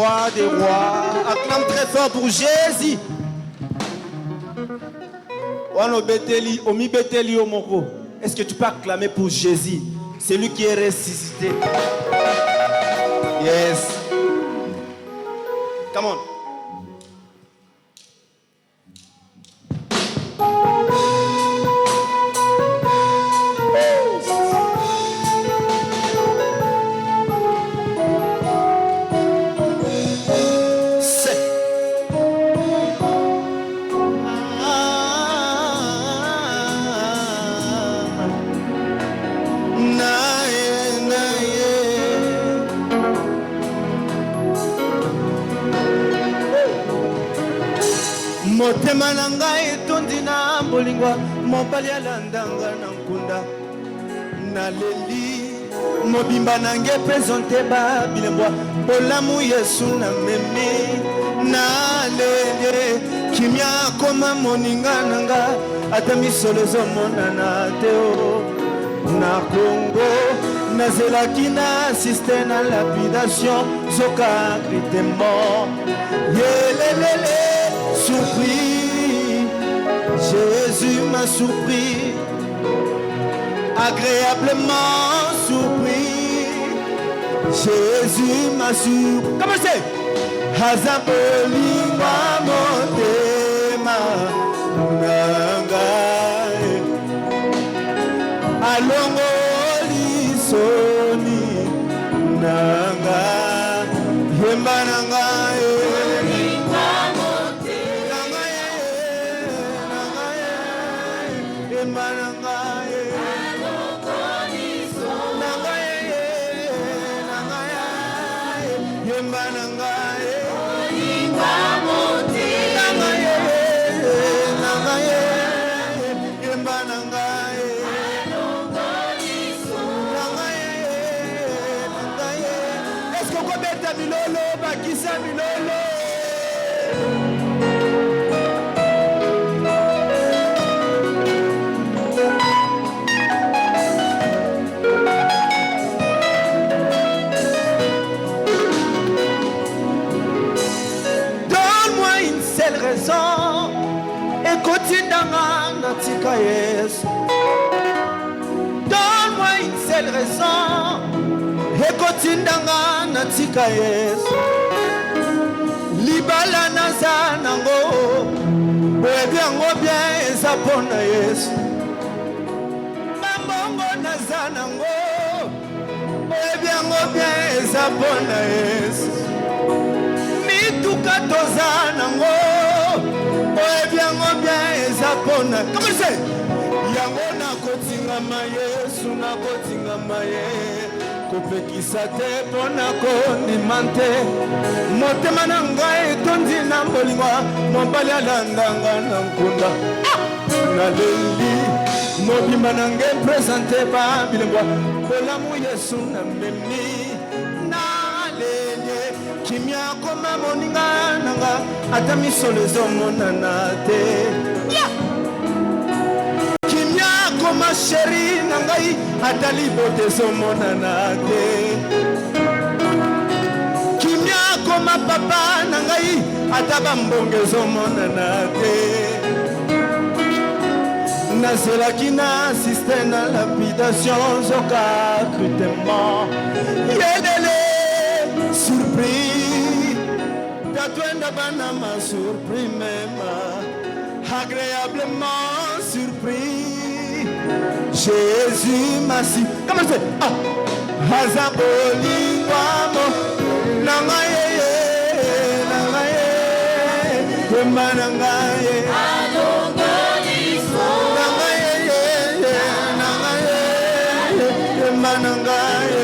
roi des rois. Acclame très fort pour Jésus. Est-ce que tu peux acclamer pour Jésus? C'est lui qui est ressuscité. Yes. Come on. Motema na ngai tondi na bolingwa mobali alandanga na nkunda naleli mobimba nange présente ba bilembwa bolamu Yesu na memi nalele kimia koma moninga nanga ata misolo ezomonana te o na Congo nazelaki na assiste na lapidation zoka krite mort yelelele. Surpris, Jésus m'a surpris, agréablement surpris, Jésus m'a surpris. Comment c'est? Hazaboli motema nangae, alongoli soni nanga, yemba nangae. Est-ce qu'on peut mettre Milolo, Bakissa Milolo? Donne-moi une seule raison. Ekotindanga natika Yesu. Libala nazanango. Oebiango bien ezapona Yesu. Mambongo nazanango. Oebiango bien ezapona Yesu. Mituka tozanango. Oebiango bien ezapona. Comment c'est? Yango na kotingama Yesu na kotingama Yesu. Kopekisa te pona kondima te. Motema na ngai tondi na bolingwa mobali alandanga na nkunda naleli mobimba na ngai présente ba bilembwa bolamu Yesu na memi naleli kimia koma moninga nanga ata misolo ezomonana te. Ma chérie nangai atali bote somonana te. Kimia koma papa nangai ataba mbonge somonana te. Nazelaki na assiste na lapidation zoka crutement. Yedele surpris tatwenda bana ma surpris même agréablement surpris. Jésus m'a si. Comment c'est? Ah, Hazaboli wamo nangaye nangaye nangaye nangaye nangaye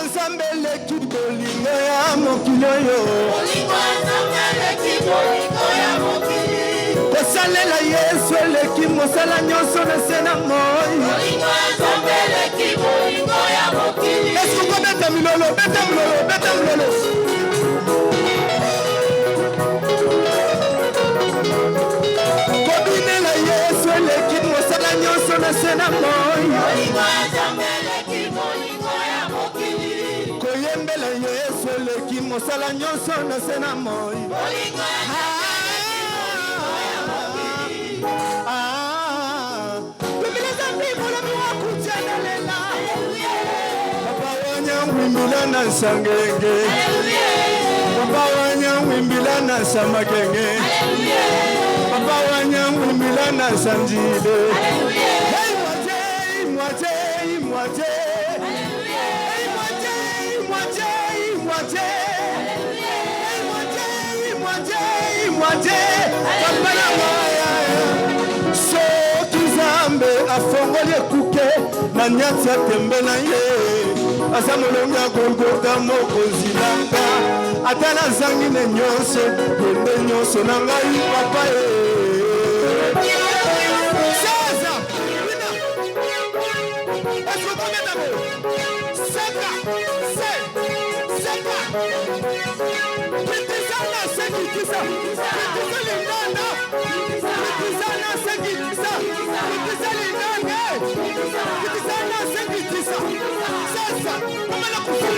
nzambe leki bolingo ya mokili oyo kosalela Yesu eleki mosala nyonso na se na moi eske kobeta milolo beta milolo beta milolo kobinela Yesu eleki mosala nyonso na se na moi koyembela Yesu eleki mosala nyonso na se na moi wimbila na sangenge papa wanya wimbila na samagenge papa wanya wimbila na sanjile hey moitié moitié moitié hey moitié moitié moitié hey moitié moitié moitié papa na waya soki zambe afongoli ekuke na nyatsa tembe na ye asa molongi akogota mokonzi nanga ata nazangi ne nyonso pembe nyonso na ngai papa sasa wina esokometamo seka seka kitizana sekitisa kitisa linganda kitizana sekitisa kitisa linganda kitizana sekitisa sasa kumela kufu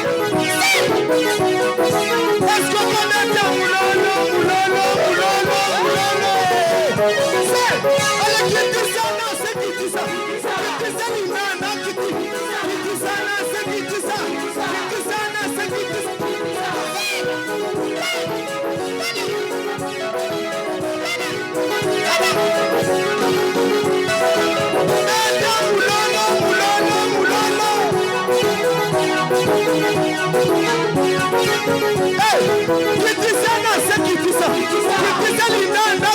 esko kometa mulolo mulolo mulolo mulolo se ala kitizana sekitisa kitisa linganda kitizana sekitisa kitizana sekitisa Kitizana sekitisa kitisa linanda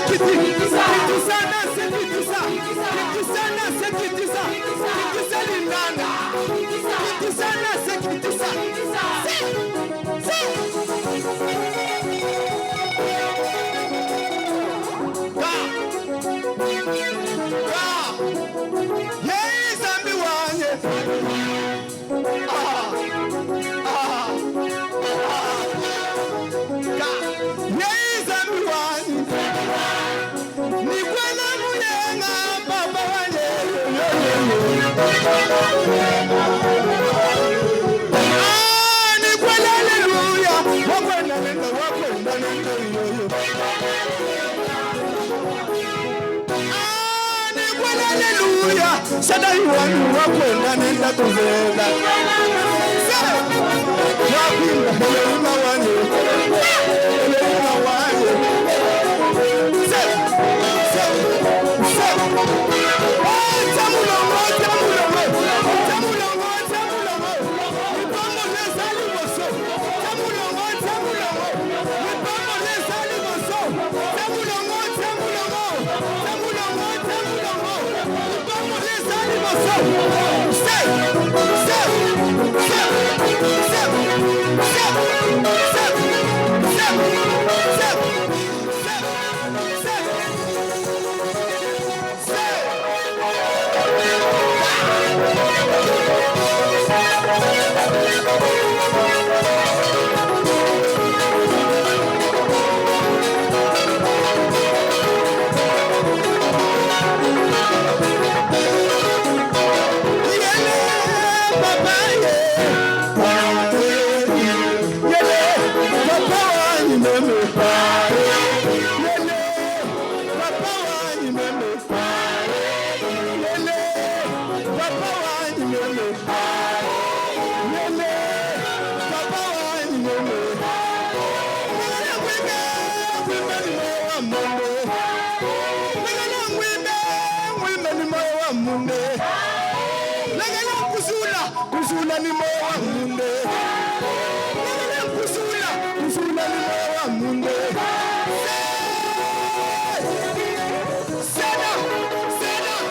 kitizana sekitisa kitizana sekitisa kitisa linanda kitizana sekitisa Yes, zambi wanye Sada yuwanu wakwenda nenda kuzenda wapinda elema wanye elema wanye tamulongo tamulongo tamulongo tamulongo mipango nezali moso tamulongo tamulongo mipango nezali moso tamulongo tamulongo tamulongo tamulongo mipango nezali moso Kuzula ni moyo wa munde kuzula ni moyo wa munde Sena Sena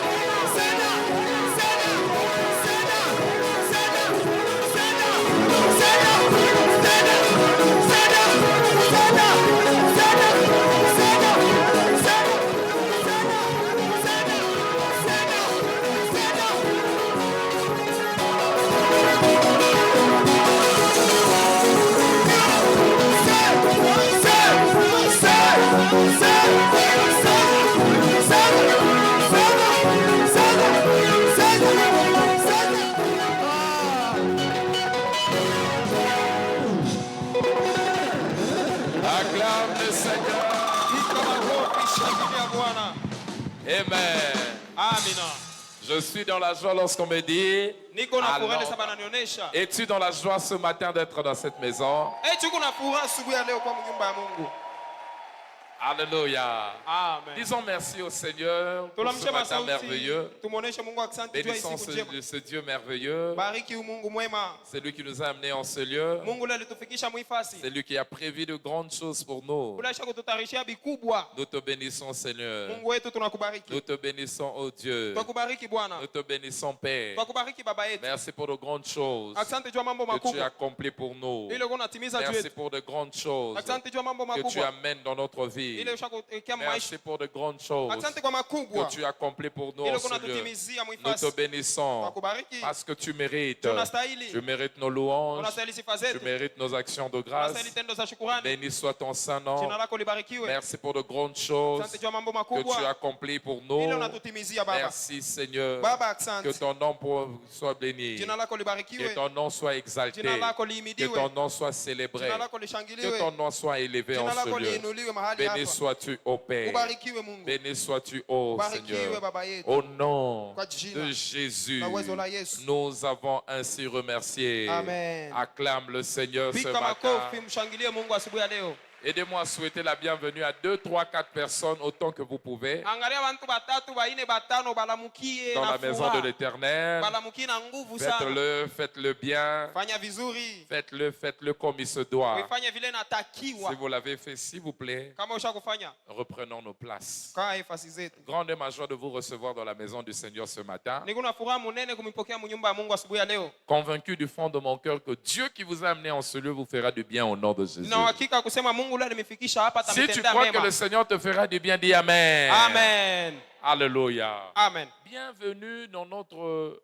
Amen. Amina. Je suis dans la joie lorsqu'on me dit Niko na furaha alors, sasa bananionyesha. es-tu dans la joie ce matin d'être dans cette maison? Tuko na furaha asubuhi ya leo kwa nyumba ya Mungu. Alléluia. Amen. Disons merci au Seigneur pour ce matin merveilleux. Bénissons ce Dieu merveilleux. Bariki Mungu mwema. C'est lui qui nous a amenés en ce lieu. Mungu alitufikisha muifasi. C'est lui qui a prévu de grandes choses pour nous. Kututarishia bikubwa. Nous te bénissons, Seigneur. Mungu wetu tunakubariki. Nous te bénissons, oh Dieu. Tunakubariki Bwana. Nous te bénissons, Père. Tunakubariki Baba yetu. Merci pour de grandes choses Asante jua mambo que tu makubwa. as accomplies pour nous. Ile unatimiza juu Merci yetu. pour de grandes choses Asante jua mambo que tu makubwa. amènes dans notre vie. Ile ushakuwekea maisha. Merci pour de grandes choses Asante kwa makubwa. que tu as accomplies pour nous Ile en ce lieu. unatutimizia Nous muifasi. te bénissons Tunakubariki. parce que tu mérites. Tunastahili. Tu mérites nos louanges. Unastahili sifa Tu zetu. mérites nos actions de grâce. Unastahili tendo za shukrani. Béni soit ton saint nom. Jina lako libarikiwe. Merci pour de grandes choses Asante jua mambo que tu as makubwa. accomplies pour nous. Ile unatutimizia Baba. Merci Seigneur. Baba Que asante. ton nom soit béni. Jina lako Que libarikiwe. ton nom soit exalté. Jina lako Que liimidiwe. ton nom soit célébré. Jina lako Que lishangiliwe. ton nom soit élevé en Jina ce lako lieu. liinuliwe mahali Béni hapa. sois-tu, ô Père. Ubarikiwe Mungu. Béni sois-tu, ô Ubarikiwe Seigneur. Baba yetu. Au nom Kwa jina de Jésus, la uwezo la Yesu. nous avons ainsi remercié. Amen. Acclame le Seigneur ce Pika matin. makofi mshangilie Mungu asubuhi ya leo. Aidez-moi à souhaiter la bienvenue à 2, 3, 4 personnes autant que vous pouvez Angalia bantu batatu baine batano balamukie dans na la maison de l'Éternel. balamukie na nguvu sana. Faites-le, faites-le bien. Fanya vizuri. Faites-le comme il se doit. Uifanye vile natakiwa. Si vous l'avez fait, s'il vous plaît, Kama ushakufanya, reprenons nos places. kaa nafasi zetu. Grande est ma joie de vous recevoir dans la maison du Seigneur ce matin. Niko na furaha munene kumipokea mnyumba ya Mungu asubuhi ya leo. Convaincu du fond de mon cœur que Dieu qui vous a amené en ce lieu vous fera du bien au nom de Jésus. Na hakika kusema Mungu leo nimefikisha hapa Si tu tametendea crois que mema. le Seigneur te fera du bien, dis Amen. Amen. Alléluia. Amen. Bienvenue dans notre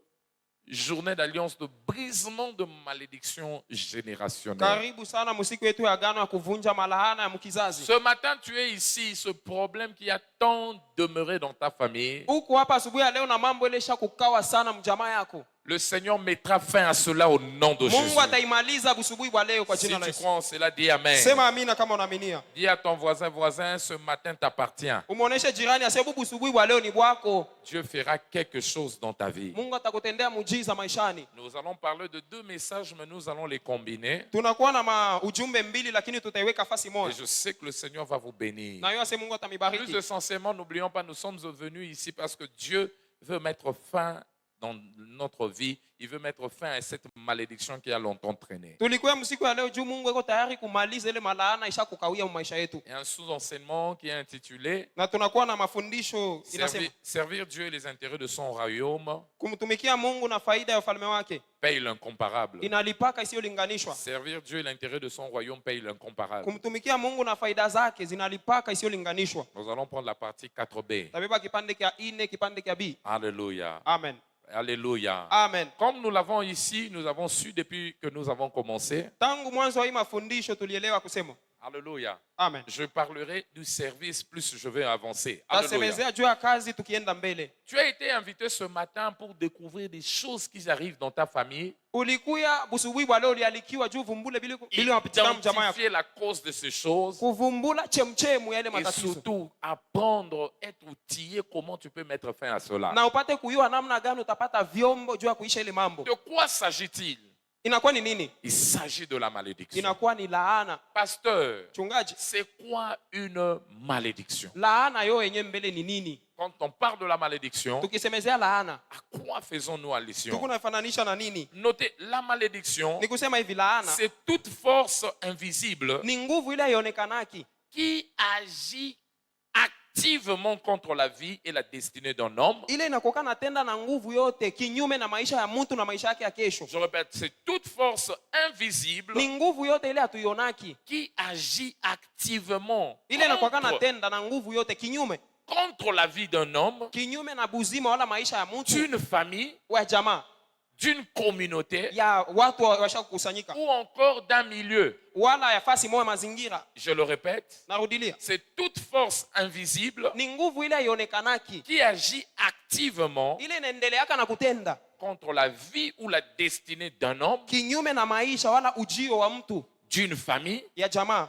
journée d'alliance de brisement de malédiction générationnelle. Karibu sana musiku yetu ya agano ya kuvunja malahana ya mkizazi. Ce matin, tu es ici, ce problème qui a tant demeuré dans ta famille. Uko hapa asubuhi ya leo na mambo ile kukawa sana mjamaa yako. Le Seigneur mettra fin à cela au nom de Jésus. Mungu ataimaliza busubuhi bwa leo kwa Si jina la tu Yesu. crois en cela, dis Amen. Sema amina kama unaaminia. Dis à ton voisin, ce matin t'appartient. Umuoneshe jirani asebu busubuhi bwa leo ni bwako. Dieu fera quelque chose dans ta vie. Mungu atakutendea muujiza maishani. Nous allons parler de 2 messages, mais nous allons les combiner. Tunakuwa na ujumbe mbili lakini tutaiweka fasi Et moja. je sais que le Seigneur va vous bénir. Na yeye Mungu Plus atamibariki. essentiellement, n'oublions pas, nous sommes venus ici parce que Dieu veut mettre fin dans notre vie. Il veut mettre fin à cette malédiction qui a longtemps traîné. Tulikuwa msiku ya leo juu Mungu yuko tayari kumaliza ile malaana ishakukawia maisha yetu. Et un sous-enseignement qui est intitulé Na tunakuwa na mafundisho inasema Servir Dieu et les intérêts de son royaume kumtumikia Mungu na faida ya ufalme wake paye l'incomparable. inalipaka isiyolinganishwa. Servir Dieu et l'intérêt de son royaume paye l'incomparable. Kumtumikia Mungu na faida zake zinalipaka isiyolinganishwa. Nous allons prendre la partie 4b. Tabeba kipande kia 4 kipande kia B. Alléluia. Amen. Alléluia. Amen. Comme nous l'avons ici, nous avons su depuis que nous avons commencé. Tangu mwanzo wa hii mafundisho tulielewa kusema. Alléluia. Amen. Je parlerai du service plus je vais avancer. Alléluia. Tasemezea juu ya kazi tukienda mbele. Tu as été invité ce matin pour découvrir des choses qui arrivent dans ta famille. Ulikuya busubuhi bwa leo ulialikiwa juu vumbule bili mapitikana mjamaa yako. Identifier la cause de ces choses. Kuvumbula chemchemu ya ile Et matatizo. surtout, apprendre, être outillé, comment tu peux mettre fin à cela. Na upate kujua namna gani utapata vyombo juu ya kuisha ile mambo. De quoi s'agit-il? Inakuwa ni nini? Il s'agit de la malédiction. Inakuwa ni laana. Pasteur, Chungaji, c'est quoi une malédiction? laana yo yenye mbele ni nini? Quand on parle de la malédiction, Tukisemezea laana, à quoi faisons-nous allusion? tuko nafananisha na nini? Notez, la malédiction, Ni kusema hivi laana c'est toute force invisible ni nguvu ile ionekanaki qui agit activement contre la vie et la destinée d'un homme. ile inakoka natenda na nguvu yote kinyume na maisha ya mtu na maisha yake ya kesho. Je répète, c'est toute force invisible Ni nguvu yote ile hatuionaki qui agit activement ile inakoka contre, natenda na nguvu yote kinyume contre la vie d'un homme, kinyume na buzima wala maisha ya mtu d'une famille, wa jamaa d'une communauté ya watu washakusanyika ou encore d'un milieu. wala ya fasi moja mazingira. Je le répète, Narudilia, c'est toute force invisible ni nguvu ile ionekanaki qui agit activement ile inaendeleaka na kutenda contre la vie ou la destinée d'un homme, kinyume na maisha wala ujio wa mtu d'une famille, ya jamaa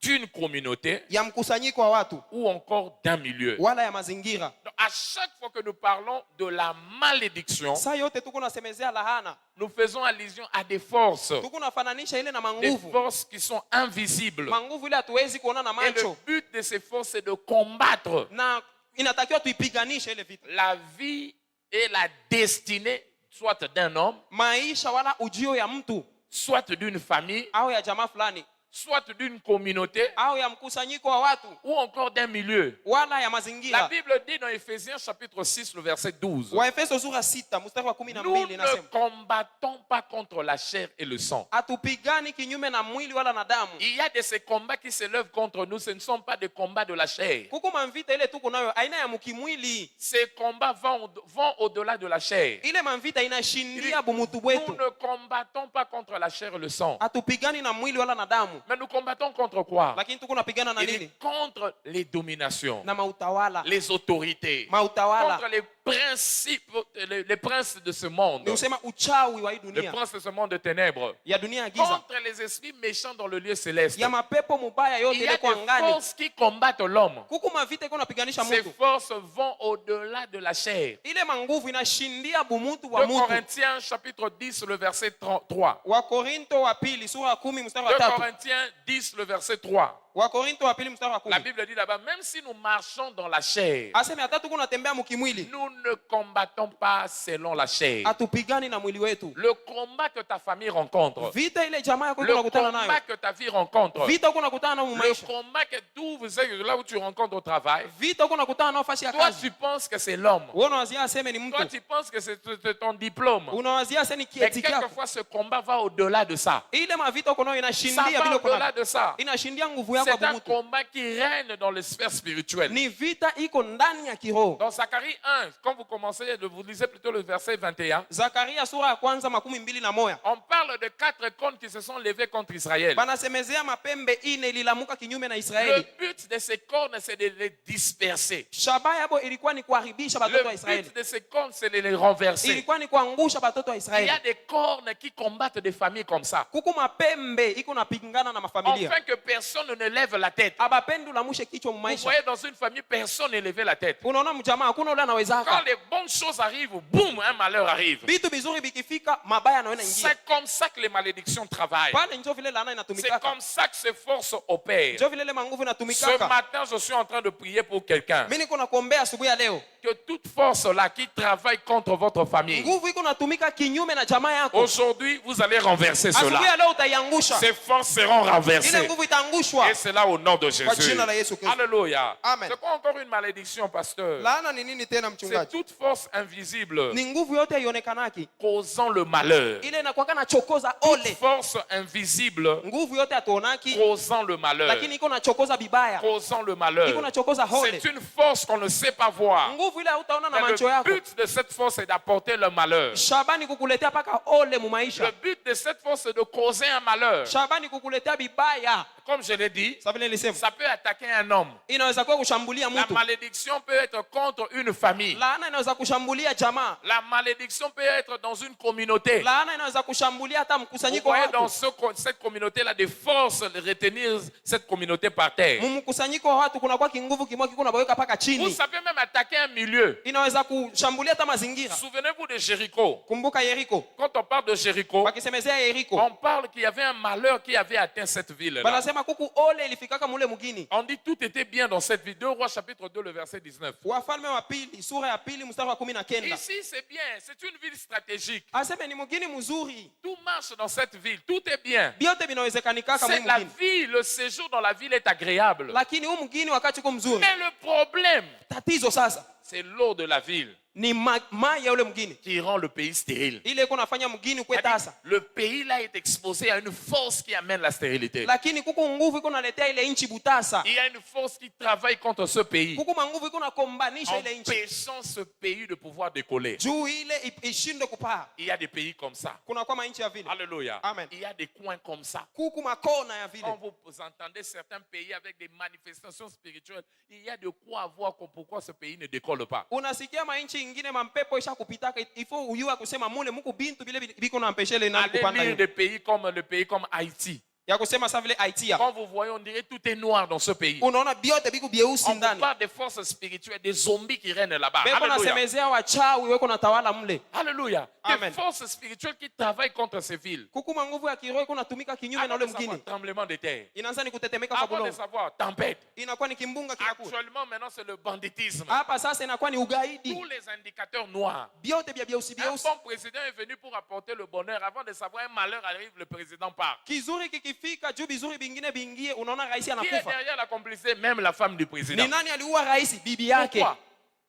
d'une communauté ya mkusanyiko wa watu ou encore d'un milieu. wala ya mazingira. Donc, à chaque fois que nous parlons de la malédiction, Saa yote tuko nasemezea lahana, nous faisons allusion à des forces. tuko nafananisha ile na Des manguvu. forces qui sont invisibles. Manguvu ile hatuwezi kuona na Et le macho, but de ces forces, c'est de combattre na inatakiwa tuipiganishe ile vita. la vie et la destinée, soit d'un homme, Maisha wala ujio ya mtu soit d'une famille, au ya jamaa fulani soit d'une communauté, au ya mkusanyiko wa watu ou encore d'un milieu. wala ya La mazingira. Bible dit dans Éphésiens chapitre 6, le verset 12, Waefeso sura 6 mstari wa nous 12 ne inasema, combattons pas contre la chair et le sang. hatupigani kinyume na mwili wala na damu. Il y a de ces combats qui s'élèvent contre nous, ce ne sont pas des combats de la chair. Kuko manvita ile tuko nayo aina ya mkimwili. Ces combats vont au-delà de la chair. Ile manvita inashindia bumutu Nous bwetu. ne combattons pas contre la chair et le sang. Hatupigani na mwili wala na damu, Mais nous combattons contre quoi? lakini tuko napigana na Il nini? est contre les dominations, Na mautawala. les autorités, Mautawala contre les principes, les princes de ce monde, ni usema uchawi wa hii les dunia, princes de ce monde de ténèbres, ya dunia ya giza, contre les esprits méchants dans le lieu céleste. ya mapepo mubaya yote Il y ile a kwa des angani. forces qui combattent l'homme. Kuko mavita iko napiganisha Ces mtu. forces vont au-delà de la chair. Ile manguvu inashindia bumutu wa 2 mtu. Corinthiens chapitre 10, le verset 3. Wakorinto wa pili sura ya 10 mstari wa 2 3. Corinthiens 10, le verset 3. Wakorinto wa pili mstari wa La 10. Bible dit là-bas, même si nous marchons dans la chair, Aseme hata tuko natembea mkimwili, nous ne combattons pas selon la chair. hatupigani na mwili wetu. Le combat que ta famille rencontre, Vita ile jamaa yako le iko nakutana nayo, combat que ta vie rencontre, vita uko nakutana nayo le maisha, combat que tu vous savez, là où tu rencontres au travail, vita uko nakutana nayo fasi ya toi kazi. tu penses que c'est l'homme, Wewe unawazia aseme ni toi mtu, tu penses que c'est ton diplôme, unawazia aseme ni mais kieti chako. quelquefois ce combat va au-delà de ça. Ile mavita uko nayo Ça inashindia va bila uko au-delà nayo, de ça. inashindia nguvu yako C'est un bumutu. combat qui règne dans les sphères spirituelles. Ni vita iko ndani ya kiroho. Dans Zacharie 1, quand vous commencez, vous lisez plutôt le verset 21, Zakaria sura ya kwanza 21, on parle de 4 cônes qui se sont levés contre Israël. banasemezea mapembe ine ililamuka kinyume na Le Israeli. but de ces cornes, c'est de les disperser. Shabaha yabo ilikuwa ni kuharibisha Le batoto wa Israeli, but de ces cornes, c'est de les renverser. ilikuwa ni kuangusha batoto wa Il y Israeli. a des cornes qui combattent des familles comme ça, Kuku mapembe iko napingana na mafamilia, afin que personne ne lève la tête. abapendi ulamushe kichwa Vous mumaisha. voyez, dans une famille, personne ne lève la tête. Unaona mjamaa hakuna ule Quand anawezaka, les bonnes choses arrivent, boum, un malheur arrive. vitu vizuri vikifika mabaya anaona ingia C'est comme ça que les malédictions travaillent. pale. Njo vile laana C'est inatumikaka, comme ça que ces forces opèrent. njo vile ile manguvu Ce inatumikaka. matin, je suis en train de prier pour quelqu'un. Mimi niko nakuombea asubuhi ya leo, Que toute force-là qui travaille contre votre famille, nguvu iko natumika kinyume na jamaa yako, aujourd'hui, vous allez renverser asubuhi ya cela. leo utaiangusha Ces forces seront ile renversées. nguvu, itaangushwa Et c'est là au nom de kwa Jésus. jina la Yesu Kristo. Alléluia. Amen. C'est quoi encore une malédiction, pasteur? Laana ni nini tena C'est mchungaji? toute force invisible Ni nguvu yote haionekanaki, causant le malheur. ile inakuwa kana chokoza ole. Force invisible Nguvu yote hatuonaki, causant le malheur. lakini iko nachokoza bibaya, Causant le iko malheur. nachokoza hole. C'est une force qu'on ne sait pas voir. Nguvu ile hautaona na Mais macho le yako. but de cette force est d'apporter le malheur. Shabani kukuletea paka ole mu Le maisha. but de cette force est de causer un malheur. Shabani kukuletea bibaya. Comme je l'ai dit, Sasa vile nilisema, ça peut attaquer un homme. inaweza kuwa kushambulia La mtu. malédiction peut être contre une famille. Laana inaweza kushambulia jamaa. La malédiction peut être dans une communauté. Laana inaweza kushambulia hata Vous mkusanyiko wa voyez dans watu. cette communauté-là des forces de retenir cette communauté par terre. Mkusanyiko wa watu kuna kwa kinguvu kimoja kiko nabaweka paka Ou chini. ça peut même attaquer un milieu. Inaweza kushambulia hata mazingira. Souvenez-vous de Jéricho. Kumbuka Yeriko. Quand on parle de Jéricho, Wakisemezea Yeriko, on parle qu'il y avait un malheur qui avait atteint cette ville-là. banasema kuku ole ilifikaka mule mugini. On dit tout était bien dans cette ville. 2 Rois chapitre 2, le verset 19. Wafalme wa pili sura ya pili mstari wa 19. Ici, c'est bien. C'est une ville stratégique. Aseme ni mugini mzuri. Tout marche dans cette ville. Tout est bien. Biote binawezekanikaka C'est mu la mugini. vie, le séjour dans la ville est agréable. Lakini huu mugini wakati uko mzuri. Mais le problème, Tatizo sasa c'est l'eau de la ville ni mai ya ule mugini. qui rend le pays stérile. Ile iko nafanya mugini kwe tasa. Le pays là est exposé à une force qui amène la stérilité. Lakini kuku nguvu iko naletea ile inchi butasa. Il y a une force qui travaille contre ce pays, Kuku manguvu iko nakombanisha ile inchi. empêchant ce pays de pouvoir décoller. Juu ile ishinde kupaa. Il y a des pays comme ça. Kuna kwa mainchi ya vile. Alléluia. Amen. Il y a des coins comme ça. Kuku makona ya vile. Quand vous entendez certains pays avec des manifestations spirituelles, il y a de quoi voir pourquoi ce pays ne décolle pas. Unasikia mainchi ingine mampepo isha kupitaka ifo uyua kusema mule muku bintu bile biko na mpeshele na Allez kupanda lire hiyo. des pays comme le pays comme Haïti. ya kusema sa vile aitia. Quand vous voyez, on dirait tout est noir dans ce pays. Unaona biote biku bieusi On ndani. parle des forces spirituelles, des zombies qui règnent là-bas. Beko Alléluia. nasemezea wachawi weko natawala mle. Alléluia. Des Amen. forces spirituelles qui travaillent contre ces villes. Kukuma nguvu ya kiroho iko natumika kinyume na Avant ule de savoir, mwingine. tremblement de terre. Inaanza ni kutetemeka kwa Avant de bulongo. savoir, tempête. Inakuwa ni kimbunga kinakuwa. Actuellement, maintenant, c'est le banditisme. Hapa sasa inakuwa ni ugaidi. Tous les indicateurs noirs. Biote bia bieusi Un bieusi. bon président est venu pour apporter le bonheur. Avant de savoir un malheur arrive, le président part. Kizuri kikifika juu bizuri bingine bingie, unaona rais Qui est anakufa. derrière la complicité? Même la femme du président. Ni nani aliua rais? Bibi yake. Pourquoi?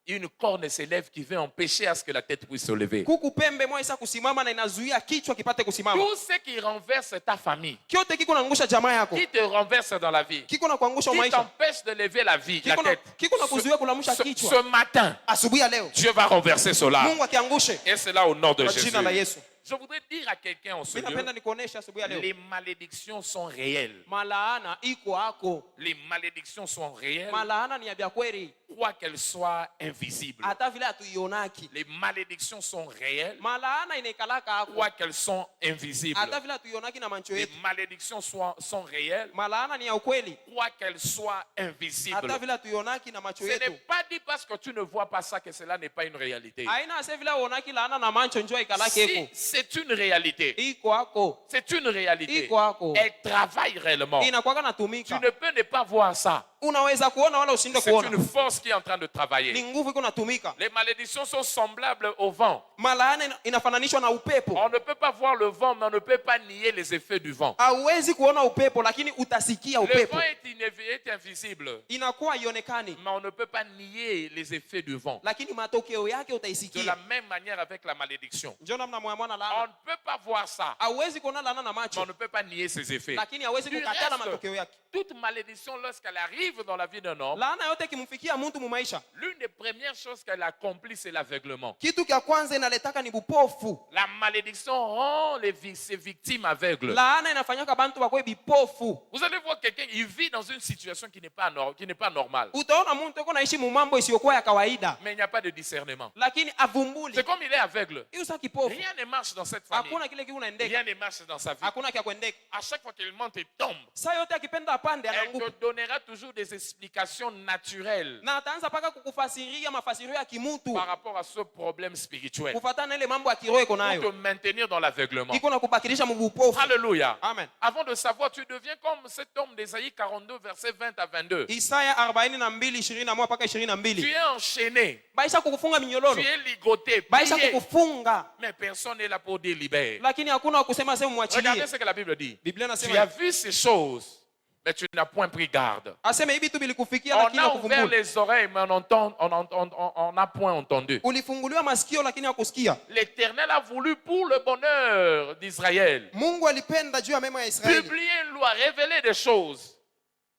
Une corne s'élève qui veut empêcher à ce que la tête puisse se lever. Kuku pembe moja isa kusimama na inazuia kichwa kipate kusimama. Tout ce qui renverse ta famille, Kyote kiko naangusha jamaa yako. qui te renverse dans la vie, Kiko na kuangusha qui maisha. t'empêche de lever la vie, la tête. Kiko na kuzuia kulamusha kichwa. Ce matin, Asubuhi ya leo Dieu va renverser cela. Mungu akiangushe Et c'est là au nom de kwa Jésus. jina la Yesu. Je voudrais dire à quelqu'un en ce Mimi lieu, napenda nikuonesha asubuhi ya leo. les malédictions sont réelles. Malaana iko hako. Les malédictions sont réelles, Malaana ni ya vya kweli. quoiqu'elles soient invisibles. Hata vile hatuionaki. Les malédictions sont réelles, Malaana inaikalaka hako. quoiqu'elles sont invisibles. Hata vile hatuionaki na macho Les yetu. malédictions sont réelles, Malaana ni ya ukweli. quoiqu'elles soient invisibles. Hata vile hatuionaki na macho Ce n'est yetu. pas dit parce que tu ne vois pas ça que cela n'est pas une réalité. Haina ase vile uonaki laana na macho njoo ikalake Si eko. c'est une réalité, Iko hako. c'est une réalité. Iko hako. Elle travaille réellement. Inakuwa Tu natumika. ne peux ne pas voir ça. Unaweza kuona wala ushinde C'est kuona. une force qui est en train de Ni travailler. nguvu iko natumika. Les malédictions sont semblables au vent. Malaana inafananishwa na upepo. On ne peut pas voir le vent, mais on ne peut pas nier les effets du vent. Hauwezi kuona upepo lakini utasikia Le upepo. vent est invisible, Inakuwa haionekani mais on ne peut pas nier les effets du vent. lakini matokeo yake De la utaisikia. même manière avec la malédiction. Njoo namna mwana On laana. ne peut pas voir ça, Hauwezi kuona laana na mais on macho ne peut pas nier ses effets. lakini hauwezi Du kukataa reste, matokeo yake. toute malédiction, lorsqu'elle arrive dans la vie d'un homme, Laana yote ikimfikia mtu mu maisha, l'une des premières choses qu'elle accomplit, c'est l'aveuglement. kitu kya kwanza inaletaka ni bupofu. La malédiction rend ses victimes aveugles. Laana inafanyaka bantu bakwe bipofu. Vous allez voir quelqu'un, il vit dans une situation qui n'est pas normale. Utaona mtu yuko naishi mu mambo isiyokuwa ya kawaida Mais il n'y a pas de discernement. lakini avumbuli. C'est comme il est aveugle. Hiyo sa kipofu. Rien ne marche dans cette famille. Hakuna kile kitu unaendeka. Rien ne marche dans sa vie. Hakuna kya kuendeka. À chaque fois qu'il monte, il tombe. Saa yote akipenda apande Elle anaanguka. te donnera toujours des explications naturelles Na ataanza paka kukufasiria mafasirio ya kimutu par rapport à ce problème spirituel kufuatana ile mambo ya kiroho iko pour nayo. te maintenir dans l'aveuglement. Iko na kubakilisha mu bupofu. Alléluia. Amen. Avant de savoir, tu deviens comme cet homme d'Ésaïe 42, versets 20 à 22. Isaya 42:21 mpaka Tu 22. es enchaîné, Baisha kukufunga minyololo. tu es ligoté, Baisha plié, kukufunga. mais personne n'est là pour dire libère. Lakini hakuna kusema sema muachilie. Regardez ce que la Bible dit. Biblia Tu nasema as vu ces choses, mais tu n'as point pris garde. aseme hivi tu bilikufikia On lakini a ouvert hakuvumbuli. les oreilles, mais on n'a point entendu. Ulifunguliwa masikio lakini hakusikia. L'Éternel a voulu pour le bonheur d'Israël Mungu alipenda juu ya mema ya Israeli. publier une loi, révéler des choses.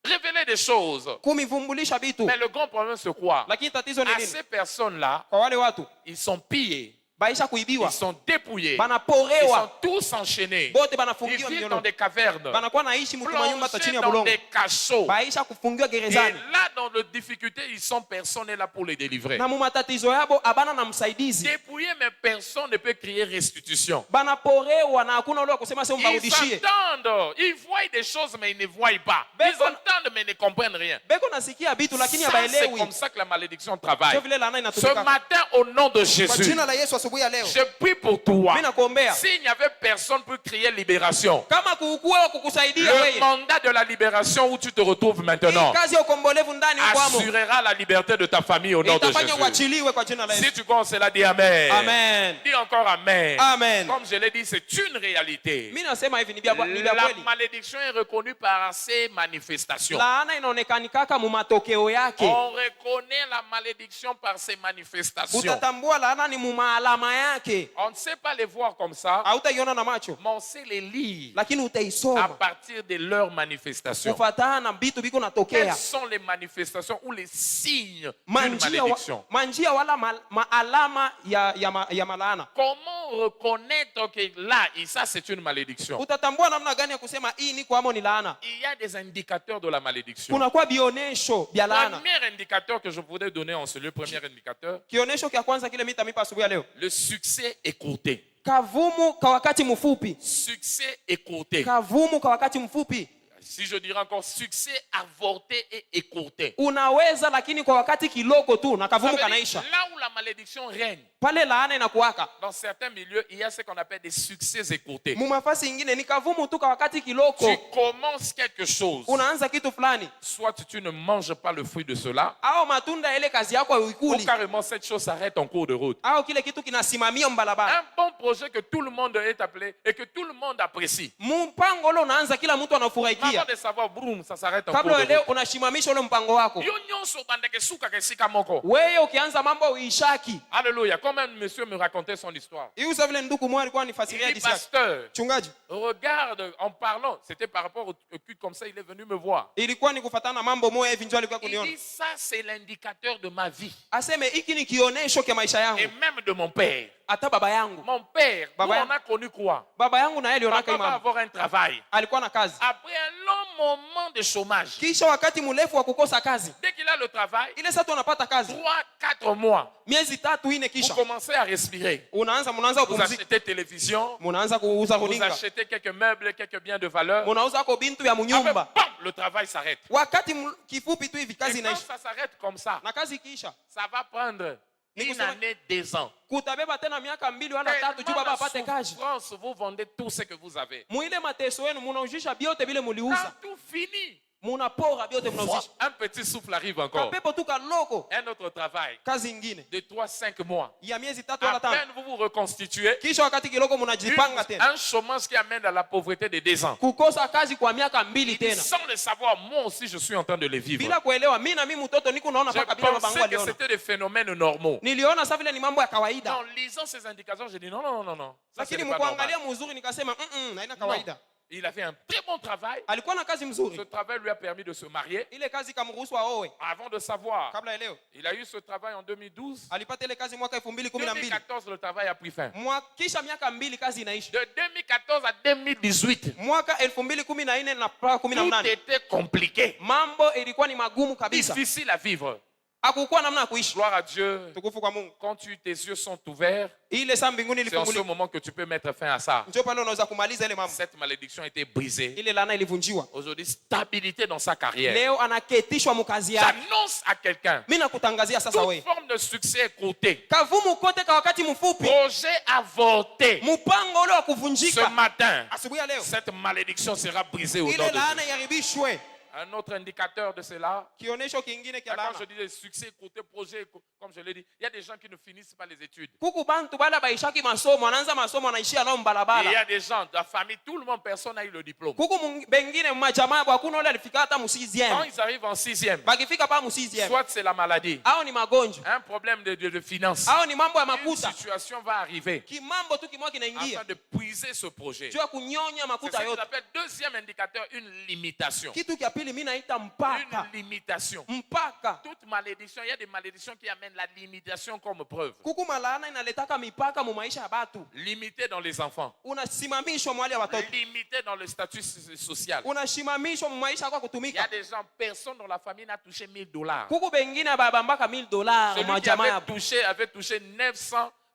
Révéler des choses. Kumivumbulisha vitu. Mais le grand problème, c'est quoi? Lakini tatizo ni À nini? ces personnes-là, Kwa wale watu ils sont pillés, baisha ils kuibiwa. sont dépouillés, ils sont Banaporewa. tous enchaînés. Bote Ils banafungiwa vivent dans minyololo. des cavernes, Banakuwa naishi mtu manyumba hata plongés chini ya dans bulongo. des cachots. Baisha kufungiwa Et gerezani. là, dans les difficultés, ils sont personne n'est là pour les délivrer. Na mu matatizo yabo abana na msaidizi. Dépouillés, mais personne ne peut crier restitution. Banaporewa na hakuna ule wa kusema sema Ils mbarudishie. entendent, ils voient des choses, mais ils ne voient pas. Ben, Ils entendent, mais ils ne comprennent rien. Beko nasikia vitu lakini Ça, c'est habaelewi. comme ça que la malédiction travaille. Sio vile laana Ce inatumika. matin, au nom de Kwa Jésus, jina la Yesu asubuhi ya leo. je prie pour toi. Mimi nakuombea. S'il n'y avait personne pour crier libération, Kama kukuwa kukusaidia le wewe. mandat de la libération où tu te retrouves maintenant Kazi ya ukombolevu ndani ukwamo. assurera la liberté de ta famille au nom de Itafanya Jésus. uachiliwe kwa jina la Si Yesu. tu commences cela, dis Amen. Amen. Dis encore Amen. Amen. Comme je l'ai dit, c'est une réalité. Mimi nasema hivi ni vya La kweli. malédiction est reconnue par ses manifestations. Laana inaonekanikaka mu matokeo yake. On reconnaît la malédiction par ses manifestations. Utatambua laana ni mu maalama yake. On ne sait pas les voir comme ça, Hautaiona na macho, mais on sait les lire lakini à utaisoma partir de leurs manifestations. kufuatana na vitu biko Quelles natokea. sont les manifestations ou les signes d'une Manjia malédiction? manjia wala maalama ya malaana. Comment reconnaître que là, et ça c'est une malédiction? Utatambua namna gani ya kusema hii niko amo ni laana? Il y a des indicateurs de la malédiction. Kuna kwa bionesho vya laana. Premier indicateur que je voudrais donner en ce lieu, premier indicateur, Kionesho kia kwanza kile mitamipa asubuhi ya leo. le succès écourté. Kavumu kwa wakati mfupi. Succès écourté. Kavumu kwa wakati mfupi. Si je dirais encore succès avorté et écourté. Unaweza lakini kwa wakati kiloko tu na Ça kavumu veut dire, kanaisha. là où la malédiction règne, Pale laana inakuwaka. dans certains milieux, il y a ce qu'on appelle des succès écourtés. Mumafasi ingine ni kavumu tu kwa wakati kiloko. Tu commences quelque chose. Unaanza kitu fulani. Soit tu ne manges pas le fruit de cela, Au matunda ile kazi yako ou uikuli. carrément cette chose s'arrête en cours de route. Au kile kitu kinasimamia mbalabala. Un bon projet que tout le monde est appelé et que tout le monde apprécie. Mpango ule unaanza kila mtu Avant anafurahikia. de savoir, boum, ça s'arrête en cours Kabla de leo route. unashimamisha ule mpango wako. Yo nyonso bandeke suka kesika moko. Wewe ukianza mambo uishaki. Alléluia. Comme un monsieur me racontait son histoire. Hiyo sasa vile ndugu mmoja alikuwa Il anifasiria dit, hadithi yake. pasteur, Chungaji, regarde, en parlant, c'était par rapport au culte comme ça, il est venu me voir. ilikuwa ni kufuatana na mambo moja hivi njoo alikuwa Il kuniona. dit, ça c'est l'indicateur de ma vie Aseme hiki ni kionesho kwa maisha et yangu. même de mon père. Hata baba yangu. Mon père, nous, Baba- on a connu quoi? Baba yangu na yeye alionaka Papa va imani. avoir un travail. Alikuwa na kazi. Après un long moment de chômage, Kisha wakati mrefu wa kukosa kazi. dès qu'il a le travail, Ile sasa unapata kazi. 3-4 mois, Miezi 3 4 vous kisha. commencez à respirer. Mnaanza Vous kupumzika. achetez télévision, Mnaanza kuuza vous runinga. achetez quelques meubles, quelques biens de valeur. Mnauza ko bintu ya Après, munyumba. bam, le travail s'arrête. Wakati kifupi tu hivi Et kazi quand inaisha. ça s'arrête comme ça, Na kazi ikiisha. ça va prendre une Nikusema- année, 2 ans. Kutabeba tena miaka 2 wala 3 juu baba apate kazi. souffrance, vous vendez tout ce que vous avez. Muile mateso yenu munaujisha biote vile muliuza. Quand tout fini, Munapora biote munauzisha. un petit souffle arrive encore. Kapepo tu kaloko. Un autre travail Kazi ingine. de 3-5 mois. Ya miezi 3 wala À 5. peine vous vous reconstituez, Kisha wakati kiloko munajipanga tena. un chômage qui amène à la pauvreté de 2 ans. Kukosa kazi kwa miaka 2 Il dit, tena. sans le savoir, moi aussi je suis en train de les vivre. Bila kuelewa mimi na mimi mtoto niko naona Je paka bila babangu pensais que aliona. c'était des phénomènes normaux. Niliona sasa vile ni mambo ya kawaida. En lisant ces indicateurs, j'ai dit non, non, non, non. Ça, ce Lakini n'est pas normal. mkuangalia mzuri nikasema haina Non. kawaida. Il avait un très bon travail. Alikuwa na kazi Ce mzuri. travail lui a permis de se marier. Ile kazi kamruhusu aoe. Avant de savoir, Kabla ya leo. il a eu ce travail en 2012. Alipata ile kazi mwaka 2012. 2014, le travail a pris fin. Kisha miaka 2 kazi inaisha. De 2014 à 2018, Mwaka 2014 na mpaka tout 18. était compliqué, Mambo ilikuwa ni magumu kabisa. difficile à vivre. Hakukuwa namna ya kuishi. Gloire à Dieu. Tukufu kwa Mungu. Quand tes yeux sont ouverts, Ile saa mbinguni c'est en ce ilifunguliwa. moment que tu peux mettre fin à ça. Njoo pale unaweza kumaliza ile mambo. Cette malédiction a été brisée. Ile laana ilivunjiwa. Aujourd'hui, stabilité dans sa carrière. Leo anaketishwa mkazi yake. J'annonce à quelqu'un, Mimi nakutangazia sasa toute wewe. forme de succès écourté, Kavumu kote kwa wakati mfupi. projet avorté, Mpango ule wa ce kuvunjika. matin, Asubuhi ya leo. cette malédiction sera brisée au nom Ile de Jésus. laana iharibishwe. Un autre indicateur de cela, Kionesho kingine kia quand laana. je dis succès écourté, projet, comme je l'ai dit, il y a des gens qui ne finissent pas les études. Kuku bantu bala baishaki masomo, anaanza masomo anaishia nao Et il y mbalabala. a des gens de la famille, tout le monde, personne n'a eu le diplôme. Kuku bengine majamaa hakuna ule alifika hata mu Quand 6e. ils arrivent en 6e, Bakifika pa mu 6e. soit c'est la maladie, Hao ni magonjwa. un problème de finance, Hao ni mambo ya une makuta. situation va arriver Kimambo tu kimoja kinaingia. afin de puiser ce projet. Juu ya kunyonya C'est makuta ce que yote. j'appelle deuxième indicateur, une limitation. Kitu kia pili mimi naita mpaka. Une limitation. Mpaka. Toute malédiction, il y a des malédictions qui amènent la limitation comme preuve. Kuku malaana inaletaka mipaka mu maisha ya batu. Limité dans les enfants. Unasimamishwa mwali ya watoto. Limité dans le statut social. Unasimamishwa mu maisha kwa Il y a kutumika. des gens, personne dans la famille n'a touché $1000. Kuku bengine babambaka $1000 Celui qui majamaa avait ya. touché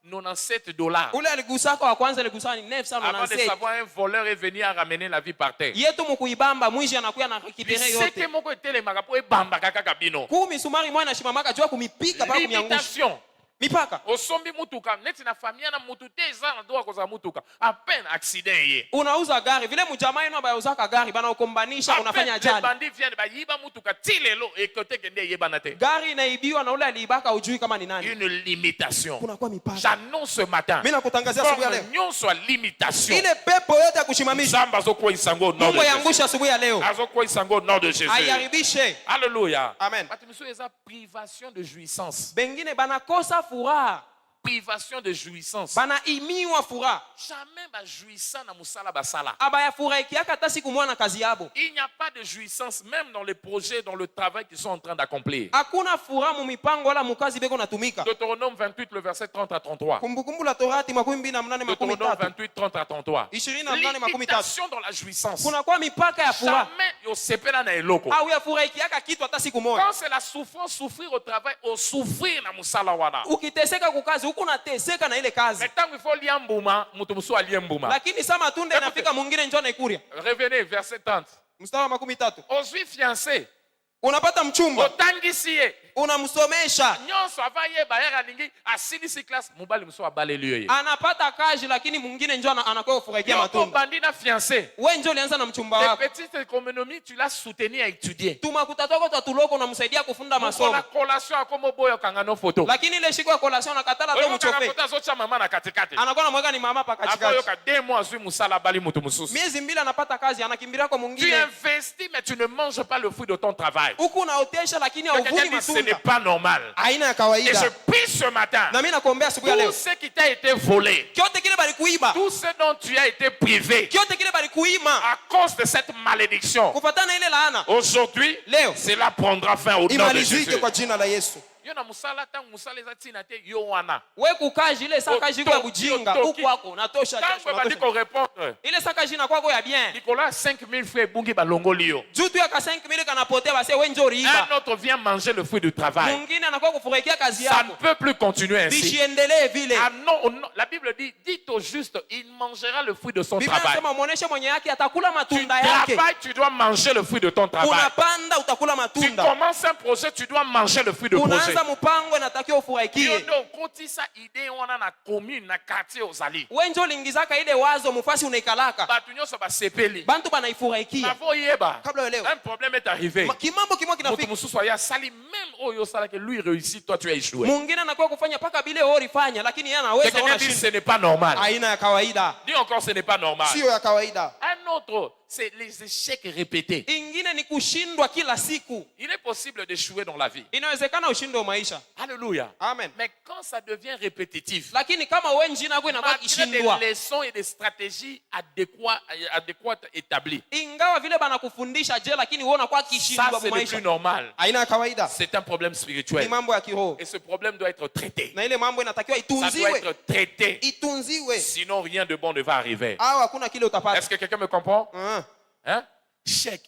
$997. Ule aligusaka wa kwanza aligusaka ni Avant de 997. savoir, un voleur est venu à ramener la vie par terre. Yetu mukuibamba mwishi anakuya na récupérer Liseke yote. moko etelemaka po ebambaka kaka bino. Kuku misumari mwana nashimamaka jua kumipika pa kumiangusha. Limitation. Mipaka. Osombi mutuka neti na famille na mutu te eza na droit kozala mutuka. À peine accident ye. Unauza gari vile mjamaa yenu abauzaka gari bana ukombanisha unafanya Les ajali. bandits viennent ba yiba mutuka ti lelo ekote kende yebana te. Gari inaibiwa na ule aliibaka ujui kama ni nani. Une limitation. Kuna kwa mipaka. J'annonce ce matin. Mimi nakutangazia asubuhi ya Comme leo. nyonso a limitation. Ile pepo yote ya kushimamisha. Nzambe azokuwa isango au nom de Mungu Jésus. yangusha asubuhi ya leo. Azokuwa isango au nom de Jésus. Aiharibishe. Alléluia. Amen. Batu miso eza privation de jouissance. Bengine banakosa furaha. Privation de jouissance. Banaimiwa furaha. Jamais ba jouissant na musala basala. Abayafurahikiaka hata siku mwana kazi yabo. Il n'y a pas de jouissance même dans les projets, dans le travail qu'ils sont en train d'accomplir. Hakuna furaha mu mipango wala mukazi beko natumika. Deutéronome 28, le verset 30 à 33. Kumbukumbu la Torati 28:8 Deutéronome 28, 30 à 33. 28:8. Limitation dans la jouissance. Kuna kwa mipaka ya furaha. Jamais yosepela na eloko. Au yafurahikiaka kitu hata siku moja. Quand c'est la souffrance, souffrir au travail, au souffrir na musala wana. Ukiteseka kukazi uko unateseka na ile kazi. Mais tant qu'il faut lia mbuma, mutu musu alie mbuma. Lakini sama matunda inafika mwingine njoo anaikuria. Revenez, verset 30. Mstari wa 13. Ozwi fiancé. Unapata mchumba. Otangisi ye. Unamsomesha. Nyonso avaye bayera lingi asilisi classe mubali musu abale liyo ye. Anapata kazi lakini mwingine njoo anakuwa kufurahikia Yoko matunda. bandi na fiancé. Wewe njoo ulianza na mchumba Tes wako. petites économies, tu l'as soutenu à étudier. Tumakuta toko tatuloko unamsaidia kufunda La masomo. collation à comme boyo kangano photo. Lakini ile siku ya collation nakatala tu mchofe. Photo zocha mama na katikati. Anakuwa namweka ni mama pa Akoyo katikati. ka 2 mois zui musala bali mutu mususu. Miezi 2 anapata kazi anakimbilia kwa Tu mwingine. investis mais tu ne manges pas le fruit de ton travail. Huku unaotesha lakini Quelqu'un hauvuni dit ce n'est matunda. pas normal. Aina ya Et kawaida. je prie ce matin. Na mimi nakuombea asubuhi ya Tout leo. ce qui t'a été volé, Kyote kile bali kuiba. tout ce dont tu as été privé Kyote kile bali kuima. à cause de cette malédiction, Kufuatana na ile laana. aujourd'hui, Leo. cela prendra fin au nom de Imalizike Jésus. kwa jina la Yesu. Yo na musala tangu musala eza tina te yo wana. Wewe kukaji ile sakaji kwa bujinga huku kwako natosha Tangu jasho. bandi ko répondre. Ile sakaji na kwako ya bien. Nicolas 5000 frères bungi balongoli yo. Juu tu ya ka 5000 kanapotea basi wewe njoo riiba. Un autre vient manger le fruit du travail. Mwingine anakuwa kufurahikia kazi Ça ne yako. peut plus continuer ainsi. Bisiendelee vile. Ah non, non, la Bible dit, dites au juste, il mangera le fruit de son Biblia travail. inasema muoneshe mwenye yake atakula Tu matunda yake. travailles, tu dois manger le fruit de ton travail. Unapanda utakula Tu matunda. commences un projet, tu dois manger le fruit de projet. Unaanza mpango inatakiwa ufurahikie. Yodo kotisa idée wana na commune na quartier ozali. Wewe njoo lingizaka ile wazo mufasi unaikalaka. Batu nyonso basepeli. Bantu banaifurahikia. Bavo yeba. Kabla uelewe. Un problème est arrivé. Kimambo kimoja Mutu kinafika. mususu ya sali même oyo sala que lui réussit, toi tu as échoué. Mwingine anakuwa kufanya paka bile wewe ulifanya lakini yeye anaweza Quelqu'un ona dit shinda. ce n'est pas normal. Aina ya kawaida. Dis encore ce n'est pas normal. Sio ya kawaida. Un autre, c'est les échecs répétés. Ingine ni kushindwa kila siku. Il est possible d'échouer dans la vie. Inawezekana ushinde maisha. Alléluia. Amen. Mais quand ça devient répétitif, Lakini kama wewe njina yako inakuwa malgré kishindwa. des leçons et des stratégies adéquates établies, Ingawa vile banakufundisha je lakini wewe unakuwa ça kishindwa c'est le maisha. plus normal. Aina ya kawaida. C'est un problème Ni spirituel. mambo ya kiroho. Et ce problème doit être traité. Na ile mambo inatakiwa Ça doit itunziwe. être traité. Itunziwe. Sinon, rien de bon ne va arriver. Au hakuna kile utapata. Est-ce que quelqu'un me comprend? Ah. Hein?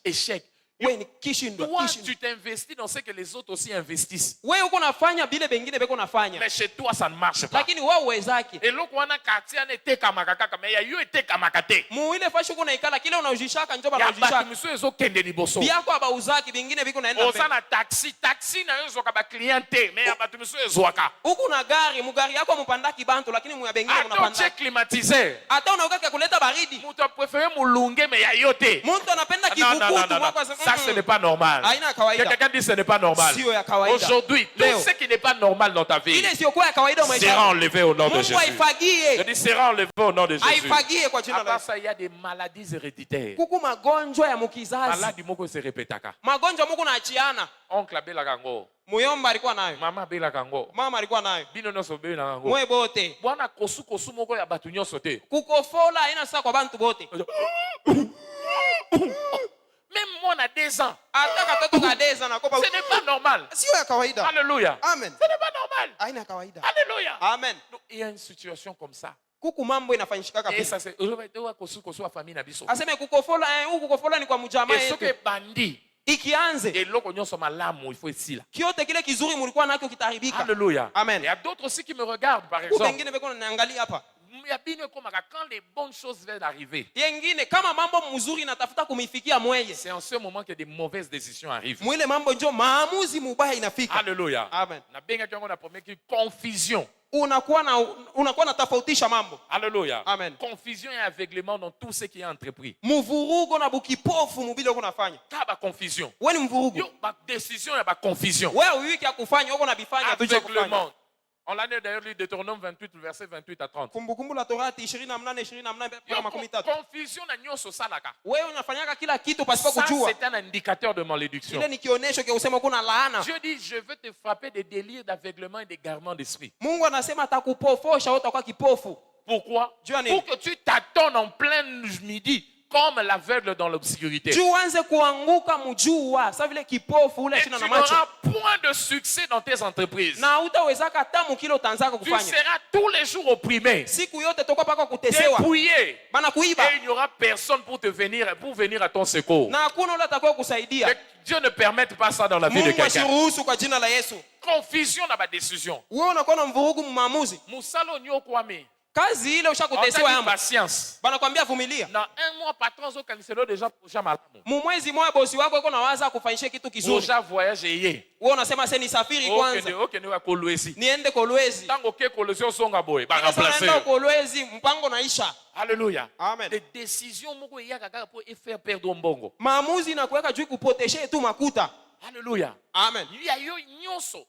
Échec. Wewe ni kishindwa. Toi, Kishindwa. tu t'investis dans ce que les autres aussi investissent. Wewe uko unafanya bile bengine beko unafanya. Mais chez toi, ça ne marche pas. Lakini wewe uwezake. Et l'autre, on a quartier, on était kamakaka, mais il y a eu été kamakate. Mu ile fashi uko naikala kile unaujishaka njoba Il y a unaujishaka. batu monsieur ezo kende liboso. Biako abauzaki bingine biko naenda Oza mbele. na taxi na yo zoka ba cliente, mais ya batu monsieur ezwaka. Huku na gari, mugari yako mupandaki bantu lakini mu ya bengine Attends, unapanda. check climatiseur. Hata unaoka kuleta baridi. Mutu a préféré mulunge, mais ya yote. Mtu anapenda Non, non, non, kivukutu non, non. mwako Ça, ce n'est pas normal. Aina ya kawaida. Quelqu'un dit ce n'est pas normal. Sio ya kawaida. Aujourd'hui, tout Leo. ce qui n'est pas normal dans ta vie Ile sio kwa ya kawaida maisha. sera enlevé au nom de Mungu Jésus. Je aifagie. dis sera enlevé au nom de Jésus. Aifagie kwa jina À la part Yesu. ça, il y a des maladies héréditaires. Kuku magonjwa ya mukizazi. Maladie moko se répétaka. Magonjwa Mungu naachiana. Oncle abelaka ngo. Muyomba alikuwa nayo. Mama abelaka ngo. Mama alikuwa nayo. Bino nyonso belaka ngo. Mwe bote. Bwana kosu moko ya batu nyonso te. Kukofola haina sasa kwa bantu bote. Même moi, on a 2 ans. Hata katoto kadeza na kopa. Ce n'est pas normal. Sio ya kawaida. Alléluia. Amen. Ce n'est pas normal. Haina ya kawaida. Alléluia. Amen. Donc, il y a une situation comme ça. Kuku mambo inafanyishika Et kabisa. ça c'est kosu wa famille na biso. Aseme kukofola huku kukofola ni kwa mjamaa Et ce yetu. que bandi Ikianze et loko nyonso malamu il faut ici là. kiote kile kizuri mulikuwa nako kitaribika. Alléluia. Amen. Il y a d'autres aussi qui me regardent par Ku exemple. bengine beko naangalia hapa. Il y a bino komaka quand les bonnes choses viennent d'arriver. Yengine kama mambo mzuri inatafuta kumifikia mweye. C'est en ce moment que des mauvaises décisions arrivent. Mwile mambo njo maamuzi mubaya inafika. Alléluia. Amen. Na benga kiongo na premier qui confusion. Unakuwa na tofautisha mambo. Alléluia. Amen. Confusion et aveuglement dans tout ce qui est entrepris. Muvurugo na bukipofu mubile uko nafanya. Kaba confusion. Wewe ni mvurugo. Yo ba décision et ba confusion. Wewe wiki ya kufanya uko na bifanya tu cha kufanya. Aveuglement. On l'a d'ailleurs lu Deutéronome 28 verset 28 à 30. Kumbukumbu la Torati 28 Yo, mpaka 13. confusion na nyonso salaka. Wewe unafanyaka kila kitu pasipo Ça kujua. c'est un indicateur de malédiction. Ile ni kionesho kia usema kuna laana. Dieu dit je veux te frapper des délires d'aveuglement et d'égarement d'esprit. Mungu anasema atakupofosha wewe utakuwa kipofu. Pourquoi? Dieu en est- Pour que tu t'attends en plein midi comme l'aveugle dans l'obscurité. Juu uanze kuanguka mjua, sasa vile kipofu ule Et tu shina na macho. n'auras point de succès dans tes entreprises. Na hutawezaka hata mkile utaanzaka Tu kufanya. seras tous les jours opprimé, Siku yote toka paka kutesewa. dépouillé. Bana kuiba. Et il n'y aura personne pour venir à ton secours. Na hakuna ule atakao Que kusaidia. Dieu ne permette pas ça dans la vie de Mungu quelqu'un. asiruhusu kwa jina la Yesu. confusion dans ma décision. wewe unakuwa na mvurugu maamuzi. Musalo nyo kwame. Kazi ile On ushakutesewa t'a dit yamba. patience. Banakwambia vumilia. Dans un mois, patron, zo kaniselo déjà prochain malamu. Mwezi mmoja bosi wako yuko nawaza kufanyisha kitu kizuri. Prochain voyage yé. Wewe unasema sasa nisafiri kwanza. Okay, ne wa kolwezi. Niende Kolwezi. Tango ke kolwezi osonga boy, ba Sasa naenda remplacer. Kolwezi, mpango naisha. Alléluia. Amen. Les décisions moko ya kaka pour faire perdre mbongo. Maamuzi na kuweka juu kupoteshe tu makuta. Alléluia. Amen. Il y a yo nyonso.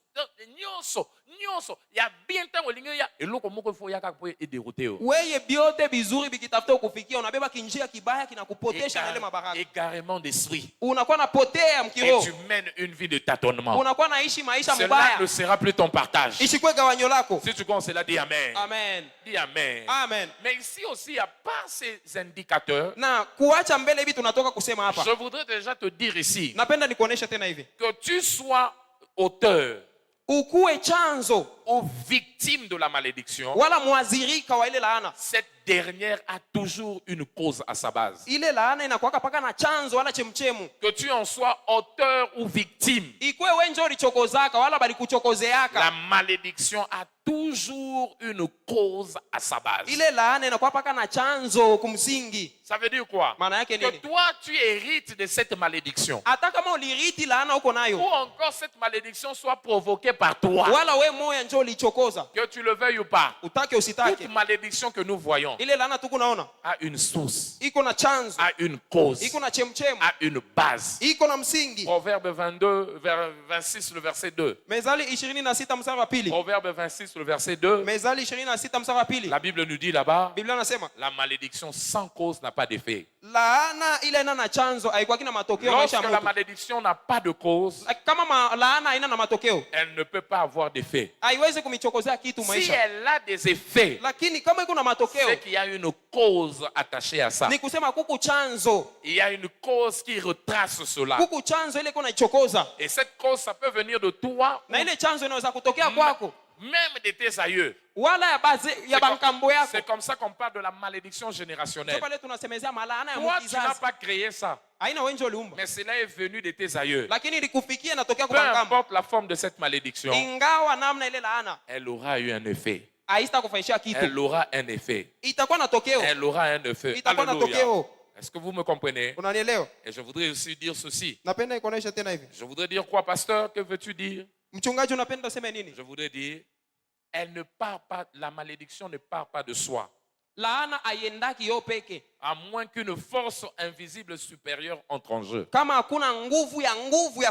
Nyonso. Il y a bien tango lingo ya eloko moko fo ya kaka pour dérouter. Weye biote bizuri bikitafuta kufikia unabeba kinjia kibaya kinakupotesha na ile mabaraka. Égarement d'esprit. Unakuwa napotea Et mkiroho. tu mènes une vie de tâtonnement. Unakuwa naishi maisha Cela mbaya. ne sera plus ton partage. Ishikwe gawanyo lako. Si tu commences cela, dis Amen. Amen. Dis Amen. Amen. Mais ici aussi, il y a pas ces indicateurs. Na kuacha mbele hivi tunatoka kusema hapa. Je voudrais déjà te dire ici Napenda nikuonesha tena hivi. que tu sois auteur Ukuwe chanzo ou victime de la malédiction, wala mwazirika wa ile laana. cette dernière a toujours une cause à sa base. Ile laana inakuwaka paka na chanzo wala chemchemu. Que tu en sois auteur ou victime, Ikuwe wewe ndio ulichokozaka wala bali kuchokozeaka. la malédiction a toujours une cause à sa base. Ile laana inakuwa paka na chanzo kumsingi. Ça veut dire quoi? Maana yake Que nini? toi, tu hérites de cette malédiction. Hata kama uliriti laana uko Ou nayo encore cette malédiction soit provoquée par toi. wala we moya ndio ulichokoza, Que tu le veuilles ou pas. utake Toute usitake, malédiction que nous voyons ile laana tuko naona a une source, iko na chanzo, a une cause, iko na chemchemu, a une base. iko na msingi. Proverbe 22, 26, le verset 2. Mezali 26 mstari wa pili. Proverbe 26, le verset 2. Mezali 26 mstari wa pili. La Bible nous dit là-bas, Biblia inasema la malédiction sans cause n'a pas d'effet. laana ile ina na chanzo haikuwa kina matokeo maisha Lorsque ya la mtu. malédiction n'a pas de cause, Kama laana haina na matokeo elle ne peut pas avoir d'effet. haiwezi kumichokozea kitu Si maisha, elle a des effets, lakini kama iko na matokeo c'est qu'il y a une cause attachée à ça. ni kusema kuku chanzo, Il y a une cause qui retrace cela. kuku chanzo ile iko naichokoza, Et cette cause, ça peut venir de toi, na ile chanzo inaweza kutokea kwako même de tes aïeux. wala ya baze ya bankambo yako. C'est comme ça qu'on parle de la malédiction générationnelle. Pale tunasemezea malaana ya Toi, tu n'as mkizazi. pas créé ça, Haina wewe ndio uliumba, mais cela est venu de tes aïeux. lakini ilikufikia inatokea Peu kwa bankambo. importe la forme de cette malédiction, Ingawa namna ile laana elle aura eu un effet. haista kufanyishia kitu, Elle aura un effet. itakuwa na tokeo, Elle aura un effet. itakuwa na Alléluia. tokeo. Est-ce que vous me comprenez? Unanielewa? Et je voudrais aussi dire ceci. Napenda ikuonesha tena hivi. Je voudrais dire quoi, pasteur? Que veux-tu dire? Mchungaji, unapenda useme nini? Je voudrais dire, elle ne part pas, la malédiction ne part pas de soi. Laana aiendaki yo peke, À moins qu'une force invisible supérieure entre en jeu. kama hakuna nguvu ya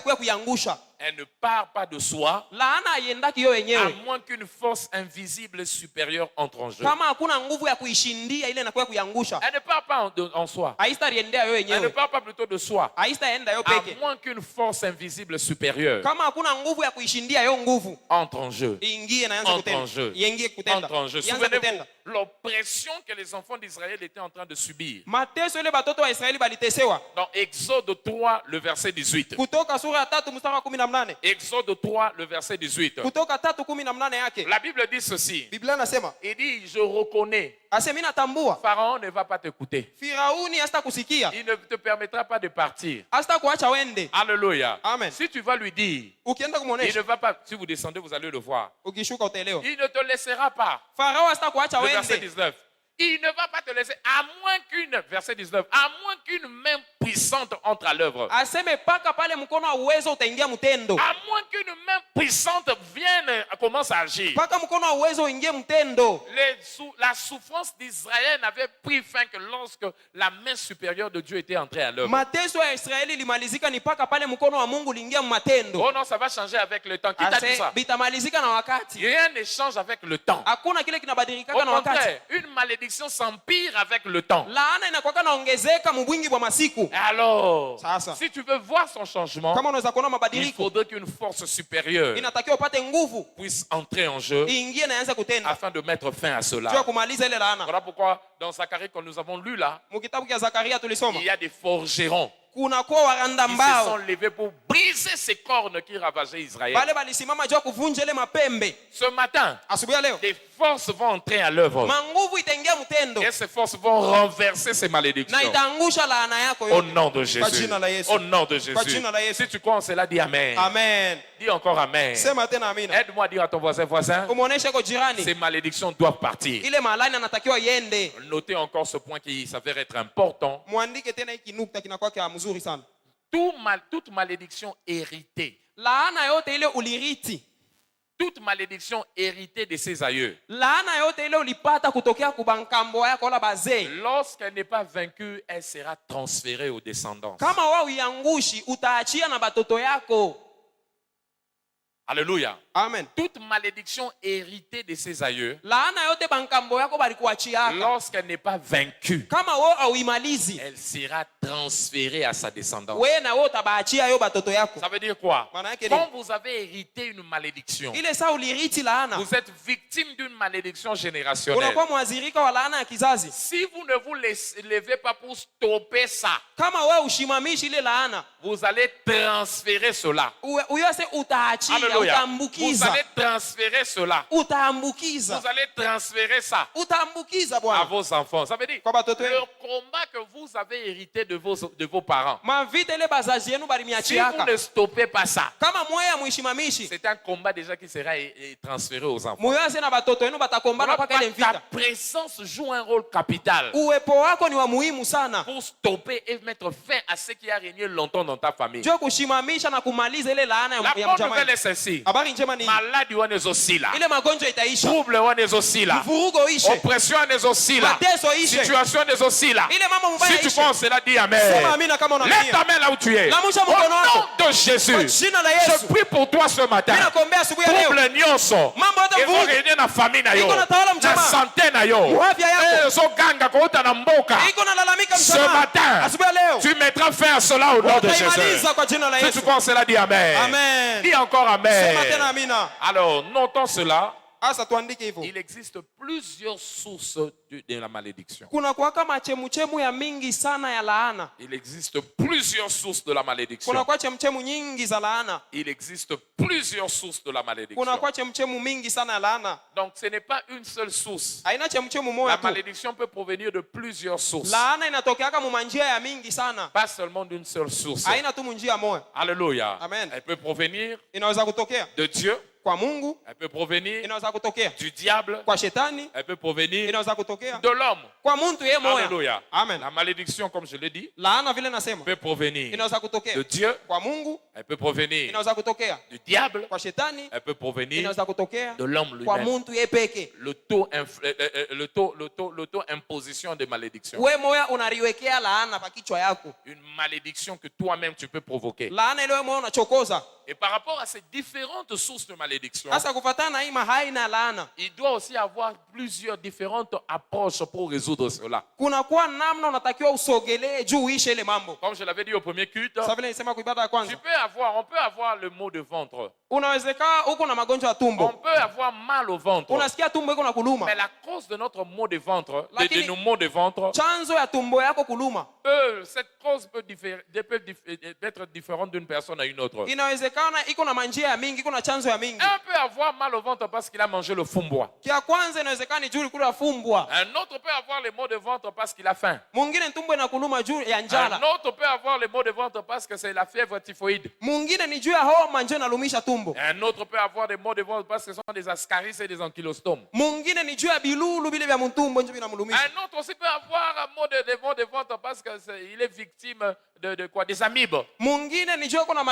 kuya kuyangusha. Elle ne part pas de soi, Laana aiendaki yo à yenyewe, moins qu'une force invisible supérieure entre en jeu. kama hakuna nguvu ya kuishindia ile inakuwa kuyangusha. Elle ne part pas en soi. Haista riendea yo Elle ne yenyewe, part pas plutôt de soi, haista enda yo à peke, moins qu'une force invisible supérieure kama hakuna nguvu ya kuishindia yo nguvu entre en jeu. ingie na yanza Entre en kutenda, jeu. iingie kutenda, Entre en jeu. ianze Souvenez-vous, kutenda. l'oppression que les enfants d'Israël étaient en train de subir. Mateso ile batoto wa Israeli balitesewa. Dans Exode 3, le verset 18. Kutoka sura ya 3 mstari wa 18. Exode 3, le verset 18. Kutoka 3:18 yake. La Bible dit ceci. Biblia inasema, Il dit, je reconnais, ase mimi natambua Pharaon ne va pas t'écouter. Firauni hasta kusikia, Il ne te permettra pas de partir. hasta kuacha wende. Alléluia. Amen. Si tu vas lui dire, Ukienda il kumuonesha, ne va pas, si vous descendez, vous allez le voir. ukishuka utaelewa. Il ne te laissera pas. Farao hasta kuacha Le verset wende. 19. Il ne va pas te laisser, à moins qu'une, verset 19, à moins qu'une main puissante entre à l'œuvre. Aseme paka pale mkono wa uwezo utaingia mtendo. À moins qu'une main puissante vienne, commence à agir. Paka mkono wa uwezo uingie mtendo. La souffrance d'Israël n'avait pris fin que lorsque la main supérieure de Dieu était entrée à l'œuvre. Mateso ya Israeli limalizika ni paka pale mkono wa Mungu uliingia matendo. Oh non, ça va changer avec le temps. Qui t'a dit Ase ça? bitamalizika na wakati. Rien ne change avec le temps. Hakuna kile kinabadilika Au na wakati. contraire, une malédiction s'empire avec le temps. Laana inakuwa naongezeka mbwingi bwa masiku. Alors, Sasa. si tu veux voir son changement, Kama unaweza kuona il mabadiliko, faudrait qu'une force supérieure inatakiwa upate nguvu puisse entrer en jeu iingie na ianze kutenda afin de mettre fin à juu ya cela. kumaliza ile laana. Voilà pourquoi dans Zacharie que nous avons lu là, Mukitabu cha Zakaria tulisoma il y a des forgerons kuna kwa waranda qui se mbao sont levés pour briser ces cornes qui ravageaient Israël. bale balisimama juu ya kuvunja ile mapembe. Ce matin, Asubuhi ya leo des forces vont entrer à l'œuvre. manguvu itaingia mtendo Et ces forces vont renverser ces na malédictions. itaangusha laana yako Au yote. nom de Kwa Jésus. jina la Yesu. Au nom de Kwa Jésus. jina la Yesu. Si tu crois en cela, dis Amen. Amen. Dis encore Amen. Sema tena amina. Aide-moi à dire à ton voisin, Umuoneshe kwa jirani ces malédictions doivent partir. ile malani anatakiwa iende. Notez encore ce point qui s'avère être important. Muandike tena hiki nukta kinakuwa kia mzuri sana. Toute malédiction héritée, Laana yote ile uliriti, toute malédiction héritée de ses aïeux, laana yote ile ulipata kutokea kubankambo yako la bazee, lorsqu'elle n'est pas vaincue, elle sera transférée aux descendants. kama wao iangushi utaachia na batoto yako. Alléluia. Amen. Toute malédiction héritée de ses aïeux, Laana yote bankambo yako balikuachiaka, lorsqu'elle n'est pas vaincue, kama wao auimalizi, elle sera transférée à sa descendance. wewe na wewe utabaachia yo batoto yako. Ça veut dire quoi? Maana yake Quand ni vous avez hérité une malédiction, ile saa uliriti laana, vous êtes victime d'une malédiction générationnelle. unakuwa mwazirika wa laana ya kizazi. Si vous ne vous levez pas pour stopper ça, Kama wewe ushimamishi ile laana, vous allez transférer cela. uyose utaachia, Alléluia. Vous utaambukiza, allez transférer cela. utaambukiza, Vous allez transférer ça utaambukiza à Bwana vos enfants. Ça veut dire kwa batoto le wenu. combat que vous avez hérité de vos parents. Mavita ile bazazi yenu Si vous balimiachiaka, ne stoppez pas ça, kama mweye muishimamishi, c'est un combat déjà qui sera transféré aux enfants. muyose na batoto wenu batakombana Voilà mpaka ile pourquoi ta vita. présence joue un rôle capital Uwepo wako ni wa muhimu sana pour stopper et mettre fin à ce qui a régné longtemps dans ta famille. juu ya kushimamisha na kumaliza ile laana La ya bonne mjamaa. nouvelle est celle-ci. Habari njema ni Maladie wanezosila, ile magonjwa itaisha, trouble wanezosila, vurugo ishe, oppression wanezosila, mateso ishe, situation wanezosila. ile mambo Si mbaya tu ishe. crois en cela, dis Amen. Sema amina kama Lève unaamini. ta main là où tu es. Namusha Au mkono nom wako de kwa Jésus, jina la je Yesu. prie pour toi ce matin. Mimi nakuombea asubuhi ya leo, Trouble nyonso mambo yote ezo vurugu régner na famille na yo, iko natawala na mjamaa, santé na yo, afya yako ezoganga kouta na mboka. iko nalalamika Ce mjamaa, matin, asubuhi ya leo tu mettras fin à cela au nom de Jésus. utaimaliza kwa jina la Si tu Yesu. crois en cela, dis Amen. Amen. Dis encore Sema tena Amen. amina. Alors, notons cela. Asa tuandike hivyo. Il existe plusieurs sources de la malédiction. Kuna kuwaka machemuchemu ya mingi sana ya laana. Il existe plusieurs sources de la malédiction. Kuna kwa chemuchemu nyingi za laana. Il existe plusieurs sources de la malédiction. Kuna kwa chemuchemu mingi sana ya laana. Donc, ce n'est pas une seule source. Haina chemuchemu La moja tu. malédiction peut provenir de plusieurs sources. Laana inatokeaka mu manjia ya mingi sana. Pas seulement d'une seule source. Haina tu munjia moja. Alléluia. Amen. Elle peut provenir Inaweza kutokea de Dieu. kwa Mungu, Elle peut provenir inaweza kutokea du diable. kwa shetani, Elle peut provenir inaweza kutokea de l'homme. kwa muntu yeye moja. Alléluia. Amen. La malédiction, comme je l'ai dit, Laana vile nasema peut provenir inaweza kutokea de Dieu. kwa Mungu, Elle peut provenir inaweza kutokea du diable. kwa shetani, Elle peut provenir inaweza kutokea de l'homme kwa lui-même. muntu yeye peke. L'auto-imposition de malédiction. We moya unariwekea laana pa kichwa yako. Une malédiction que toi-même tu peux provoquer. Laana ile wewe moya unachokoza. Et par rapport à ces différentes sources de malédiction, Sasa kufuatana na hii mahai na laana, il doit aussi avoir plusieurs différentes approches pour résoudre cela. kuna kuwa namna unatakiwa usogelee juu uishe ile mambo. Comme je l'avais dit au premier culte, Sasa vile nisema kwa ibada ya on kwanza, peut avoir le mot de ventre. unawezekana uko na magonjwa ya On tumbo, peut avoir mal au ventre. unasikia tumbo iko na kuluma, Mais la cause de notre mot de ventre, de Lakini- nos maux de ventre, chanzo ya tumbo yako kuluma cette cause peut être différente d'une personne à une autre. inawezekana iko na manjia ya mingi, iko na chanzo ya mingi. Un peut avoir mal au ventre parce qu'il a mangé le fumbois. Kia kwanza inawezekana ni juu kula fumbwa, Un autre peut avoir les maux de ventre parce qu'il a faim. mwingine tumbo inakuluma juu ya Un njala, autre peut avoir les maux de ventre parce que c'est la fièvre typhoïde. mwingine ni juu ya homa njo inalumisha tumbo, Un autre peut avoir des maux de ventre parce que ce sont des ascaris et des ankylostomes. mwingine ni juu ya bilulu vile vya mtumbo njo vinamlumisha. Un autre aussi peut avoir un maux de ventre parce qu'il est victime de quoi? Des amibes. Mwingine ni juu yako na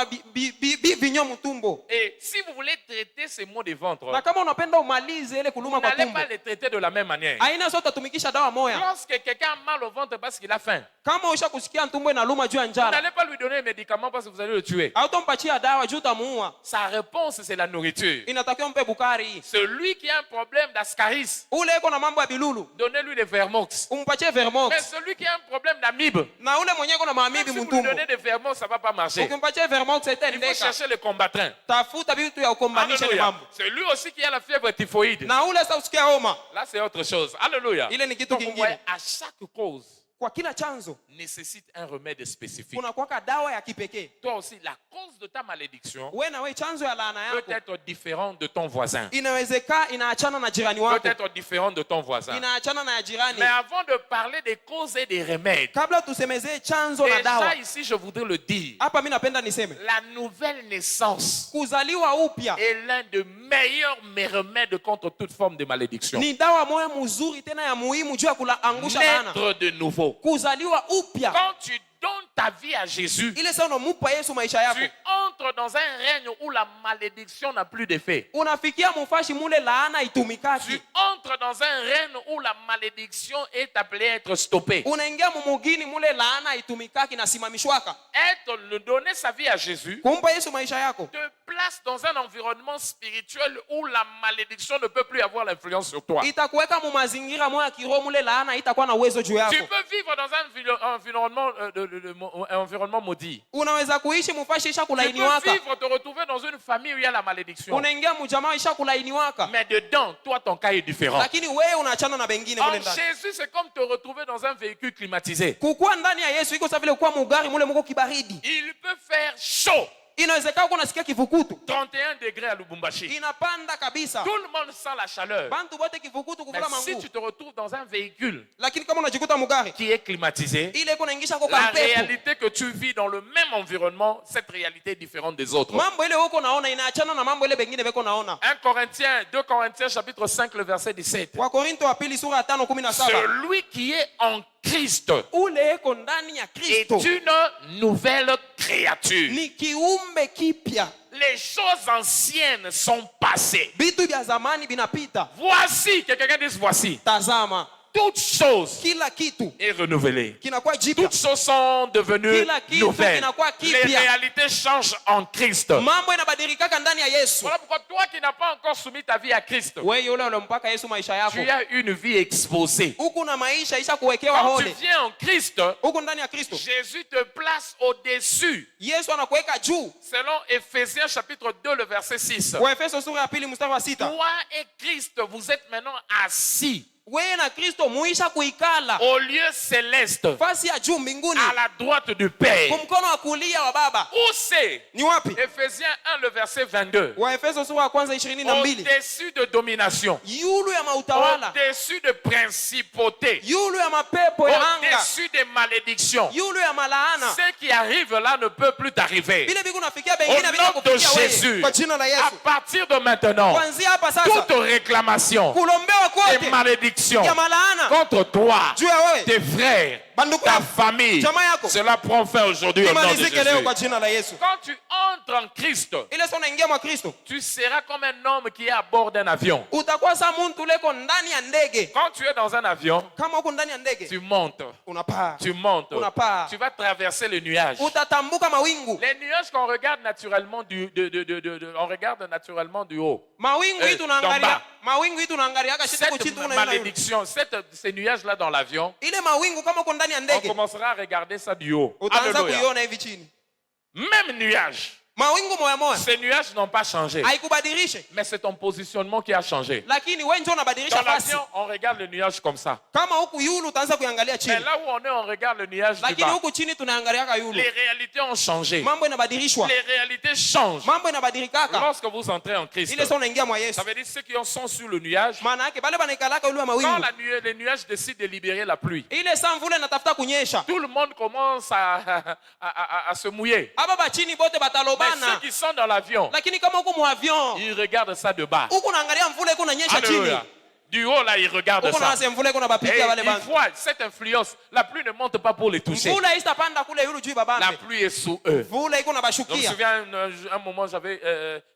vinyo mtumbo. Et si vous voulez traiter ces maux de ventre, Na kama unapenda umalize ile vous kuluma kwa n'allez tumbo, pas les traiter de la même manière. aina zote tumikisha dawa moya. Lorsque quelqu'un a mal au ventre parce qu'il a faim, Kama usha kusikia tumbo inaluma juu ya vous njala, n'allez pas lui donner un médicament parce que vous allez le tuer. hautompatia dawa juu utamuua. Sa réponse, c'est la nourriture. Inatakiwa mpe bukari. Celui qui a un problème d'ascaris, Ule iko na mambo ya bilulu, donnez-lui des vermox. umpatie Mais Vermox. celui qui a un problème d'amibe, Na ule mwenye iko na même maamibi si vous lui mtumbo, donnez des vermox, ça ne va pas marcher. ukimpatia Vermox Il faut itaendeka. chercher le combattant. Tafuta vitu ya ukombanisha ile Alléluia. mambo. C'est lui aussi qui a la fièvre typhoïde. Na ule sasa usikia homa, Là, c'est autre chose. Alléluia. ile ni kitu Donc, vous voyez, kingine. à chaque cause, kwa kila chanzo nécessite un remède spécifique. kuna kuwaka dawa ya kipekee. Toi aussi, la cause de ta malédiction Wewe na wewe chanzo ya laana peut yako être différente de ton voisin. inawezekana inaachana na jirani Peut wako, être différente de ton voisin. inaachana na ya jirani. Mais avant de parler des causes et des remèdes, Kabla tusemezee chanzo na dawa, déjà ici, je voudrais le dire. hapa mimi napenda niseme La nouvelle naissance kuzaliwa upya est l'un des meilleurs remèdes contre toute forme de malédiction. ni dawa moja mzuri tena ya muhimu juu ya kuangusha laana. Naître de nouveau. Kuzaliwa upya, Quand tu donnes ta vie à Jésus, ile sasa unamupa Yesu maisha tu yako, entres dans un règne où la malédiction n'a plus d'effet. unafikia mufashi mule laana Tu itumikaki, entres dans un règne où la malédiction est appelée à être stoppée. unaingia mumugini mule laana itumikaki na simamishwaka. Donner sa vie à Jésus Kumpa Yesu maisha yako te place dans un environnement spirituel où la malédiction ne peut plus avoir l'influence sur toi. itakuweka mu mazingira moya kiroho mule laana itakuwa na uwezo juu yako. Tu peux vivre dans un environnement maudit. Unaweza kuishi mufashi isha Tu peux kulainiwaka, vivre, te retrouver dans une famille où il y a la malédiction. unaingia mujamaa isha kulainiwaka, Mais dedans, toi, ton cas est différent. lakini wewe unaachana na bengine En mule ndani. Jésus, c'est comme te retrouver dans un véhicule climatisé. Kukuwa ndani ya Yesu iko sawa vile kuwa mugari mule muko kibaridi. Il peut faire chaud. Inawezekana uko nasikia kivukutu 31 degrés à Lubumbashi. inapanda kabisa, Tout le monde sent la chaleur. bantu bote kivukutu Mais kuvula si mangu, tu te retrouves dans un véhicule lakini kama unajikuta mugari qui est climatisé, ile iko naingisha kwa la kampepo, réalité que tu vis dans le même environnement, cette réalité est différente des autres. mambo ile uko naona inaachana na mambo ile bengine beko naona. 2 Corinthiens chapitre 5 le verset 17. Wakorinto wa pili sura ya 5:17, Celui qui est en Christ ule eko ndani ya est Kristo une nouvelle créature. ni kiumbe kipya, Les choses anciennes sont passées. vitu vya zamani vinapita, Voici, que quelqu'un dise voici. tazama Toutes choses kila kitu est renouvelée. kinakuwa jipya, Toutes choses sont devenues Kila kitu nouvelles. kinakuwa Les kipya. réalités changent en Christ. mambo inabadilikaka ndani ya Yesu. Voilà pourquoi toi qui n'as pas encore soumis ta vie à Christ, Wewe yule unampaka Yesu maisha yako, tu as une vie exposée. huku na maisha isha kuwekewa Quand tu hole, viens en Christ, huku ndani ya Kristo Jésus te place au-dessus. Yesu anakuweka juu. Selon Éphésiens chapitre 2, le verset 6. Waefeso sura ya pili mstari wa 6, Toi et Christ, vous êtes maintenant assis wewe na Kristo muisha kuikala au lieu céleste, fasi ya juu mbinguni, à la droite du Père. kumkono wa kulia wa Baba. Où c'est? Ni wapi? Éphésiens 1, le verset 22. Waefeso sura ya kwanza 22, Au-dessus de domination, yulu ya mautawala, au-dessus de principauté, yulu ya mapepo ya anga, au-dessus des malédictions. yulu ya malaana. Ce qui arrive là ne peut plus t'arriver. Vile viku nafikia Au bengine bila nom de kufikia Jésus, wewe, kwa jina la à Yesu. partir de maintenant, Kuanzia hapa sasa, toute réclamation kulombewa et kote malédiction ya malaana contre toi, juu ya wewe, tes frères, bandugu ta yako, famille, jamaa yako, cela prend fin aujourd'hui au nom de imalizike leo Jésus. kwa jina la Yesu. Quand tu entres en Christ, Ile sasa unaingia mwa Kristo, tu seras comme un homme qui est à bord d'un avion. utakuwa sa muntu leko ndani ya ndege. Quand tu es dans un avion, Kama uko ndani ya ndege, tu montes, unapaa, tu montes, unapaa, tu vas traverser les nuages. utatambuka mawingu. Les nuages qu'on regarde naturellement on regarde naturellement du haut. Mawingu hii d'en tunaangalia, bas. mawingu hii tunaangalia kashiti Cette kuchitu unaona. malédiction, ces nuages-là dans l'avion, Ile mawingu kama uko ndani ya on ndege, commencera à regarder ça du haut. utaanza Alléluia. kuiona hivi chini. Même nuage, Mawingu moya moya ces nuages n'ont pas changé. haikubadilishe, Mais c'est ton positionnement qui a changé. lakini wewe ndio Dans unabadilisha fasi. l'avion, on regarde le nuage comme ça. Kama huku yulu utaanza kuangalia Mais chini, là où on est, on regarde le nuage du lakini bas. huku chini tunaangalia yulu. Les réalités ont changé. Mambo inabadilishwa, Les réalités changent. mambo inabadilikaka. Lorsque vous entrez en Christ, Ile sasa unaingia mwa Yesu, ça veut dire ceux qui sont sur le nuage, maana yake bale banaikalaka yulu ya quand mawingu, les nuages décident de libérer la pluie, ile saa mvula inatafuta kunyesha, tout le monde commence à se mouiller. aba bachini bote Mais ceux batalobana. qui sont dans l'avion, Lakini kama huko mu avion, ils regardent ça de bas. huko naangalia mvula iko nanyesha chini, Alléluia. Du haut, là, ils regardent huko ça. naanza mvula iko Et nabapikia wale ils bantu. voient cette influence. La pluie ne monte pas pour les toucher. Mvula isitapanda kule yulu juu La babambe, pluie est sous eux. mvula iko Je me nabashukia. souviens un moment, j'avais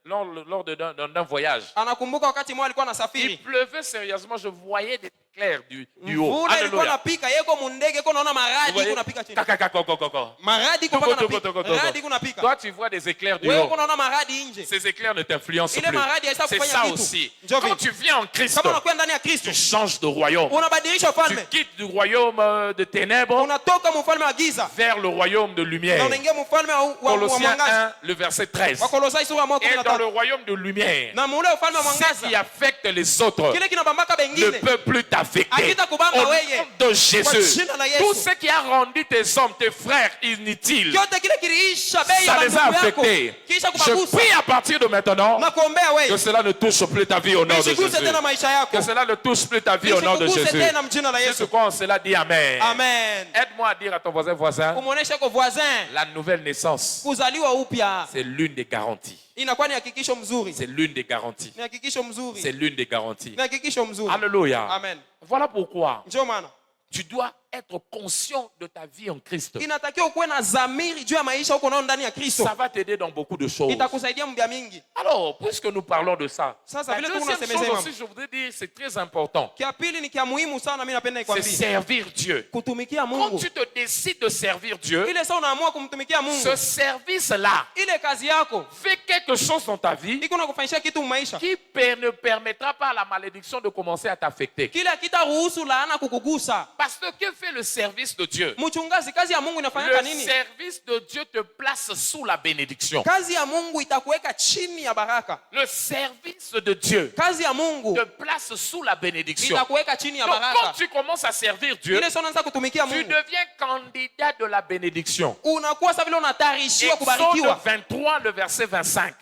lors d'un voyage. Anakumbuka wakati mmoja alikuwa Il anasafiri, pleuvait sérieusement. Je voyais des éclairs du haut. mvula ilikuwa Alléluia. napika, yeko mundege iko naona Vous maradi voyez? iko napika chini, Kakakakokokoko. maradi iko Toko, paka toko, napika, toko, toko. maradi iko napika. Toi, tu vois des éclairs du Wewe haut. uko naona maradi nje. Ces éclairs ne t'influencent Ile plus. maradi haisa C'est kufanya ça kitu. aussi. Njoo Quand vile. tu viens en Christ, Kama unakuwa ndani ya Kristo, tu changes de royaume. unabadilisha Tu ufalme, quittes du royaume de ténèbres unatoka mfalme wa giza vers le royaume de na lumière. unaingia mfalme wa Colossiens mwangaza. 1, le verset 13. Wakolosai sura ya Et dans le 13. royaume de lumière, Na mule ufalme wa ce qui mwangaza, affecte les autres kile kinabambaka ne bengine peut plus t'affecter. t'affecter. Hakitakubamba Au weye. nom de Kwa Jésus. jina la Yesu. Tout ce qui a rendu tes hommes, tes frères inutiles, Kyote kile kiliisha bei ya ça les a bandugu yako. affectés. Kisha Je kubagusa. prie à partir de maintenant Na kuombea que wewe. cela ne touche plus ta vie au nom de Isiguse Jésus. tena maisha yako. Que cela ne touche plus ta vie au nom de Isikuguse Jésus. tena mjina la C'est Yesu. pourquoi on cela dit Amen. Amen. Aide-moi à dire à ton voisin, Umuoneshe kwa voisin la nouvelle naissance, kuzaliwa upya c'est l'une des garanties. inakuwa ni hakikisho mzuri. C'est l'une des garanties. Ni hakikisho mzuri. C'est l'une des garanties. Ni hakikisho mzuri. Alléluia. Amen. Voilà pourquoi Ndio maana tu dois être conscient de ta vie en Christ. inatakiwa kuwe na dhamiri juu ya maisha huko nao ndani ya Kristo. Ça va t'aider dans beaucoup de choses. Itakusaidia mbia mingi. Alors, puisque nous parlons de ça, Ça la veut dire que deuxième nous chose sommes aussi, je voudrais dire, c'est très important. Kia pili ni kia muhimu sana mimi napenda C'est nikwambie. servir Dieu. Kutumikia Quand Mungu. tu te décides de servir Dieu, Ile saa unaamua kumtumikia Mungu. ce service-là Ile kazi yako fait quelque chose dans ta vie iko na kufanyisha kitu maisha. qui ne permettra pas à la malédiction de commencer à t'affecter. Kile kitaruhusu laana kukugusa. Parce que que fait le service de Dieu? Mchungaji, kazi ya Mungu inafanyika Le nini? service de Dieu te place sous la bénédiction. Kazi ya Mungu itakuweka chini ya baraka. Le service de Dieu Kazi ya Mungu te place sous la bénédiction. itakuweka chini ya Donc, quand baraka. tu commences à servir Dieu, Ile saa unaanza kutumikia tu Mungu. deviens candidat de la bénédiction. Unakuwa sasa vile unatayarishiwa Exode kubarikiwa. 23, le verset 25.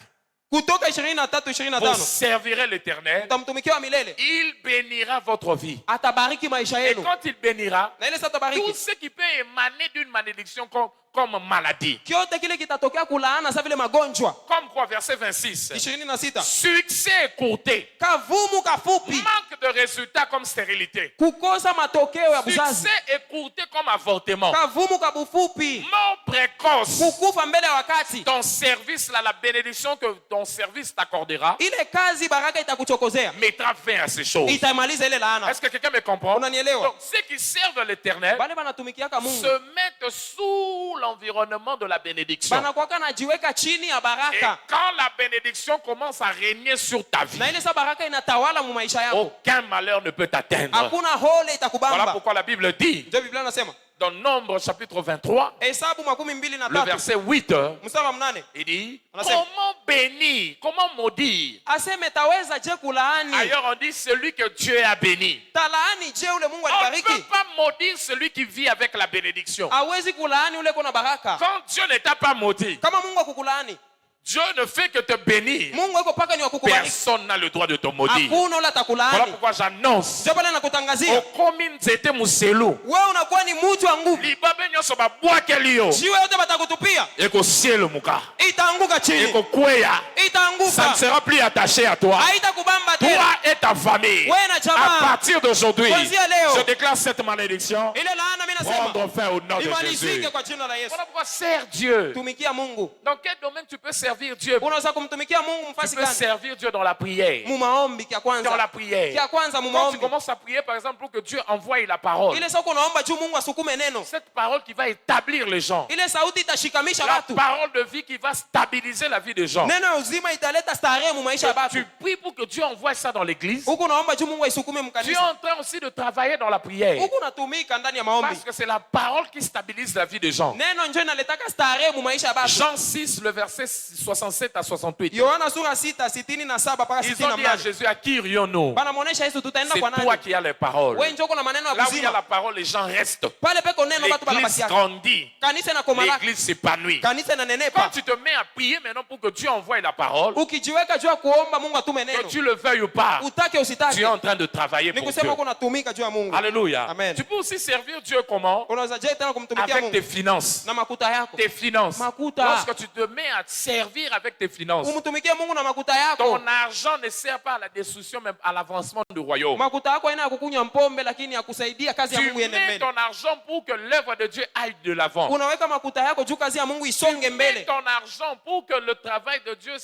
Kutoka 23 Vous 25. servirez l'Éternel, Utamtumikia milele. il bénira votre vie. Atabariki maisha Et yenu. quand il bénira, Na ile saa tout tabariki. ce qui peut émaner d'une malédiction comme maladie. Kyote kile kitatokea kulaana sasa vile magonjwa. Comme quoi, verset 26. 26. Succès écourté. Kavumu kafupi. Manque de résultats comme stérilité. Kukosa matokeo ya buzazi. Succès écourté comme avortement. Kavumu kabufupi. Mort précoce. Kukufa mbele ya wakati. Ton service, là, la bénédiction que ton service t'accordera, Ile kazi baraka itakuchokozea. mettra fin à ces choses. Itamaliza ile laana. Est-ce que quelqu'un me comprend? Unanielewa? Donc, ceux qui servent l'Éternel Bale banatumikiaka Mungu. se mettent sous l'environnement de la bénédiction. Banakuwaka najiweka chini ya Et baraka. quand la bénédiction commence à régner sur ta vie, Na ile saa baraka inatawala mu maisha yako. aucun malheur ne peut t'atteindre. Hakuna hole Voilà itakubamba. pourquoi la Bible dit, Ndio Biblia inasema. dans Nombre chapitre 23, Hesabu 23. le verset 8, Mstari wa 8. il dit, Anasema. comment bénir, comment maudire? Aseme taweza je kulaani? Ailleurs on dit celui que Dieu a béni. Talaani je ule Mungu On ne alibariki? peut pas maudire celui qui vit avec la bénédiction. Hawezi kulaani ule kuna baraka. Quand Dieu ne t'a pas maudit, Kama Mungu akukulaani, Dieu ne fait que te bénir. Mungu yuko paka ni wa kukubariki. Personne n'a le droit de te maudire. Hakuna ule Voilà atakulaani. pourquoi j'annonce. Ndio pale nakutangazia. Okomi nzete muselu. Wewe unakuwa ni mtu wa nguvu. Libabe nyonso babwakeli yo. Jiwe yote batakutupia. Eko cielo muka. Itaanguka chini. Eko kweya. Ça ne Itaanguka. sera plus attaché à toi. Haitakubamba Toi tena. et ta famille. Wewe na jamaa. À partir d'aujourd'hui, Kuanzia leo. je déclare cette malédiction. Ile laana mimi nasema. Prendre fin au nom de Jésus. Imalizike kwa jina la Yesu. Voilà pourquoi sers Dieu. Tumikia Mungu. Dans quel domaine tu peux servir Dieu? Unaweza kumtumikia Mungu Tu mfasi peux gani? servir Dieu dans la prière. Mu maombi kia Dans la kwanza. prière. Kia kwanza mu Quand tu maombi. commences à prier, par exemple, pour que Dieu envoie la parole. Ile soko naomba juu Mungu asukume neno. Cette parole qui va établir les gens. Ile sauti itashikamisha La watu. parole de vie qui va stabiliser la vie des gens. Neno ya uzima italeta starehe mu maisha ya Tu watu. pries pour que Dieu envoie ça dans l'église. Huku naomba juu Mungu aisukume Tu es mkanisa. en train aussi de travailler dans la prière. Huku natumika ndani ya maombi. Parce que c'est la parole qui stabilise la vie des gens. Neno njo inaletaka starehe mu maisha ya watu. Jean 6, le verset 67 à 68. Yohana sura 6:67 mpaka Ils ont dit à 68. Jésus, à qui irions-nous? Banamuonesha Yesu tutaenda C'est kwa toi nani? qui as les paroles. Wewe njoo kuna maneno ya Là où il y a la uzima. parole, les gens restent. Pale peko neno watu L'église banabakia. grandit. Kanisa inakomalaka. L'église s'épanouit. Kanisa Quand inanenepa. tu te mets à prier maintenant pour que Dieu envoie la parole, Ukijiweka juu ya kuomba Mungu atume que neno. tu le veuilles ou pas, Utake tu es usitake. en train de travailler Ni pour kusema Dieu. uko natumika juu ya Mungu. Alléluia. Amen. Tu peux aussi servir Dieu comment? Unaweza je tena kumtumikia Avec tes Mungu finances. na makuta yako. Tes finances. Makuta. Lorsque tu te mets à servir avec tes finances, Umtumikie Mungu na makuta yako. ton argent ne sert pas à la destruction, mais à l'avancement du royaume. Makuta yako haina ya kukunywa mpombe lakini ya kusaidia kazi ya Tu Mungu iende mets mbele. ton argent pour que l'œuvre de Dieu aille de l'avant. Unaweka makuta yako juu kazi ya Mungu isonge Mets mbele. ton argent pour que le travail de Dieu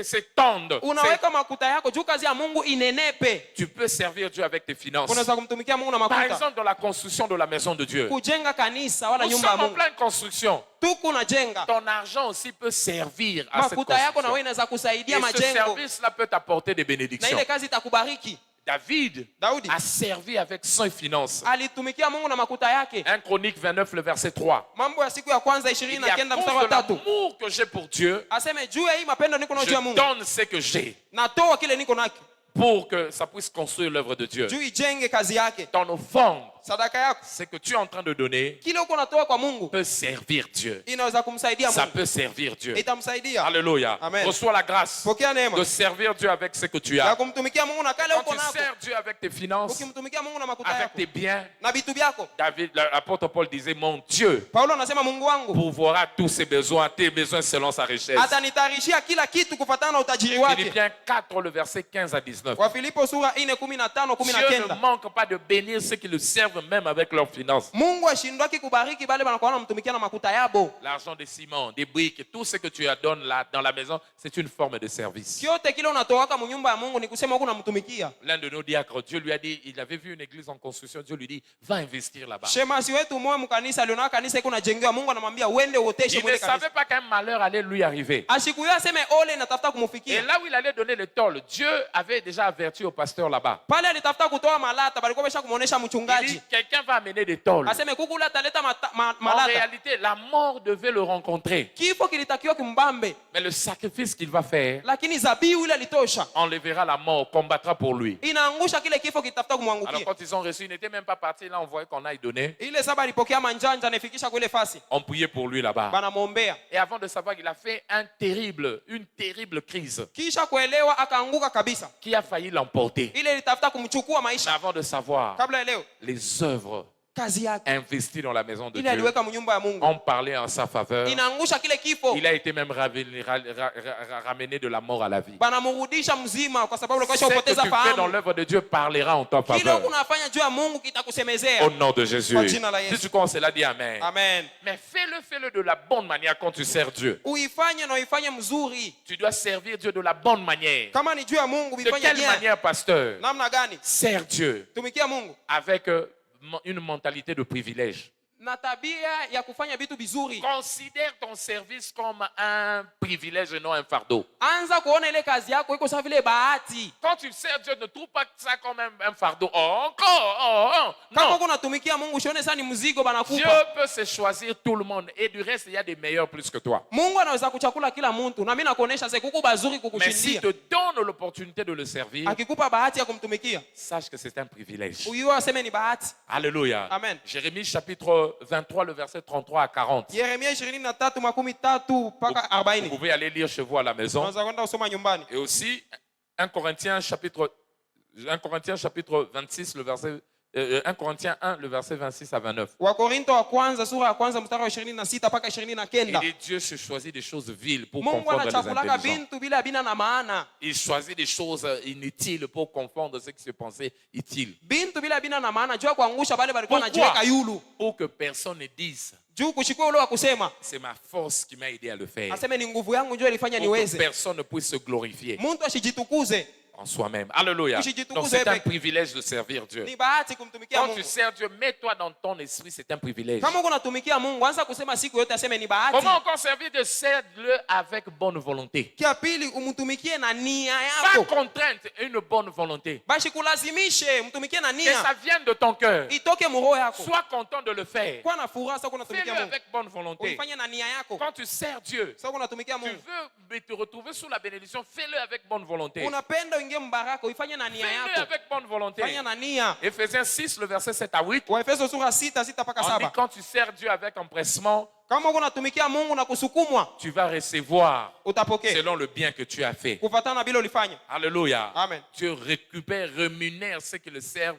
s'étende. Unaweka makuta yako juu kazi ya Mungu inenepe. Tu peux servir Dieu avec tes finances. Unaweza kumtumikia Mungu na Par makuta. exemple, dans la construction de la maison de Dieu. Kujenga kanisa wala Nous nyumba ya sommes en Mungu. pleine construction. Tuko najenga. Ton argent aussi peut servir à cette Makuta yako na wewe construction. inaweza kusaidia Et ce majengo. service-là peut t'apporter des Na bénédictions. ile kazi itakubariki. David Daudi a servi avec ses finances. alitumikia Mungu na makuta yake. 1 Chronique 29, le verset 3. Mambo ya siku ya kwanza Il dit, à 29 mstari cause wa de 3. l'amour que j'ai pour Dieu, Aseme juu ya hii mapendo niko nayo juu ya je Mungu. donne ce que j'ai. Natoa kile niko nako. pour que ça puisse construire l'œuvre de Dieu. juu ijenge kazi yake. Ton offrande, Sadaka yako, ce que tu es en train de donner, kile uko natoa kwa Mungu, peut servir Dieu. inaweza kumsaidia Ça Mungu, peut servir Dieu. itamsaidia. Alléluia. Amen. Reçois la grâce Pokea neema de servir Dieu avec ce que tu ya as. kumtumikia Mungu na kale Quand uko tu nako. sers Dieu avec tes finances, Ukimtumikia Mungu na makuta avec yako tes biens, na vitu vyako, David, l'apôtre Paul disait, mon Dieu Paulo anasema Mungu wangu pourvoira tous ses besoins, tes besoins selon sa richesse. atanitarishia kila kitu kufuatana na utajiri wake. Philippiens 4, le verset 15 à 19. Wa Filipo sura 4:15 Dieu ne 19. manque pas de bénir ceux qui le servent même avec leurs finances. Mungu ashindwaki kubariki bale banakuwa wanamtumikia na makuta yabo. L'argent des ciments, des briques, tout ce que tu donnes là dans la maison, c'est une forme de service. Kyote kile unatoaka mu nyumba ya Mungu ni kusema huko unamtumikia. L'un de nos diacres, Dieu lui a dit, il avait vu une église en construction, Dieu lui dit, va investir là-bas. Shemasi wetu mmoja mkanisa aliona kanisa iko najengewa, Mungu anamwambia uende uoteshe Il ne mwele kanisa. savait pas qu'un malheur allait lui arriver. Ashikuya aseme ole inatafuta Et kumufikia. là où il allait donner le tôle, Dieu avait déjà averti au pasteur là-bas. Pale alitafuta kutoa malata, balikuwa besha kumuonesha Il dit, mchungaji. quelqu'un va amener des tôles. Aseme kukula ataleta En malata. réalité, la mort devait le rencontrer. Kifo kilitakiwa kimbambe, Mais le sacrifice qu'il va faire lakini zabihu ile alitosha. enlèvera la mort, combattra pour lui. Inaangusha kile kifo kitafuta Alors kumwangukia. quand ils ont reçu, ils n'étaient même pas partis. Là, on voyait qu'on aille donner. Ile saba alipokea manjanja anafikisha kule fasi. On priait pour lui là-bas. Banamwombea. Et avant de savoir qu'il a fait une terrible crise Kisha kuelewa akaanguka kabisa. qui a failli l'emporter. Ile ilitafuta kumchukua Mais maisha. avant de savoir Kabla ya leo les œuvres kazi yake investies dans la maison de ile Dieu, aliweka mnyumba ya Mungu. on parlait en sa faveur. Inaangusha kile kifo. Il a été même ramené de la mort à la vie. Banamrudisha mzima kwa sababu Ce alikuwa que tu shapoteza fais dans fahamu. l'œuvre de Dieu parlera en ta Kile faveur. unafanya juu ya Mungu kitakusemezea. Au nom de Jésus. Kwa jina la Yesu. Si tu commences cela, dis Amen. Amen. Mais fais-le de la bonne manière quand tu sers Dieu. Uifanye na uifanye mzuri. Tu dois servir Dieu de la bonne manière. Kama ni juu ya Mungu De uifanye quelle bien. manière, pasteur? Namna gani? Sers Dieu Tumikia Mungu avec une mentalité de privilège. na tabia ya kufanya vitu vizuri. Considère ton service comme un privilège et non un fardeau. Anza kuona ile kazi yako iko sawa vile bahati. Quand tu sers Dieu, ne trouve pas ça comme un fardeau. Oh, encore, oh. Kama Non. uko unatumikia Mungu usione sana ni mzigo Dieu banakupa. peut se choisir tout le monde. Et du reste, il y a des meilleurs plus que toi. Mungu anaweza kuchakula kila mtu na mimi nakuonesha sasa kuku bazuri Mais s'il kukushindia. te donne l'opportunité de le servir, Akikupa bahati ya kumtumikia, sache que c'est un privilège. uyua aseme ni bahati. Alléluia. Amen. Jérémie chapitre 23, le verset 33 à 40. Yeremia 23:30 mpaka Vous 40. pouvez aller lire chez vous à la maison. Unaweza kwenda usoma nyumbani. Et aussi 1 Corinthiens chapitre 26, le verset 1 Corinthiens 1, le verset 26 à 29. Wakorinto wa kwanza sura ya kwanza mstari wa 26 mpaka Il 29. dit Dieu se choisit des choses viles pour Mungu confondre les anachakulaka intelligents. bintu bila bina na maana. Il choisit des choses inutiles pour confondre ce qui se pensait utile. Bintu bila bina na maana jua kuangusha bale balikuwa Pourquoi? najiweka yulu. Pour que personne ne dise Juu kushikwa ule wa kusema c'est ma force qui m'a aidé à le faire. aseme ni nguvu yangu ndio ilifanya Pour que niweze. personne ne puisse se glorifier Mtu asijitukuze. en soi-même. Alléluia. Donc c'est un privilège de servir Dieu. Ni bahati kumtumikia Quand Mungu. tu sers Dieu, mets-toi dans ton esprit, c'est un privilège. Kama uko unatumikia Mungu, anza kusema siku yote aseme ni bahati. Comment encore servir Dieu? Sers-le avec bonne volonté. Kia pili umtumikie na nia Pas yako. contrainte, une bonne volonté. Bashi kulazimishe mtumikie na Que nia. ça vienne de ton cœur. Itoke muroho yako. Sois content de le faire. Kwa na furaha sasa unatumikia Fais-le Mungu. avec bonne volonté. Uifanye na nia yako. Quand tu sers Dieu, Sasa unatumikia tu Mungu. veux te retrouver sous la bénédiction, fais-le avec bonne volonté. Unapenda uingie mbaraka, uifanye na nia Fais-le yako. avec bonne volonté. Fanya na nia. Ephésiens 6, le verset 7 à 8. Waefeso sura 6 mpaka On dit 7. quand tu sers Dieu avec empressement, Kama uko unatumikia Mungu na kusukumwa, tu vas recevoir utapokea selon le bien que tu as fait. kufuatana na bila ulifanya. Alléluia. Amen. Tu récupères, rémunères ceux qui le servent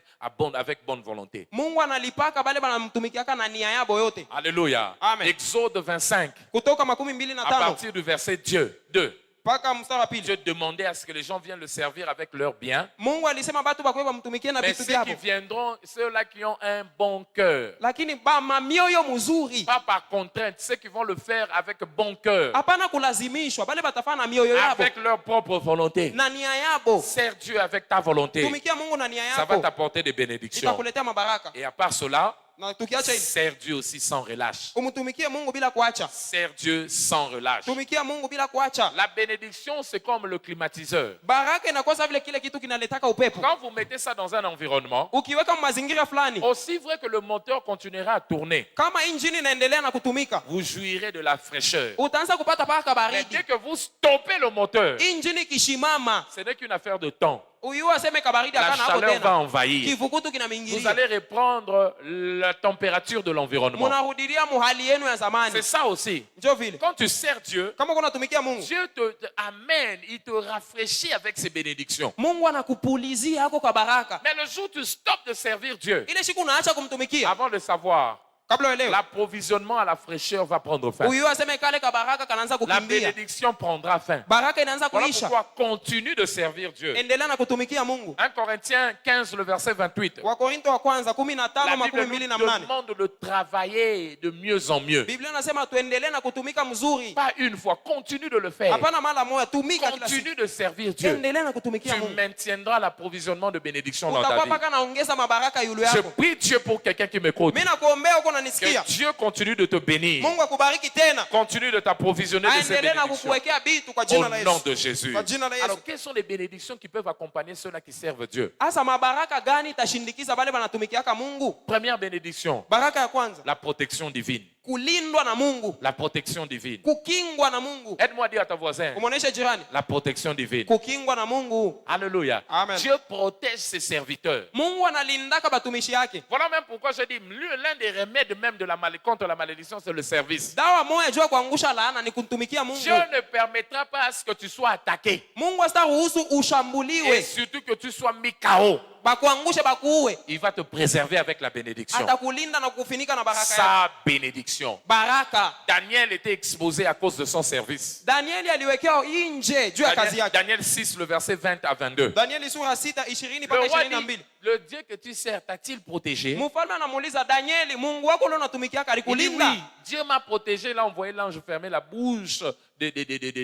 avec bonne volonté. Mungu analipaka bale banamtumikiaka na nia yabo yote. Alléluia. Amen. Exode 25, Kutoka à 25 partir du verset 2. mpaka mstari wa pili. Dieu demandait à ce que les gens viennent le servir avec leurs biens. Mungu alisema batu bakwe bamtumikie na Mais vitu ceux qui vyabo. viendront, ceux-là qui ont un bon cœur, Lakini ba mamioyo mzuri. pas par contrainte, ceux qui vont le faire avec bon cœur, Hapana kulazimishwa, bale batafanya na mioyo yabo avec leur propre volonté. na nia yabo. Sers Dieu avec ta volonté. Tumikia Mungu na nia Ça va yako. t'apporter des bénédictions. Itakuletea mabaraka. Et à part cela, Na tukiacha hili, sers Dieu aussi sans relâche. umtumikie Mungu bila kuacha. Sers Dieu sans relâche. Tumikia Mungu bila kuacha. La bénédiction, c'est comme le climatiseur. Baraka inakuwa sawa vile kile kitu kinaletaka upepo. Quand vous mettez ça dans un environnement, Ukiweka mazingira fulani, aussi vrai que le moteur continuera à tourner, kama injini inaendelea na kutumika, vous jouirez de la fraîcheur. utaanza kupata paka Mais baridi. dès que vous stoppez le moteur, Injini kishimama, ce n'est qu'une affaire de temps. Huyu aseme kabaridi La akana hapo chaleur va tena. envahir. Kivukutu Vous kinamingilia. allez reprendre la température de l'environnement. Munarudilia muhali yenu ya zamani. C'est ça aussi. Ndio vile. Quand tu sers Dieu, Kama kuna tumikia Mungu, Dieu te amène, il te rafraîchit avec ses bénédictions. Mungu anakupulizia hako kwa baraka. Mais le jour où tu stoppes de servir Dieu, Ile siku unaacha kumtumikia, avant de savoir, kabla uelewe. l'approvisionnement à la fraîcheur va prendre fin. Huyu aseme kale ka baraka kanaanza La kukimbia. bénédiction prendra fin. Baraka inaanza Voilà kuisha. pourquoi continue de servir Dieu. Endelea na kutumikia Mungu. 1 Corinthiens 15, le verset 28. Wakorinto wa kwanza 15 La Bible makumi mbili na nous mnane. demande de travailler de mieux en mieux. Biblia inasema tuendelee na kutumika mzuri. Pas une fois, continue de le faire. Hapana mara moja, tumika kila siku. Continue de servir Dieu. Endelea na kutumikia Tu Mungu. maintiendras l'approvisionnement de bénédiction dans ta Utakuwa vie. paka naongeza mabaraka yule Je yako. prie Dieu pour quelqu'un qui m'écoute. Mimi nakuombea uko Que unanisikia. Dieu continue de te bénir. Mungu akubariki tena. Continue de t'approvisionner de ses Aendelee na bénédictions. kukuwekea bitu kwa Au jina la nom Yesu. de Jésus. Kwa jina la Yesu. Alors, quelles sont les bénédictions qui peuvent accompagner ceux-là qui servent Dieu? Asa mabaraka gani itashindikiza wale wanatumikiaka Mungu? Première bénédiction, Baraka ya kwanza, la protection divine. kulindwa na Mungu, La protection divine. kukingwa na Mungu. Aide-moi à dire à ton voisin, Umuoneshe jirani, la protection divine. kukingwa na Mungu. Alléluia. Amen. Dieu protège ses serviteurs. Mungu analindaka batumishi yake. Voilà même pourquoi je dis, l'un des remèdes même de la contre la malédiction, c'est le service. Dawa moja juu ya kuangusha laana ni kumtumikia Mungu. Dieu ne permettra pas à ce que tu sois attaqué. Mungu asitaruhusu Et ushambuliwe, surtout que tu sois mis KO. bakuangushe bakuue. Il va te préserver avec la bénédiction. Atakulinda na kukufunika na baraka yake. Sa bénédiction. Baraka. Daniel était exposé à cause de son service. Danieli aliwekewa nje juu ya kazi yake. Daniel 6, le verset 20 à 22. Danieli sura 6 20 Le mpaka roi 22. dit, le Dieu que tu sers t'a-t-il protégé? Mfalme anamuuliza Danieli, Mungu wako leo unatumikiaka Il dit alikulinda? oui, Dieu m'a protégé. Là, on voyait l'ange fermer la bouche des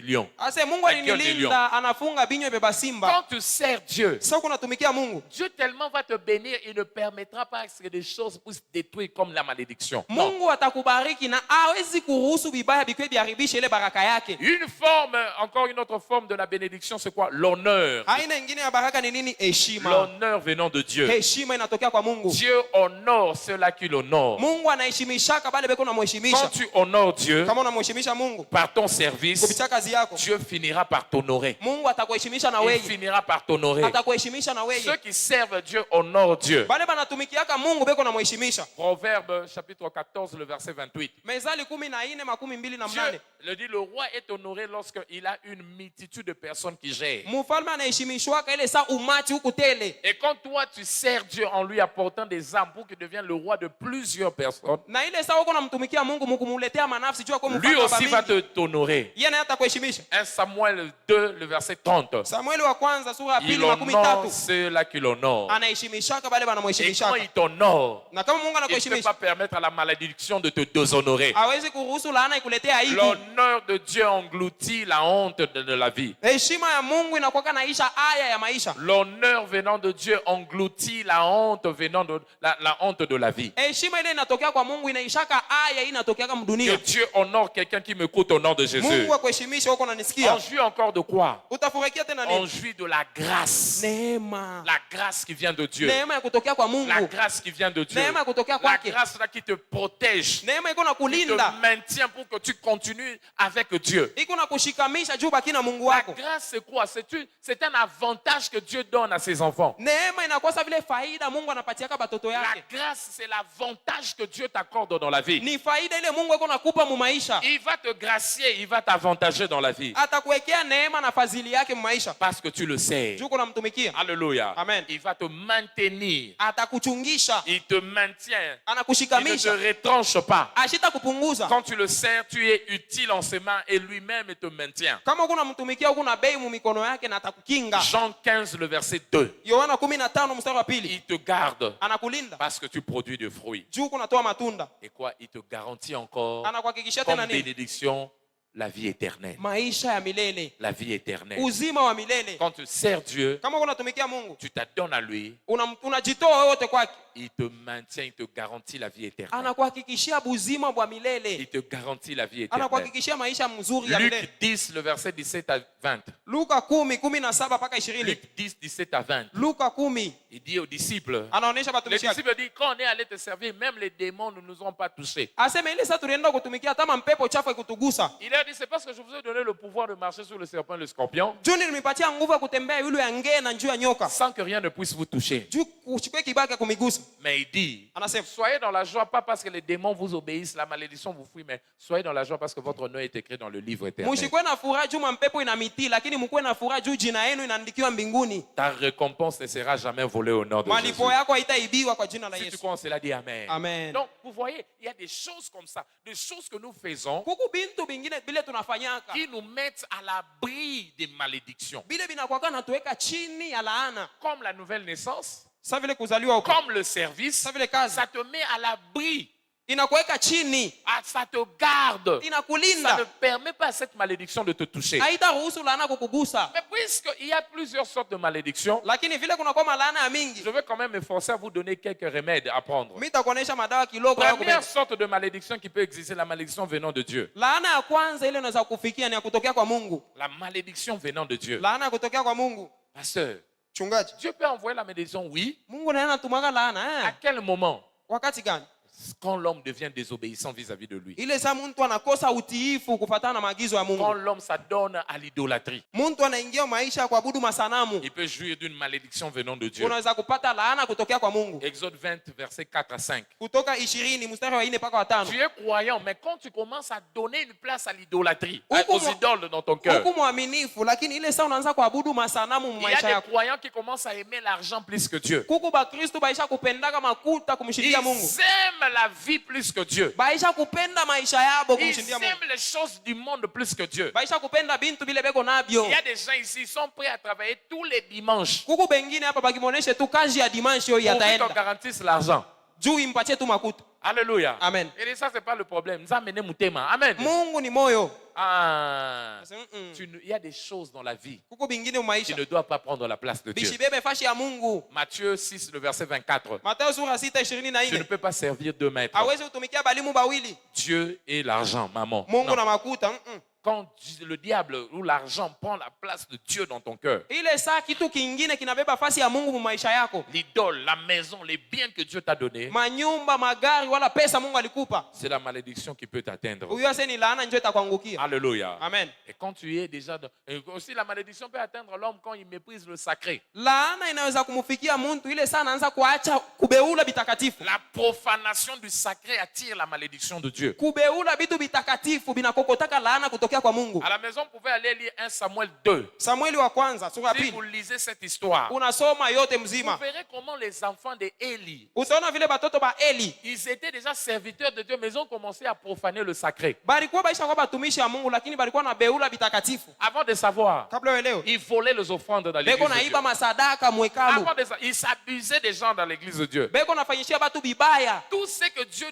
lions. Ase Mungu alinilinda, anafunga binywa vya simba. Quand tu sers Dieu, Sasa unatumikia Mungu. Dieu tellement va te bénir, il ne permettra pas que des choses puissent détruire comme la malédiction. Non. Mungu atakubariki na hawezi kuruhusu vibaya bikwe biharibishe ile baraka yake. Une forme, encore une autre forme de la bénédiction, c'est quoi? L'honneur. Aina nyingine ya baraka ni nini? Heshima. L'honneur venant de Dieu. Heshima inatokea kwa Mungu. Dieu honore ceux-là qui l'honorent. Mungu anaheshimishaka bale beko Quand unamheshimisha. tu honores Dieu Kama unamheshimisha Mungu par ton service, kupitia kazi yako, Dieu finira par t'honorer. Mungu atakuheshimisha na Il wewe. finira par t'honorer. Atakuheshimisha na Ceux wewe. qui servent Dieu honorent Dieu. Bale banatumikiaka Mungu beko unamheshimisha. Proverbe chapitre 14, le verset 28. Mezali 14 makumi mbili na Dieu mnane. le dit, le roi est honoré lorsqu'il a une multitude de personnes qui gèrent. Mfalme anaheshimishwaka ile saa umati huku tele. Et quand toi tu sers Dieu en lui apportant des âmes pour qu'il devienne le roi de plusieurs personnes, Na ile saa uko namtumikia Mungu mkumuletea manafsi jua kwa lui mfalme wa aussi va mingi. t'honorer. Yeye naye atakuheshimisha. 1 Samuel 2, le verset 30. Samueli wa kwanza sura ya Il pili makumi honore tatu. ceux-là qui l'honorent. Anaheshimishaka bale Et quand banamheshimishaka. il t'honore, Na kama Mungu il ne peut anakuheshimisha, pas permettre à la malédiction de te déshonorer. hawezi kuruhusu laana ikuletea aibu. L'honneur de Dieu engloutit la honte de la vie. Heshima ya Mungu inakuwa naisha aya ya maisha. L'honneur venant de Dieu engloutit la honte venant de la honte de la vie. Heshima ile inatokea kwa Mungu inaishaka aya inatokea kama Que dunia. Dieu honore quelqu'un qui m'écoute au nom de Jésus. Mungu akuheshimisha huko unanisikia. On jouit encore de quoi? Utafurahikia tena On nini? jouit de la grâce. Neema. La grâce qui vient de Dieu. Neema ya kutokea kwa La Mungu. grâce qui vient de Dieu. Neema ya kutokea La kwake. grâce là qui te protège, Neema iko na qui te kulinda. maintient pour que tu continues avec Dieu. Iko na kushikamisha juu baki na Mungu La wako. grâce, c'est quoi? C'est un avantage que Dieu donne à ses enfants. Neema inakosa vile faida Mungu anapatiaka batoto La yake. grâce, c'est l'avantage que Dieu t'accorde dans la vie. Ni faida ile Mungu iko nakupa mu maisha. Il va te gracier, il va t'avantager dans la vie. Atakuwekea neema na fadhili yake mu maisha. Parce que tu le sais. Juu kuna mtumikia. Alléluia. Amen. Il va te maintenir. Atakuchungisha. Il te maintient. Il ne te Anakushikamisha. retranche pas. Ashita kupunguza. Quand tu le sers, tu es utile en ses mains et lui-même te maintient. Kama kuna mtumikia kuna bei mu mikono yake na atakukinga. Jean 15, le verset 2. Yohana 15 mstari wa pili. Il te garde Anakulinda. parce que tu produis du fruit. Juu kunatoa matunda. Et quoi? Il te garantit encore Anakuhakikishia comme tena nini? bénédiction la vie éternelle. Maisha ya milele. La vie éternelle. Uzima wa milele. Quand tu sers Dieu, Kama unatumikia Mungu, tu t'adonnes à lui. unajitoa wote kwake. il te maintient, il te garantit la vie éternelle. anakuhakikishia buzima bwa Il milele, te garantit la vie éternelle. anakuhakikishia maisha mzuri ya Luc milele. 10, le verset 17 à 20. Luka 10:17 mpaka 20. Luc 10, 17 à 20. Luka 10 Il dit aux disciples, anaonesha les batumishi yake, disciples disent, quand on est allé te servir, même les démons ne nous ont pas touchés. asema ile sasa tulienda kutumikia hata mpepo chafu ikutugusa. Il leur dit, c'est parce que je vous ai donné le pouvoir de marcher sur le serpent et le scorpion, Juu nilimpatia nguvu ya kutembea yule ya ngee na njuu ya nyoka, sans que rien ne puisse vous toucher. juu kuchukue kibaka kumigusa. Mais il dit, Anasema soyez dans la joie, pas parce que les démons vous obéissent, la malédiction vous fuit, mais soyez dans la joie parce que votre nom est écrit dans le livre éternel. mushikwe na furaha juu mpepo inamitii, lakini mkuwe na furaha juu jina yenu inaandikiwa mbinguni. Ta récompense ne sera jamais volée au nom de Jésus. Malipo yako haitaibiwa kwa jina la Si tu Yesu. crois en cela, dis Amen. Amen. Donc, vous voyez, il y a des choses comme ça, des choses que nous faisons Kuku bintu bingine bile tunafanyaka qui nous mettent à l'abri des malédictions. bile binakwaka natuweka chini ya laana, Comme la nouvelle naissance, sa vile kuzaliwa huko, comme le service, sa vile kazi ça te met à l'abri, inakuweka chini, ça te garde. Ça ne inakulinda, permet pas à cette malédiction de te toucher. haitaruhusu laana kukugusa. Mais puisqu'il y a plusieurs sortes de malédictions, Lakini vile kunakuwa malaana ya mingi, je vais quand même m'efforcer à vous donner quelques remèdes à prendre. mimi nitakuonesha madawa kidogo ya Première kubeba. sorte de malédiction qui peut exister, la malédiction venant de Dieu. Laana ya kwanza ile inaweza kufikia ni ya kutokea kwa Mungu. La malédiction venant de Dieu. Laana ya kutokea kwa Mungu. Pasteur, Chungaji, Dieu peut envoyer la malédiction, oui. Mungu naye anatumwaga laana À quel moment? wakati gani? Quand l'homme devient désobéissant vis-à-vis de lui. Ile saa mtu anakosa utiifu kufuatana na maagizo ya Quand Mungu. l'homme s'adonne à l'idolâtrie, Mtu anaingia maisha ya kuabudu masanamu, il peut jouir d'une malédiction venant de Dieu. unaweza kupata laana kutokea kwa Mungu. Exode 20, versets 4 à 5. Kutoka 20 mstari wa 4 mpaka wa 5. Tu es croyant, mais quand tu commences à donner une place à l'idolâtrie, Huku aux mwa- idoles dans ton cœur, Huku mwaminifu, lakini ile saa unaanza kuabudu masanamu il y a maisha des yako. croyants qui commencent à aimer l'argent plus que Dieu. Kuku bakristu baisha kupendaka makuta Ils kumshindia Mungu. aiment la vie plus que Dieu. Baisha kupenda maisha yabo Ils kumshindia Mungu. aiment les choses du monde plus que Dieu. Baisha kupenda bintu bile beko nabyo. Il y a des gens ici qui sont prêts à travailler tous les dimanches Kuku bengine hapa bakimoneshe tu kazi ya dimanche hiyo pour qu'on yataenda. garantisse l'argent. Juu impatie tu makuta. Alléluia. Amen. Et ça, ce n'est pas le problème. Nous amenons Moutema. Amen. Mungu ni moyo. Ah. Sasa, Il y a des choses dans la vie Kuku bingine qui maisha. ne doivent pas prendre la place de Dieu. Bishibebe fashi ya Mungu. Matthieu 6, le verset 24. Mathayo sura Tu ne 6:24. peux pas servir deux maîtres. Hawezi utumikia balimu bawili. Dieu et l'argent, maman. Mungu Non. na makuta. Quand le diable ou l'argent prend la place de Dieu dans ton cœur, Ile saa kitu kingine kinabeba fasi ya Mungu mu maisha yako. l'idole, la maison, les biens que Dieu t'a donnés, Manyumba, magari wala pesa Mungu alikupa. c'est la malédiction qui peut t'atteindre. Huyo ase ni laana njoo itakuangukia. Alléluia. Amen. Et quand tu es déjà dans... et aussi la malédiction peut atteindre l'homme quand il méprise le sacré. Laana inaweza kumfikia mtu ile saa anaanza kuacha kubeula bitakatifu. La profanation du sacré attire la malédiction de Dieu. Kubeula bitu bitakatifu binakokotaka laana kutokea kwa Mungu. À la maison, vous pouvez aller lire 1 Samuel 2. Samueli wa kwanza sura ya Si pili. vous lisez cette histoire, Unasoma yote vous mzima. verrez comment les enfants de Élie, Utaona vile batoto ba Eli ils étaient déjà serviteurs de Dieu, mais ils ont commencé à profaner le sacré. balikuwa baisha kwa batumishi ya Mungu, lakini balikuwa na beula bitakatifu. Avant de savoir, Kabla uelewe, ils volaient les offrandes dans l'église beko de Dieu. naiba masadaka mwekalu. Avant de ils s'abusaient des gens dans l'église de Dieu. Beko nafanyishia batu bibaya. Tout ce que Dieu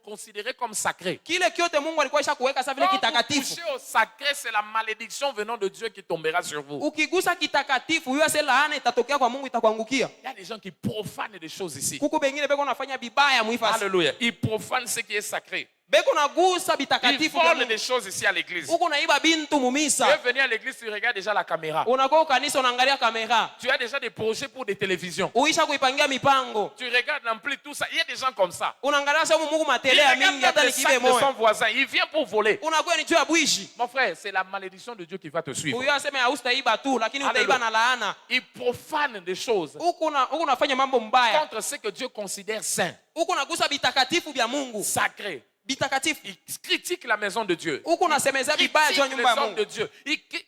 considérait comme sacré. Kile kyote Mungu alikuwa isha kuweka sasa vile Quand vous kitakatifu. touchez au sacré, c'est la malédiction venant de Dieu qui tombera sur vous. Ukigusa kitakatifu, hiyo ase laana itatokea kwa Mungu itakuangukia. Il y a des gens qui profanent des choses ici. Kuku bengine beko nafanya bibaya muifasi. Alléluia. Ils profanent ce qui est sacré. Beko nagusa Ils bitakatifu vya volent Mungu. des choses ici à l'église. Huko naiba bintu Tu mumisa. veux venir à l'église, tu regardes déjà la caméra. Unakuwa kanisa unaangalia kamera. Tu as déjà des projets pour des télévisions. Uisha kuipangia mipango. Tu regardes en plus tout ça. Il y a des gens comme ça. Unaangalia sasa Mungu Il matele ya regarde mingi même hata le likibe sac de son moyo. voisin. Il vient pour voler. Unakuwa ni juu ya bwishi. Mon frère, c'est la malédiction de Dieu qui va te suivre. Huyo aseme haustaiba tu lakini Hallelujah. utaiba na laana. Il profane des choses Huko unafanya mambo mbaya. contre ce que Dieu considère saint, Huko unagusa bitakatifu vya Mungu. sacré. Bitakatifu. Il critique la maison de Dieu. Huko unasemeza Il vibaya juu ya critique nyumba les ya hommes de Mungu. Dieu.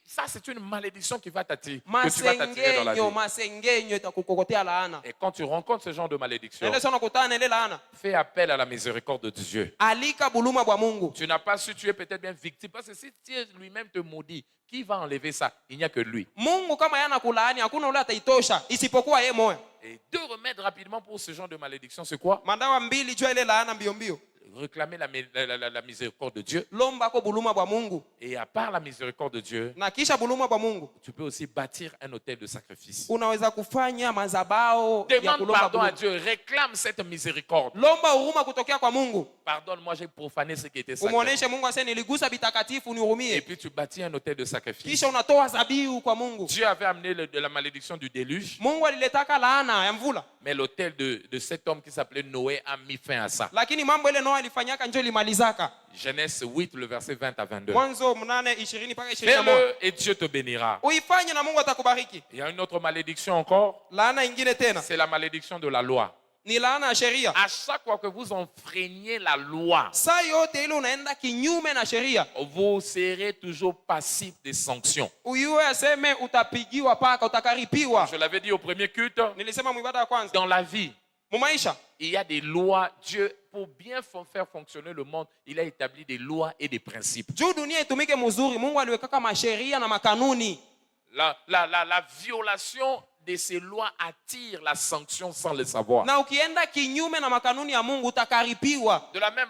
Ça, c'est une malédiction qui va t'attirer, que tu vas t'attirer dans la vie. Masengenyo itakukokotea laana. Et quand tu rencontres ce genre de malédiction, Nende sana kutana na ile laana. fais appel à la miséricorde de Dieu. Alika buluma bwa Mungu. Tu n'as pas su, tu es peut-être bien victime. Parce que si Dieu lui-même te maudit, qui va enlever ça? Il n'y a que lui. Mungu kama yana kulaani hakuna ule ataitosha isipokuwa yeye moyo. Et deux remèdes rapidement pour ce genre de malédiction, c'est quoi? Mandawa mbili juu ya ile laana mbio mbio. réclamer la miséricorde de Dieu. lomba ko buluma bwa Mungu, Et à part la miséricorde de Dieu, na kisha buluma bwa Mungu tu peux aussi bâtir un autel de sacrifice. unaweza kufanya mazabao ya Demande kulomba pardon à buluma. Dieu, réclame cette miséricorde. Lomba huruma kutokea kwa Mungu, Pardonne-moi, j'ai profané ce qui était sacré. umuoneshe Mungu ase niligusa vitakatifu Et unihurumie, puis tu bâtis un autel de sacrifice. kisha unatoa zabihu kwa Mungu. Dieu avait amené de la malédiction du déluge, Mungu aliletaka laana ya mvula, mais l'autel de cet homme qui s'appelait Noé a mis fin à ça. lakini mambo ile Noa alifanyaka njo limalizaka. Genèse 8, le verset 20 à 22. Mwanzo 8:20 mpaka 21. Fais-le et Dieu te bénira. Uifanye na Mungu atakubariki. Il y a une autre malédiction encore, Laana ingine tena c'est la malédiction de la loi. ni laana ya sheria. À chaque fois que vous enfreignez la loi, Saa yote ile unaenda kinyume na sheria, vous serez toujours passif des sanctions. uyue aseme utapigiwa paka, utakaripiwa. Je l'avais dit au premier culte, Nilisema mwibada ya kwanza, dans la vie, mu maisha il y a des lois. Dieu, pour bien faire fonctionner le monde, il a établi des lois et des principes. juu dunia itumike mzuri, Mungu aliwekaka masheria na makanuni. La violation de ces lois attire la sanction sans le savoir. Na ukienda kinyume na makanuni ya Mungu utakaripiwa. De la même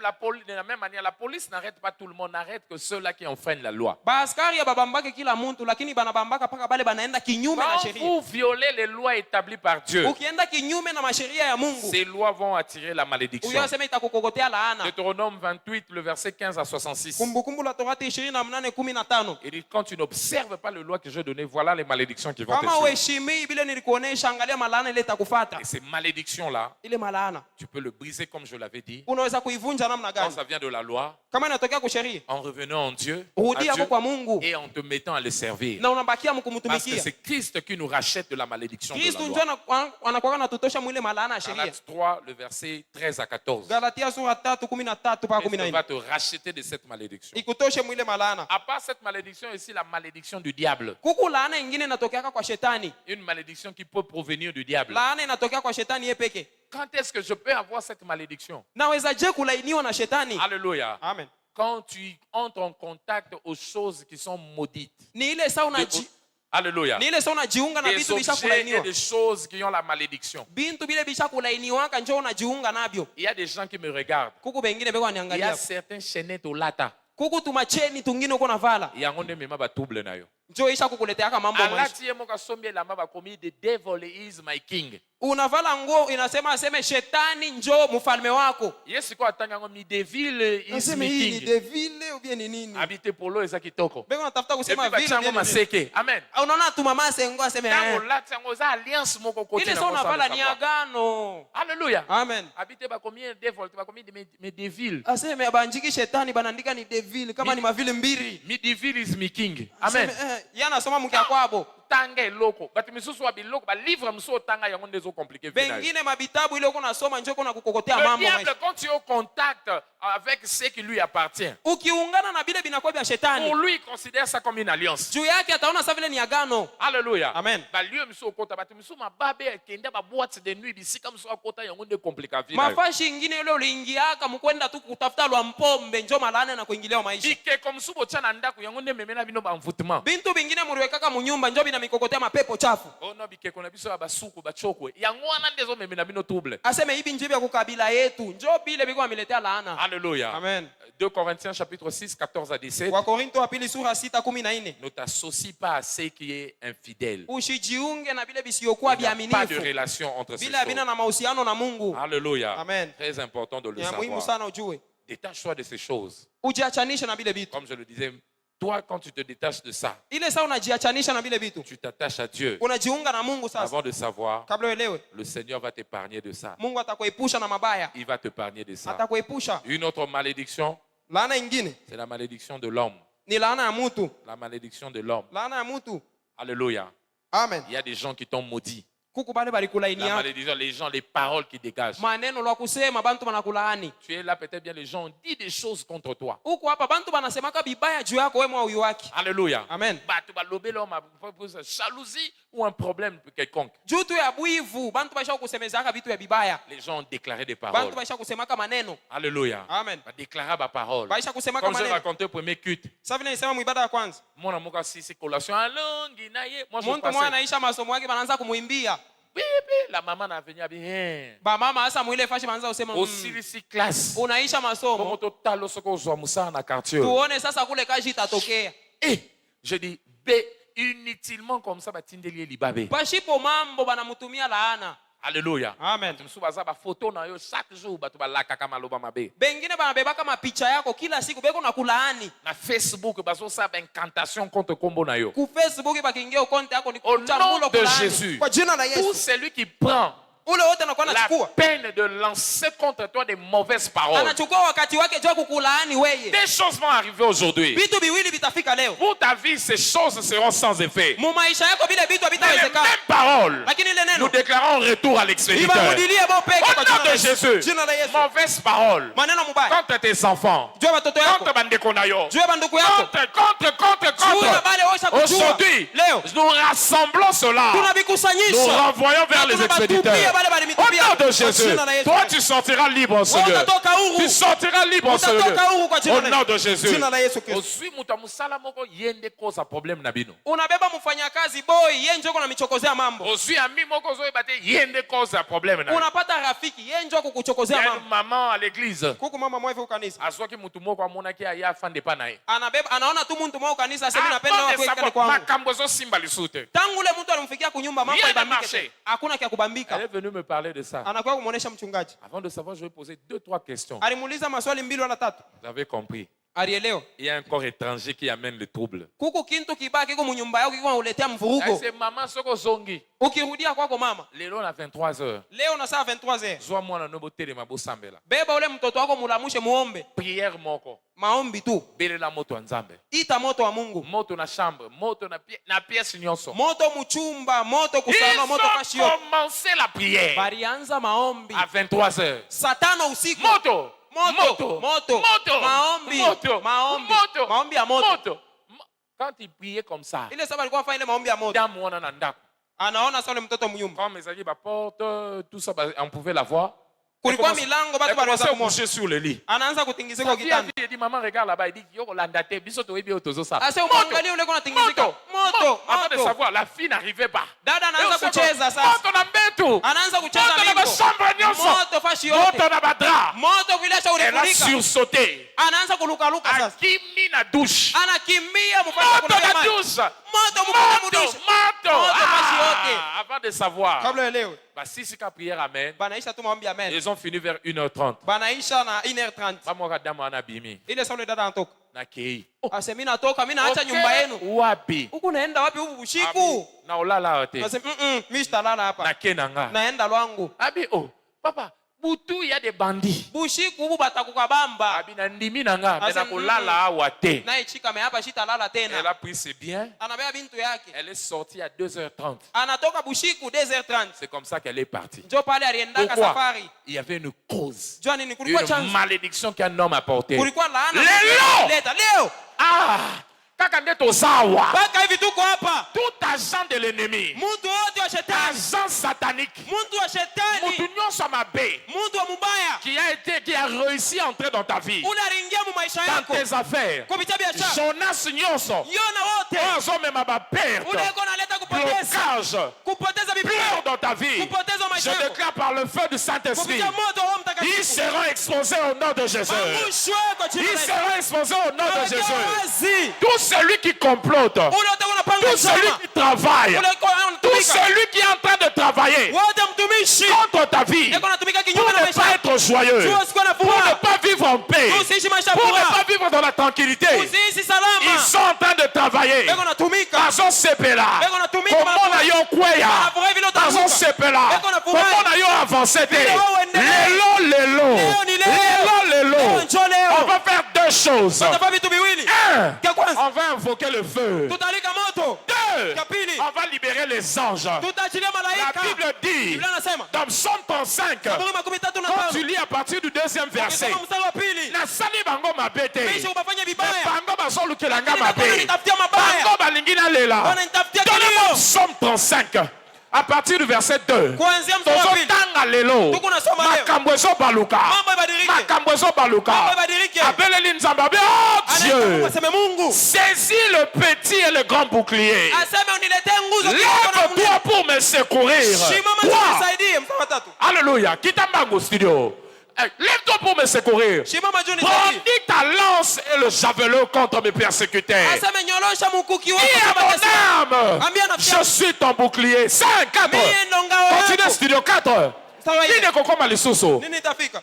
manière, la police n'arrête pas tout le monde, n'arrête que ceux-là qui enfreignent la loi. Baaskari ya babambake kila muntu, lakini banabambaka paka bale banaenda kinyume na Quand sheria. vous violez les lois établies par Dieu, Ukienda kinyume na masheria ya Mungu, ces lois vont attirer la malédiction. uyo aseme itakukokotea laana. Deutéronome 28, le verset 15 à 66. Kumbukumbu la Torati 28:15. Il dit, quand tu n'observes pas les lois que j'ai données, voilà les malédictions qui vont te Kama suivre. uheshimii bile nilikuonesha, angalia malaana ile itakufata. Et ces malédictions-là, Ile malaana tu peux le briser comme je l'avais dit. unaweza kuivunja namna Quand gani? ça vient de la loi, Kama inatokea kusheria, en revenant en Dieu, rudi à hapo Dieu, kwa Mungu et en te mettant à le servir. na unabakia Parce que mkumtumikia. c'est Christ qui nous rachète de la malédiction de Kristo la ndio loi. anakuwa anatutosha mwile malaana ya sheria. Galates 3, le verset 13 à 14. Galatia sura 3:13 mpaka Christ 14. va te racheter de cette malédiction. Ikutoshe mwile malaana. À part cette malédiction, ici la malédiction du diable. Kuku laana ingine inatokeaka kwa shetani. Une malédiction qui peut provenir du diable. Laana inatokea kwa shetani yeye peke. Quand est-ce que je peux avoir cette malédiction? Naweza je kulainiwa na shetani? Alléluia. Amen. Quand tu entres en contact aux choses qui sont maudites. Ni ile saa Alléluia. ni ile saa unajiunga na Des vitu bisha objets et kulainiwa. des choses qui ont la malédiction. Bintu bile bisha kulainiwaka njoo unajiunga nabyo. Il y a des gens qui me regardent. Kuku bengine beko Il y a waniangalia. certains chaînettes au lata. Kuku tumacheni tungine uko navala. Il y a un mema ba double na yo. Njoo isha kukuleteaka mambo maisha. Alati yemo ka sombi la maba komi the devil is my king. Unavala nguo inasema aseme shetani njoo mfalme wako. Yesu ko atanga ngo mi devil is Aseme my hii ni king. devile ou bien ni nini? Habite polo eza kitoko. Beko natafuta Et kusema puis ba vile chango bien ni nini. maseke. Amen. Unaona tu mama sengo aseme Tango lati yango za alliance moko kote ile na saa mo unavala sans ni le savoir. agano. Alléluia. Amen. Habite ba combien de devil, ba combien de mes devil. Aseme banjiki shetani banaandika ni devile kama ni mavile mbili. Mi devil is my king. Amen. Yana soma mkia kwabo. Tanga eloko. Batu misusu wa biloko ba livre mso tanga yango ndezo compliqué. Bengine mabitabu ile uko nasoma njoo kuna kukokotea Le mambo diable, maisha. quand tu es au contact avec ce qui lui appartient, Ukiungana na bile binakuwa vya shetani. pour lui, il considère ça comme une alliance. Juu yake ataona sa vile ni agano. Alléluia. Amen. Ba lieu mso kota batu mso mababe kenda ba boîte de nuit bisika mso akota yango nde compliqué vie. Mafashi ingine ile uliingiaka mkwenda tu kutafuta lwa mpombe njoo malane na kuingilia maisha. Bike comme subo chana ndaku yango nde memena bino ba envoûtement. Bintu bingine muriwekaka munyumba njoo bina mikokotea mapepo chafu. Oh no bike kona biso ba suku ba chokwe. Yango wana ndezo memena bino trouble. Aseme hivi njoo vya kukabila yetu. Njoo bile biko ameletea laana. Alléluia. Amen. 2 Corinthiens chapitre 6, 14 à 17. Wakorinto wa pili sura 6:14. Ne t'associe pas à ce qui est infidèle. Usijiunge na bile bisiyokuwa Il n'y a pas de viaminifu. relation entre ces Bila bina choses. na mahusiano na Mungu. Alléluia. Amen. Très important de le Ya muhimu savoir. sana ujue. Détache-toi de ces choses. Ujiachanishe na bile vitu. Comme je le disais, toi, quand tu te détaches de ça, Ile saa unajiachanisha na bile vitu. tu t'attaches à Dieu. Unajiunga na Mungu sasa. Avant de savoir, Kabla uelewe. le Seigneur va t'épargner de ça. Mungu atakuepusha na mabaya. Il va t'épargner de ça. Atakuepusha. Une autre malédiction, Laana ingine c'est la malédiction de l'homme. ni laana ya mtu. La malédiction de l'homme. Laana ya mtu. Alléluia. Amen. Il y a des gens qui t'ont maudit. Kuku bale La balikulainia. malédiction, les gens, les paroles qui dégagent. Maneno lwa kusema bantu banakulaani. Tu es là, peut-être bien les gens ont dit des choses contre toi. Huku hapa bantu banasemaka bibaya juu yako wewe mwa uyu wake. Alléluia. Amen. Bah, tu vas lober l'homme à jalousie ou un problème quelconque. Juu tu ya bwivu bantu baisha kusemezaka vitu ya bibaya. Les gens ont déclaré des paroles. Bantu baisha kusemaka maneno. Alléluia. Amen. Va déclarer ma parole. Baisha kusemaka Comme j'ai maneno. raconté au premier culte. Sasa vile nisema muibada ya kwanza. Mon amour, si c'est collation. Allons, Guinaye. Moi, je Muntu mwana passais. anaisha masomo yake banaanza kumuimbia. La maman n'a venu à bien. Ba mama asa mwile fashi manza usema Aussi ici classe. unaisha masomo. Comme to talo soko zo musa na quartier. Tuone sasa kule kaji itatokea. Je dis inutilement comme ça batindeli libabe. Pashipo mambo banamutumia laana. Alléluia. Amen. Tumsubaza ba photo na yo chaque jour batu balaka kama loba mabe. Bengine banabeba kama picha yako kila siku beko na kulaani. Na Facebook bazo sa incantation contre kombo na yo. Ku Facebook bakiingia ukonte yako ni Au nom de Jésus. Kwa jina la Tout Yesu. celui qui prend Ule wote anakuwa la anachukua. peine de lancer contre toi des mauvaises paroles. Anachukua wakati wake jua kukulaani wewe. Des choses vont arriver aujourd'hui. Vitu biwili vitafika leo. Pour ta vie, ces choses seront sans effet. Mu maisha yako vile vitu Mais les havitawezekana. mêmes paroles, Lakini ile nous neno déclarons retour à l'expéditeur. ibarudilie bo peke Au kwa nom jina la de Jésus, Jina la Yesu. mauvaise parole Maneno mubaya. contre tes enfants, Jua watoto yako. contre bandeko na yo, Jua banduku yako. contre. Bale osha kujua. Aujourd'hui, Leo nous rassemblons cela. Nous tunavikusanyisha. renvoyons vers les expéditeurs. Au nom de Jésus, toi tu sortiras libre, Seigneur. Tu sortiras libre, Seigneur. Au nom de Jésus. Jina la Yesu Kristo. Osui mutamusala moko yende koza problème na bino. Unabeba mfanyakazi boy yeye njoo kuna michokozea mambo. Osui ami moko zo ebate yende koza problème na. Unapata rafiki yeye njoo kukuchokozea Il y a mambo. une maman à l'église. Kuku mama mwewe kwa kanisa. Azwaki mutu moko amonaki aya afande pa na ye. Anabeba anaona tu mtu mmoja kanisa asema napenda Avant watu de wekane savoir, kwangu. makambo zo simba lisute. Tangu ule mtu alimfikia kunyumba mambo Rien ne ibambike. marché. Hakuna kia Elle kubambika. est venue me parler de ça. Anakuwa kumuonesha mchungaji. Avant de savoir, je vais poser 2-3 questions. Alimuuliza maswali 2 wala 3. Vous avez compris. Alielewa. Il y a un corps étranger qui amène le trouble. Kuku kintu kibaki kwa nyumba yako kiko uletea mvurugo. C'est maman soko zongi. Ukirudia kwako mama. Lelo na 23h. Leo na saa 23h. Zwa mwana no botere mabosambela. Beba ule mtoto wako mulamushe muombe. Prière moko. Maombi tu. Belela moto nzambe. Ita moto wa Mungu. Moto na chambre, moto na pièce nyonso. Moto mchumba, moto Ils kusana, moto kashi yote. ont commencé la prière Balianza maombi. à 23h. Saa 5 usiku. Moto. Moto. Moto. Moto. Maombi. Moto. Maombi. Moto. Maombi ya moto. Moto. Quand il priait comme ça, Ile sababu alikuwa afanya ile maombi ya moto. damu wana na ndako. Anaona sasa ule mtoto mnyumba. Quand mes amis la porte, tout ça, on pouvait la voir. Kulikuwa milango batu Elle wanaweza commençait à kumwona. bouger sur le lit. Anaanza kutingizika Sa kwa fille a kitanda. dit, elle dit, maman, regarde là-bas. Il dit, yo, landate, biso toyebi otozo ça. Ase umwangalie ule kuna tingizika. Moto. Avant de Moto. savoir, la fille n'arrivait pas. Dada anaanza Et on kucheza sait que, sasa. moto na mbetu. Anaanza kucheza Moto na mimbo. bashamba nyonso. Moto fashi yote. Moto na badra. Moto kuilasha Elle a ulifurika. sursauté. Anaanza kulukaluka sasa. Akimi na douche. Anakimbia mpaka Moto kuna na maji. douche. Moto mpaka Moto. mudusha. Moto. Moto fashi yote. Avant de savoir. Kabla elewe. Si ka prière amen. Banaisha tu maombi amen. Ils ont fini vers 1h30. Banaisha na 1h30. Mamoka damu anabimi. Ile saa ule dada anatoka. Na kei. Ase mimi natoka, mimi naacha nyumba yenu. Wapi? Huku naenda wapi huku ushiku? Na ulala wote. Nasema mimi sitalala hapa. Na kenanga. Naenda lwangu. Abi papa, butu ya de bandits. Bushiku huku batakukabamba. Abi na ndimi nanga, Ase, mena kulala awa te. Naye chika me hapa shitalala Elle tena. a pris ses biens. Anabeba bintu yake. Elle est sortie à 2h30. Anatoka bushiku 2h30. C'est comme ça qu'elle est partie. Njo pale aliendaka Pourquoi? safari. Il y avait une cause. Jua nini kulikuwa Une chanzo. malédiction qu'un homme a portée. Kulikuwa laana. Lelo! Leta leo. Kaka ndeto sawa. Baka hivi tuko hapa. Tout agent de l'ennemi. Mtu wote wa shetani. Agent satanique. Mtu wa shetani. Mutu nyonso mabe. Mtu wa mubaya. Qui a réussi à entrer dans ta vie. Ule aliingia mu maisha Dans yako. tes affaires. Kupitia biashara. Jonas nyonso. Yona wote. Ozo mema ba perte. Ule iko analeta kupoteza. Blocage. Kupoteza Peur biblia. dans ta vie. Kupoteza Je maisha yako. déclare par le feu du Saint-Esprit. Kupitia moto wa Ils mtakatifu. seront exposés au nom de Jésus. Mamushwe kwa jina Ils la Yesu. seront exposés au nom de Jésus. Wazi. Tout celui qui complote. Ule wote unapanga Tout celui njama. qui travaille. Ule uko Tout unatumika. celui qui est en train de travailler Wote mtumishi. contre ta vie. Eko natumika Pour kinyume na ne maisha pas yako. être joyeux. Tu usikuwe na Pour ne furaha. pas vivre en paix. Usiishi maisha ya Pour ne furaha. pas vivre dans la tranquillité. Usiishi salama. Ils sont en train de travailler. Eko natumika. Bazo sepela. Eko natumika. Comment na yo kweya. Anafurahi vile Bazo utavuka. sepela. Eko nafurahi. Comment na yo avancer te. Vile wewe uendelee. Lelo. Leo ni leo. Leo njoo leo. On va faire deux choses. Tutafanya vitu viwili. Un, Kia kwanza. on va invoquer le feu. Tutalika moto. Deux, Kia pili. on va libérer les anges. Tutaachilia La malaika. Bible dit, Biblia inasema. dans Psaume 35, Zaburi 13 quand tu lis à partir du deuxième verset, Ukisoma mstari wa pili. nasali bango mabe te. Bisho ubafanye vibaya. Bango bazolukelanga Lakini mabe. nitafutia mabaya. Bango balingi nalela. Wananitafutia Donnez-moi kilio. Psaume 35 À partir du verset 2. Kuanzia mstari wa pili. Tozotanga lelo. Tuko nasoma leo. Makambo ezobaluka. Mambo ibadilike. Makambo ezobaluka. Mambo ibadilike. Abeleli nzambe. Oh Anaita Mungu Dieu. aseme Mungu. Saisis le petit et le grand bouclier. Aseme uniletee nguzo kidogo na Mungu. Lève-toi pour me secourir. Simama Toi. nisaidie. Mstari wa 3. Alléluia. Kitambango studio. Lève-toi pour me secourir. Simama juu nisaidie. Brandis ta lance et le javelot contre mes persécuteurs. Aseme nyorosha mkuki wako Dis à kama tesa. mon âme, Ambia nafsi je yangu. suis ton bouclier. 5, 4. Mie ndo ngao Continue yako. studio 4. Mstari wa 4. Nini kokoma lisusu. Nini itafika?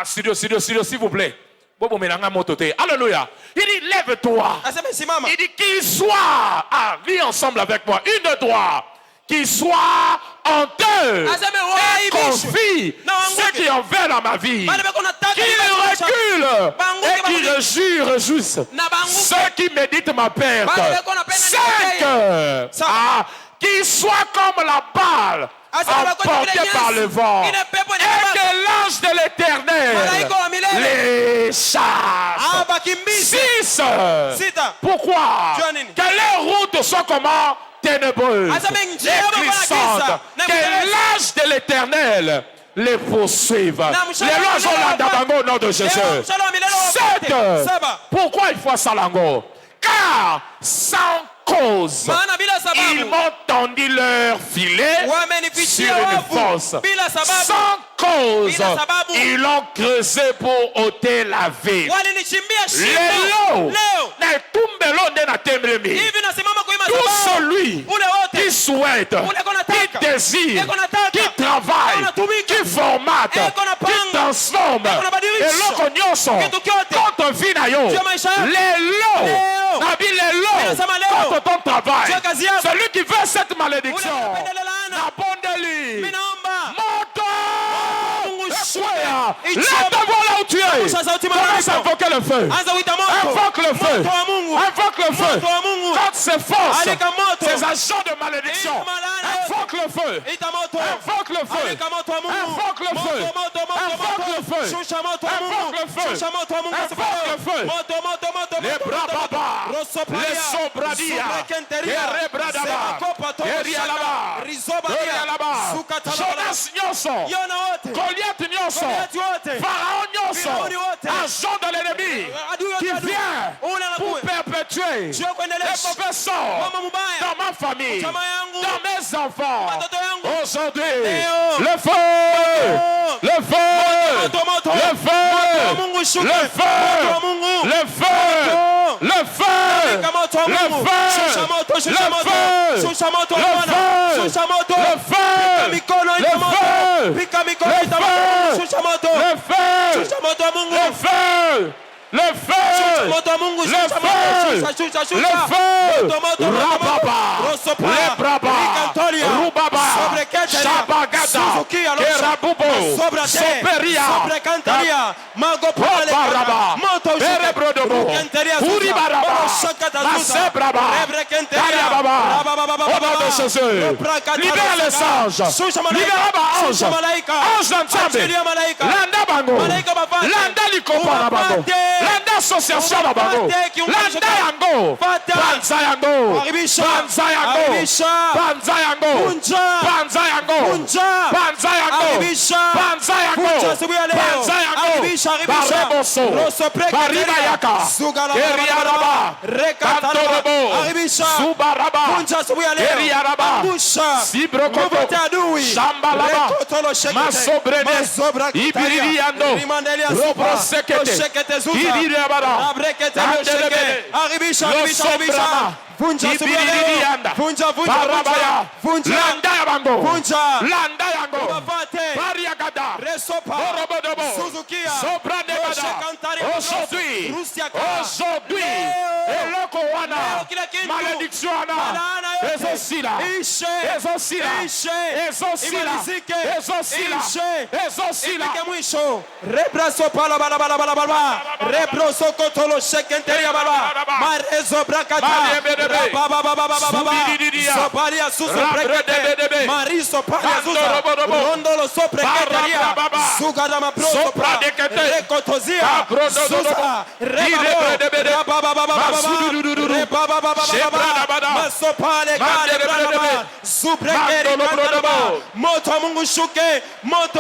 Studio, s'il vous plaît. Bobo menanga motote. Alléluia. Il dit lève-toi. Aseme simama. Il dit qu'il soit. Vis ensemble avec moi. Une de toi. Qu'il soit honteux et confie ceux qui en veulent à ma vie. Qu'il recule et qu'il réjouisse ceux qui méditent ma perte. 5. Qu'il soit comme la balle emportée par le vent. Et que l'ange de l'Éternel les chasse. 6. Pourquoi? Que les routes soient comment? Ténébreuses et glissantes. Que l'ange de l'Éternel les poursuive. Les lois sont là d'Abango au nom de Jésus. 7. Pourquoi il faut Salango? Car sans cause, ils m'ont tendu leur filet sur une fosse. Sans cause, ils l'ont creusé pour ôter la ville. Lélo, tout celui qui souhaite, qui désire, qui travaille, qui formate, qui transforme, et l'okonyoso, contre Vinayo, Lélo, contre ton travail, celui qui veut cette malédiction, n'abonde-lui, lève ta voix là où tu es. Commence à invoquer le feu. Invoque le feu. Invoque le feu. Quand ces forces, ces agents de malédiction, invoque le feu. Invoque le feu. Invoque le feu. Invoque le feu. Invoque le feu. Invoque le feu. Les bras baba, les sobradia, les rebradaba, les rialaba, Jonas Nyonson, Goliath Nyonson, Pharaon Nyonson, agent de l'ennemi qui vient pour perpétuer les mauvais sorts dans ma famille, dans mes enfants. Aujourd'hui, le feu, le feu, le feu, le feu, le feu, le feu, le libère les anges, libère les anges, ange d'ensemble, landa bango, landa likopana bango, landa association na bango, landa yango, banza yango, banza yango, banza yango, banza yango, banza yango, banza yango, banza yango, bareboso, baribayaka, eriaraba, kantorobo, subaraba, eriaraba, sibrokoto, shambalaba, masobrene, ibiririando, robrosekete, ibiririabara, andelebele, losobrama, ibiririanda, barabaya, landa yabango, landa yango, bariagada, borobodobo, sobranebada, aujourd'hui, eloko wana, malédiction wana, ezosila, mwisho rebraso pala bala bala bala bala rebroso kotolo shekenteria bala marezo brakata baba baba baba soparia suso brekete mariso paria suso rondolo sopreketeria sugada maproso rekotozia susa rebaba baba baba Moto wa Mungu shuke, moto,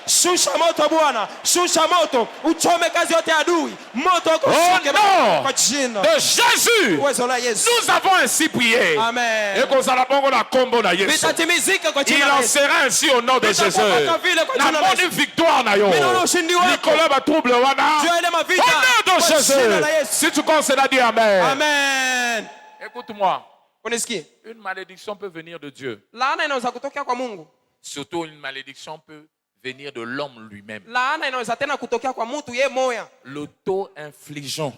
shusha moto Bwana, shusha moto, uchome kazi yote adui, moto kushuke kwa jina de Jésus. Nous avons ainsi prié. Amen. Et qu'on s'en bongo la combo na Yesu. Il en sera ainsi au nom de Jésus. La bonne victoire na yo. Nicolas va trouble wana. Au nom de Jésus. Si tu commences à dire Amen. Amen. Écoute-moi. Unisikie? Une malédiction peut venir de Dieu. Laana inaweza kutokea kwa Mungu. Surtout une malédiction peut venir de l'homme lui-même. Laana inaweza tena kutokea kwa mtu yeye moya. L'auto-infligeant.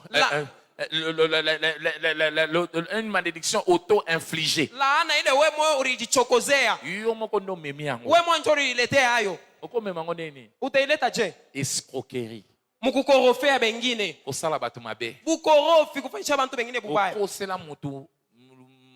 Une malédiction auto-infligée. Laana ile wewe moyo ulijichokozea. Yo moko ndo memi yango. Wewe mwanzo uliletea hayo. Oko memango nini? Utaileta je? Escroquerie. Mukukorofea bengine. Osala batu mabe. Bukorofi kufanyisha bantu bengine bubaya. Okosela mutu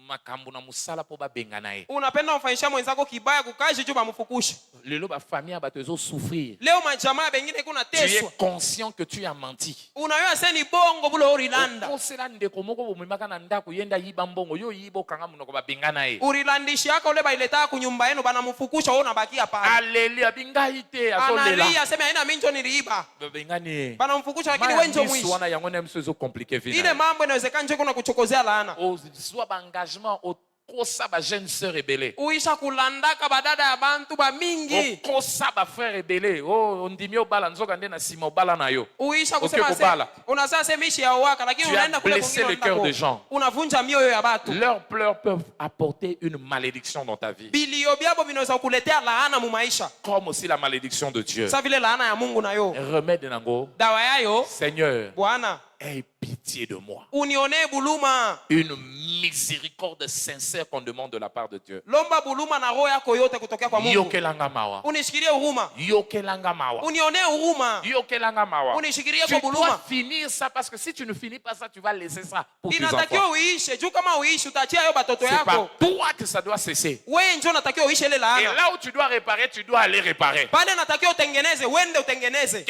makambo na musala po ba benga nae. Unapenda kumfanyisha mwenzako kibaya kukaje juu bamfukushe. Lelo ba famille bato ezo souffrir. Leo majamaa bengine kuna teswa. Tu es conscient que tu as menti. Unayua seni bongo bulo urilanda. Okosela ndeko moko bomemaka na ndako yenda yiba mbongo yo yibo kanga munoko ba benga nae. Urilandishi yako ule baileta kunyumba yenu banamfukusha wewe unabakia pale. Haleluya bingaite azolela. Analia sema haina minjo niliiba. Bengani. Banamfukusha lakini wewe ndio mwishi. Wana yango na mso zo compliqué vina. Ile mambo inawezekana nje kuna kuchokozea laana. Soit engagement okosa ba jeune sœur rebelle. Uisha kulandaka badada ya bantu ba mingi. Okosa ba frère rebelle. Oh ondimio bala nzoka ndena sima bala na yo. Uisha kusema sema unasema semishi ya waka lakini unaenda kule blesser le cœur des gens. Unavunja mioyo ya watu. Leurs pleurs peuvent apporter une malédiction dans ta vie. Bilio byabo vinaweza kuletea laana mu maisha. Comme aussi la malédiction de Dieu. Sa vile laana ya Mungu nayo. Remède nango. Dawa yayo. Seigneur. Bwana. Aie pitié de moi. Unione buluma. Une miséricorde sincère qu'on demande de la part de Dieu. Lomba buluma na roho yako yote kutokea kwa Mungu. Yokelanga mawa. Unishikilie huruma. Yokelanga mawa. Unione huruma. Yokelanga mawa. Unishikilie kwa buluma. Tu dois finir ça parce que si tu ne finis pas ça, tu vas laisser ça pour tes enfants. Inatakiwa uishe. Juu kama uishi utaachia hayo batoto yako. C'est pas toi que ça doit cesser. Wewe ndio unatakiwa uishe ile laana. Et là où tu dois réparer, tu dois aller réparer. Pale unatakiwa utengeneze, wende utengeneze.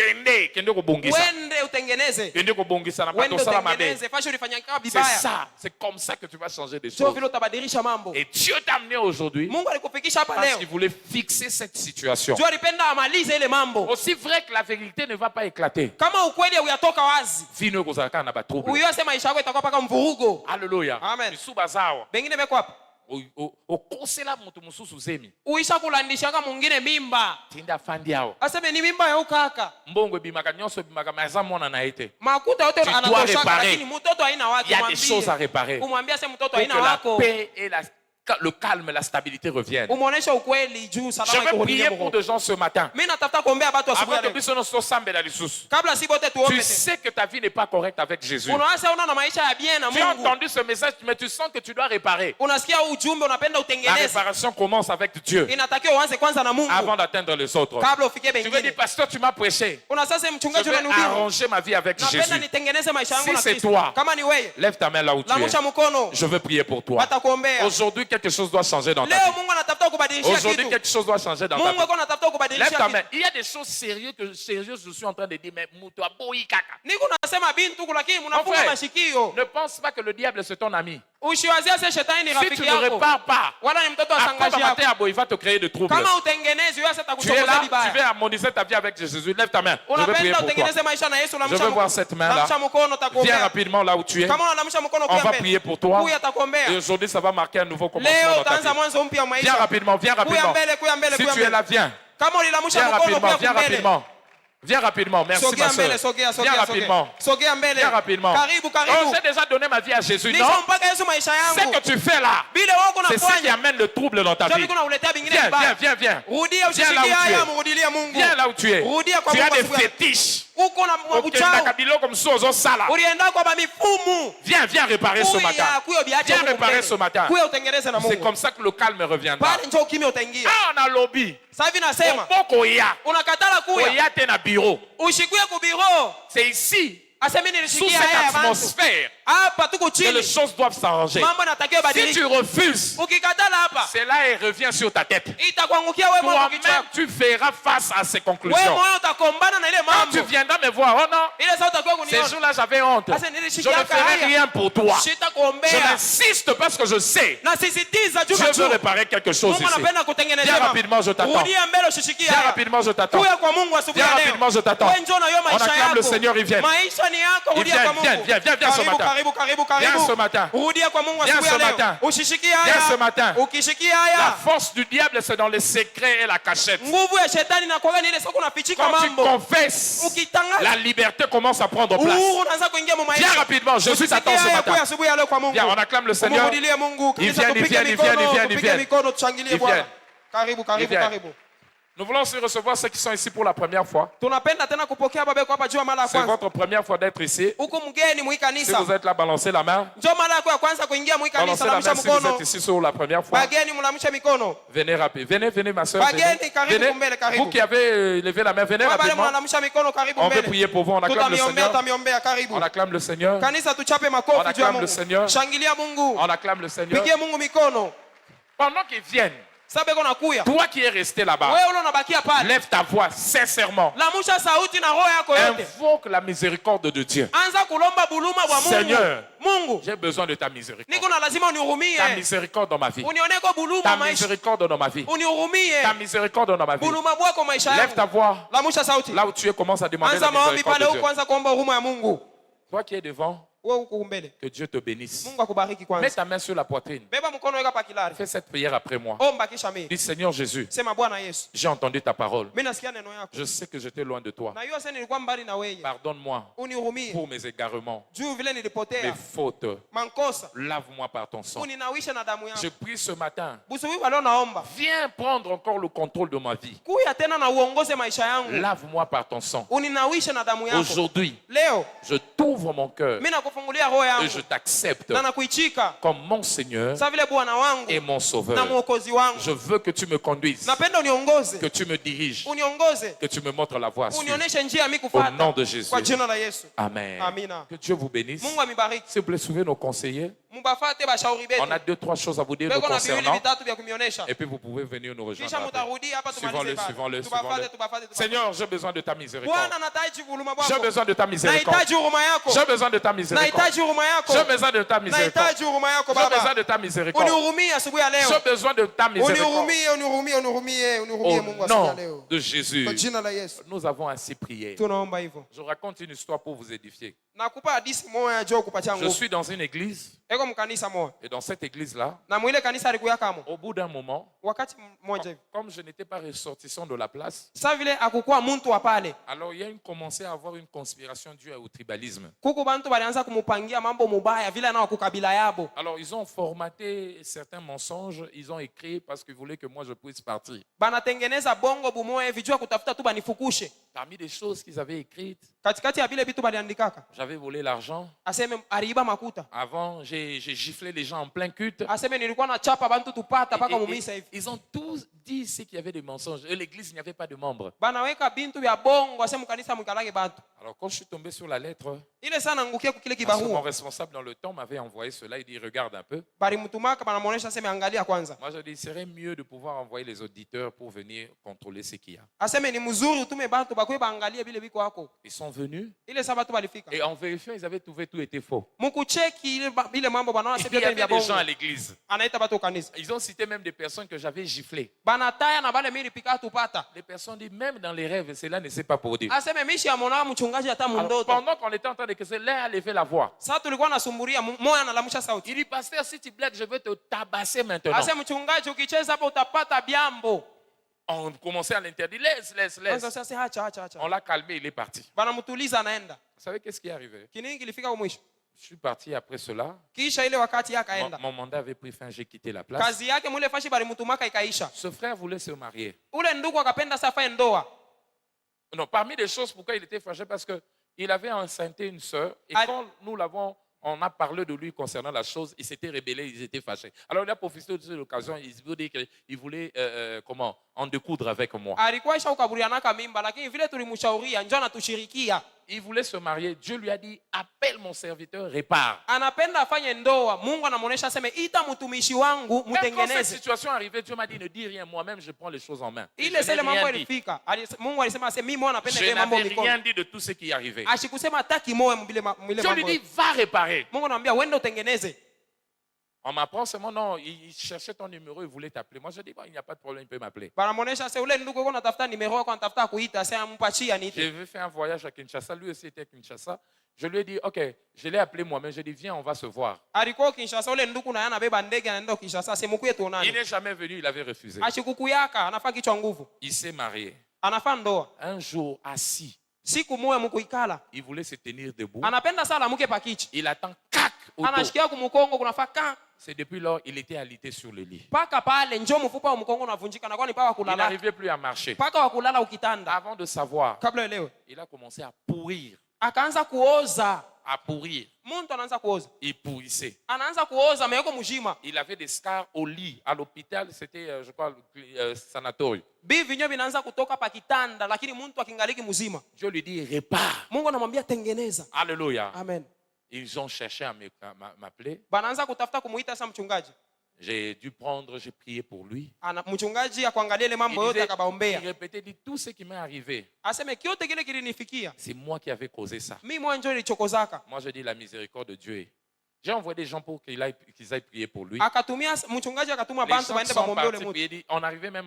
Kende kubongisa. Wende utengeneze. Kende kubongisa na pato sala mabe. C'est ça, c'est comme ça que tu vas changer des choses. Et Dieu t'a amené aujourd'hui parce qu'il voulait fixer cette situation. Aussi vrai que la vérité ne va pas éclater. Alléluia. Amen. Okosela mutu mususu zemi. Uisha kulandishaka mwingine mimba. Tinda fandi yao. Aseme ni mimba ya ukaka. Mbongo bimaka nyonso bimaka maza mona na ete. Makuta yote anatoshaka lakini mtoto haina wake. Il y a des choses à réparer. Umwambia se mtoto haina wako. La paix et le calme et la stabilité reviennent. Je veux prier pour des gens ce matin. Avant que puisse nous ensemble dans les sources. Tu sais que ta vie n'est pas correcte avec Jésus. Tu as entendu ce message, mais tu sens que tu dois réparer. La réparation commence avec Dieu avant d'atteindre les autres. Tu veux dire, pasteur, tu m'as prêché. Je vais arranger ma vie avec Jésus. Si c'est toi, lève ta main là où tu es. Je veux prier pour toi. Aujourd'hui, quelque chose doit changer dans ta vie. Aujourd'hui, quelque chose doit changer dans ta vie. Lève ta main. Il y a des choses sérieuses que je suis en train de dire, mais Moutoua Boyi Kaka. Ne pense pas que le diable c'est ton ami. Si tu ne répares pas, après il va te créer des troubles. Tu es là, tu veux harmoniser ta vie avec Jésus. Lève ta main. Je veux prier pour toi. Je veux voir cette main-là. Viens rapidement là où tu es. On va prier pour toi. Et aujourd'hui, ça va marquer un nouveau commencement dans ta vie. Viens rapidement, viens rapidement. Si tu es là, viens. Viens rapidement, viens rapidement. Viens rapidement, merci ma soeur. Viens rapidement. Viens rapidement. Oh, j'ai déjà donné ma vie à Jésus, non? Ce que tu fais là, c'est ça qui amène le trouble dans ta vie. Viens, viens, viens, viens. Viens là où tu es. Viens là où tu es. Tu as des fétiches. Viens, viens réparer ce matin. Viens réparer ce matin. C'est comme ça que le calme reviendra. Ah, on a lobby. C'est ici, sous cette atmosphère, que les choses doivent s'arranger. Si tu refuses, cela revient sur ta tête. Toi-même, tu feras face à ces conclusions. Quand tu viendras me voir, oh non, ces jours-là, j'avais honte. Je ne ferai rien pour toi. Je n'insiste parce que je sais. Dieu veut réparer quelque chose ici. Viens rapidement, je t'attends. Viens rapidement, je t'attends. Viens rapidement, je t'attends. On acclame le Seigneur, il vient. Il vient ce matin. Viens ce matin. Viens ce matin. Viens ce matin. La force du diable, c'est dans les secrets et la cachette. Quand tu confesses, la liberté commence à prendre place. Viens rapidement, Jésus t'attend ce matin. Viens, on acclame le Seigneur. Il vient. Nous voulons aussi recevoir ceux qui sont ici pour la première fois. C'est votre première fois d'être ici. Si vous êtes là, balancez la main. Balancez la main si vous êtes ici sur la première fois. Venez rapidement. Venez ma soeur. Venez. Vous qui avez levé la main, venez rapidement. On veut prier pour vous. On acclame le Seigneur. On acclame le Seigneur. On acclame le Seigneur. On acclame le Seigneur. Pendant qu'ils viennent, toi qui es resté là-bas, lève ta voix sincèrement. Invoque la miséricorde de Dieu. Seigneur, j'ai besoin de ta miséricorde. Ta miséricorde dans ma vie. Ta miséricorde dans ma vie. Ta miséricorde dans ma vie. Lève ta voix. Là où tu es, commence à demander la miséricorde de Dieu. Toi qui es devant, que Dieu te bénisse. Mets ta main sur la poitrine. Fais cette prière après moi. Dis Seigneur Jésus, j'ai entendu ta parole. Je sais que j'étais loin de toi. Pardonne-moi pour mes égarements, mes fautes. Lave-moi par ton sang. Je prie ce matin. Viens prendre encore le contrôle de ma vie. Lave-moi par ton sang. Aujourd'hui, je t'ouvre mon cœur. Et je t'accepte comme mon Seigneur et mon Sauveur. Je veux que tu me conduises, que tu me diriges, que tu me montres la voie à suivre. Au nom de Jésus. Amen. Que Dieu vous bénisse. S'il vous plaît, suivez nos conseillers. On a 2-3 choses à vous dire concernant. Et puis vous pouvez venir nous rejoindre. Suivons-le. Seigneur, j'ai besoin de ta miséricorde. J'ai besoin de ta miséricorde. J'ai besoin de ta miséricorde. J'ai besoin de ta miséricorde. J'ai besoin de ta miséricorde. J'ai besoin de ta miséricorde. Au nom de Jésus, nous avons ainsi prié. Je raconte une histoire pour vous édifier. Je suis dans une église. Et dans cette église-là, au bout d'un moment, comme je n'étais pas ressortissant de la place, alors il y a commencé à avoir une conspiration due au tribalisme. Alors ils ont formaté certains mensonges, ils ont écrit parce qu'ils voulaient que moi je puisse partir. Parmi les choses qu'ils avaient écrites, j'avais volé l'argent. Avant, j'ai giflé les gens en plein culte. Ils ont tous dit ici qu'il y avait des mensonges. Et l'église, il n'y avait pas de membres. Alors quand je suis tombé sur la lettre, mon responsable dans le temps m'avait envoyé cela. Il dit regarde un peu. Moi je dis il serait mieux de pouvoir envoyer les auditeurs pour venir contrôler ce qu'il y a. Ils sont venus et en vérifiant ils avaient trouvé tout était faux. Il y avait des gens à l'église. Ils ont cité même des personnes que j'avais giflées. Les personnes disent même dans les rêves cela ne s'est pas produit. Alors, pendant qu'on était en train de questionner, l'un a levé la voix. Il dit pasteur si tu blagues je vais te tabasser maintenant. On commençait à l'interdire. Laisse. On l'a calmé, il est parti. Vous savez qu'est-ce qui est arrivé? Je suis parti après cela. Mon mandat avait pris fin, j'ai quitté la place. Ce frère voulait se marier. Non, parmi les choses pourquoi il était fâché, parce qu'il avait enceinté une sœur. Et quand on a parlé de lui concernant la chose, il s'était rébellé, ils étaient fâchés. Alors il a profité de cette occasion, il voulait en découdre avec moi. Alikuwa ishakaburianaka mimba lakini vile tulimshauria njoo anatushirikia. Il voulait se marier. Dieu lui a dit, appelle mon serviteur, répare. Anapenda afanye ndoa. Mungu anamuonesha aseme ita mtumishi wangu Même quand cette mtengeneze. situation arrivée, Dieu m'a dit, ne dis rien. Moi-même, je prends les choses en main. Ile sele mambo ilifika. Mungu alisema aseme mimi mwana napenda Je ile mambo n'avais mikono. rien dit de tout ce qui est arrivé. Ashikusema taki moyo mbile Dieu lui mambo. dit, va réparer. Mungu anamwambia wende utengeneze. On m'apprend seulement, non, il cherchait ton numéro, il voulait t'appeler. Moi, je dis, bon, il n'y a pas de problème, il peut m'appeler. Banamuonesha ase ule ndugu yuko natafuta numero yako anatafuta kuita ase ampachia niite. J'ai fait un voyage à Kinshasa, lui aussi était à Kinshasa. Je lui ai dit, ok, je l'ai appelé moi-même, je lui ai dit, viens, on va se voir. Alikuwa Kinshasa ule ndugu na yana beba ndege anaenda Kinshasa ase mkuye Il tuonane. n'est jamais venu, il avait refusé. Ashikukuyaka anafaa kichwa nguvu. Il s'est marié. Anafaa ndoa. Un jour, assis, Siku moja mkuikala. il voulait se tenir debout. Anapenda sala mke pakichi. Il attend cac au dos. Anashikia kumkongo kunafaa ka. C'est depuis lors il était alité sur le lit. Paka pale njoo mfupa wa mkongo unavunjika na kwani paka Il kulala. n'arrivait plus à marcher. Paka wa kulala ukitanda. Avant de savoir, Kabla elewe. il a commencé à pourrir. Akaanza kuoza. À pourrir. Muntu anaanza kuoza. Il pourrissait. Anaanza kuoza mayoko mjima. Il avait des scars au lit. À l'hôpital, c'était, je crois, le sanatorium. Bivinyo vinaanza kutoka pa kitanda lakini muntu akingaliki mzima. Dieu lui dit, répare. Mungu anamwambia tengeneza. Alléluia. Amen. Ils ont cherché à m'appeler. Banaanza kutafuta kumuita sasa mchungaji. J'ai prié pour lui. Ana mchungaji akuangalia ile Il mambo yote disait, akabaombea. il répétait, dit tout ce qui m'est arrivé. Aseme kiote kile kilinifikia. C'est moi qui avais causé ça. Mimi mwa njoo nilichokozaka. Moi, je dis la miséricorde de Dieu. J'ai envoyé des gens pour qu'ils aillent prier pour lui. Akatumia mchungaji akatuma Les bantu gens baende sont bamwombee ule partis mtu. prier. On arrivait même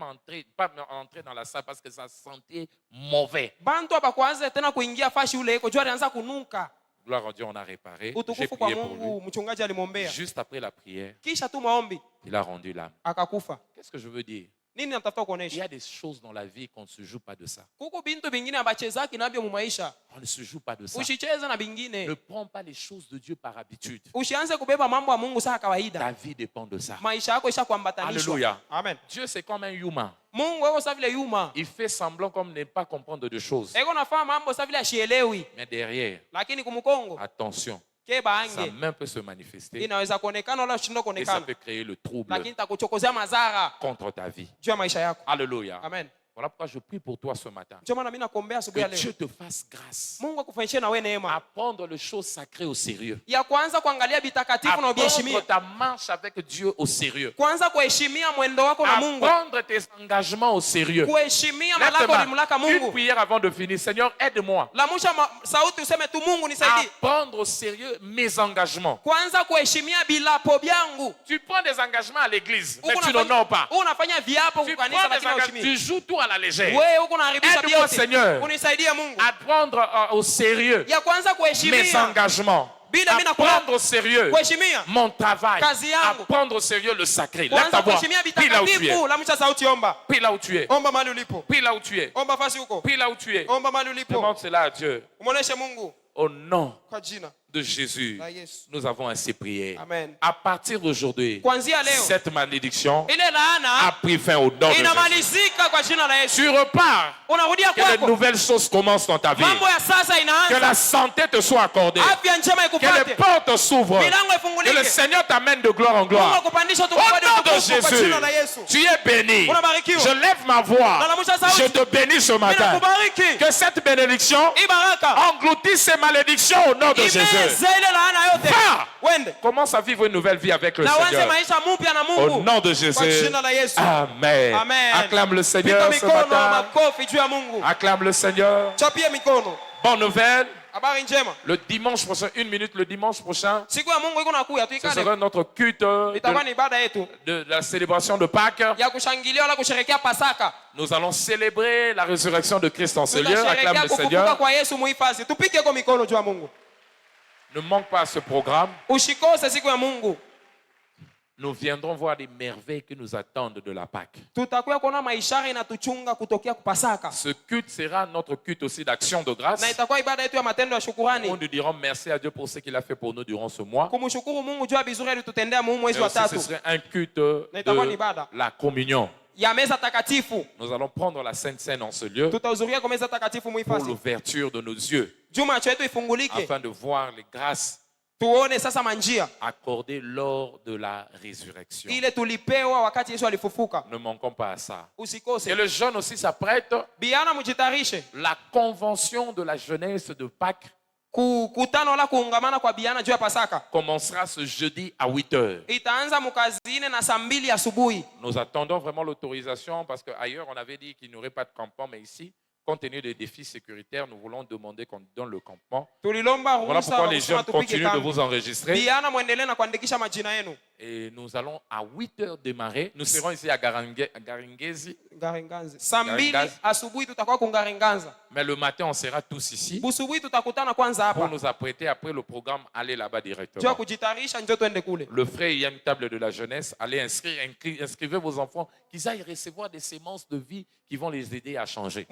pas à entrer dans la salle parce que ça sentait mauvais. Bantu abakuanza tena kuingia fashi ule iko jua alianza kunuka. Gloire à Dieu, on a réparé. J'ai Utukufu kwa prié pour Mungu, lui. mchungaji alimwombea. Juste après la prière, Kisha tu maombi il a rendu l'âme. akakufa. Qu'est-ce que je veux dire? Nini natafuta Il y kuonesha? a des choses dans la vie qu'on ne se joue pas de ça. Kuko bintu bingine abachezaki nabyo mu maisha. On ne se joue pas de ça. Ushicheze na bingine. Ne prends pas les choses de Dieu par habitude. Usianze kubeba mambo ya Mungu saa Ta kawaida. vie dépend de ça. Maisha yako ishakuambatanishwa. Alléluia. Amen. Dieu, c'est comme un humain. Mungu wako sa vile yuma. Il fait semblant comme ne pas comprendre de choses. Eko nafaa mambo sa vile ashielewi. Mais derrière, Lakini kumkongo attention, keba sa ange main peut se manifester inaweza kuonekana wala shindwa et ça kuonekana. peut créer le trouble Lakini takuchokozea madhara contre ta vie. juu ya maisha yako. Alléluia. Amen. Voilà pourquoi je prie pour toi ce matin. Ndio maana mimi nakuombea asubuhi ya Que Dieu leo. te fasse grâce Mungu akufanyishie na wewe neema. à prendre les choses sacrées au sérieux. Ya kwanza kuangalia bitakatifu na À ubiheshimia. prendre ta marche avec Dieu au sérieux. Kwanza kuheshimia mwendo wako na À Mungu. prendre tes engagements au sérieux. Kuheshimia Lève malako tes mains. limlaka Une Mungu. prière avant de finir. Seigneur, aide-moi Lamusha sauti useme tu Mungu à nisaidie. prendre au sérieux mes engagements. Kwanza kuheshimia bilapo byangu. Tu prends des engagements à l'église, mais Uko tu unafanya- n'honores pas. Unafanya viapo Tu kwa prends kanisa des lakini engagements, hauheshimii. tu joues tout à la légère. Wewe uko unaharibisha Aide-moi, vyote. Seigneur, Unisaidie Mungu. à prendre au sérieux Ya kwanza mes kuheshimia. engagements, Bila mimi à nakula prendre au sérieux kuheshimia. mon travail, Kazi à yangu. prendre au sérieux le sacré. Lève ta Kwanza voix, kuheshimia prie là où tu es, bitakatifu. Lamusha sauti omba. prie là où tu es, Omba mahali ulipo. prie là où tu es, Omba fasi huko. prie là où tu es. Omba mahali ulipo. Demande cela à Dieu. Umuoneshe Mungu Au nom kwa jina de Jésus, la Yesu. nous avons ainsi prié. Amen. À partir d'aujourd'hui, Kuanzia leo cette malédiction ile a laana pris fin au nom de Jésus. inamalizika kwa jina la Yesu. Tu repars, Unarudia que de kwako. nouvelles choses commencent dans ta vie. Mambo ya sasa Que inaanza. la santé te soit accordée. Afya njema Que les ikupate. portes s'ouvrent. Milango Que le ifungulike. Seigneur t'amène de gloire en Mungu gloire. akupandisha Au utukufu hadi nom de utukufu kwa Jésus, jina la Yesu. tu es béni. Unabarikiwa. Je lève ma voix. Nalamusha sauti. Je te bénis ce Mimi matin. nakubariki. Que cette bénédiction Hii baraka engloutisse ces malédictions au nom de Jésus. imeze ile laana yote. Va! Wende. Commence à vivre une nouvelle vie avec le Na uanze Seigneur. maisha mpya na Au Mungu. nom de Kwa Jésus. jina la Yesu. Amen. Amen. Acclame le Piga Seigneur ce mikono matin. makofi juu ya Mungu. Acclame le Seigneur. Chapie mikono. Bonne nouvelle. Habari njema. Le dimanche prochain, 1 minute, le dimanche prochain, Siku ya Mungu iko nakuya ce tuikane. sera notre culte Itakuwa ni ibada yetu de la célébration de Pâques. ya kushangilia wala kusherehekea Pasaka. Nous allons célébrer la résurrection de Christ en ce lieu. Acclame Tutasherehekea le kufufuka Seigneur. kwa Yesu muhifadhi. Tupike kwa mikono juu ya Mungu. Ne manque pas à ce programme. Usikose siku ya Mungu. Nous viendrons voir les merveilles qui nous attendent de la Pâque. Tutakuwa kuona maishara inatuchunga kutokea kwa Pasaka. Ce culte sera notre culte aussi d'action de grâce. Na itakuwa ibada yetu ya matendo ya Où shukurani. nous dirons merci à Dieu pour ce qu'il a fait pour nous durant ce mois. Kumshukuru Mungu juu ya vizuri alitutendea mu mwezi Mais wa aussi, ce tatu. serait un culte Na itakuwa ni de ibada la communion. ya meza takatifu. Nous allons prendre la Sainte Seine en ce lieu Tutahudhuria kwa meza takatifu pour muhifadhi. l'ouverture de nos yeux Juma macho yetu ifungulike afin de voir les grâces tuone sasa manjia accordés lors de la résurrection. ile tulipewa wakati Yesu alifufuka. Ne manquons pas à ça. Usikose. Et le jeune aussi s'apprête. Biana mujitarishe. La convention de la jeunesse de Pâques Kukutano la kuungamana kwa biana juu ya Pasaka commencera ce jeudi à 8h. itaanza mukazine na saa 2 asubuhi. Nous attendons vraiment l'autorisation parce qu'ailleurs on avait dit qu'il n'y aurait pas de campement, mais ici, compte tenu des défis sécuritaires, nous voulons demander qu'on donne le campement. Voilà pourquoi les jeunes continuent de vous enregistrer. Et nous allons à 8h démarrer. Nous serons ici à Garingezi. Mais le matin, on sera tous ici pour nous apprêter après le programme, aller là-bas directement. Le frère, il y a une table de la jeunesse. Allez inscrivez vos enfants, qu'ils aillent recevoir des sémences de vie qui vont les aider à changer.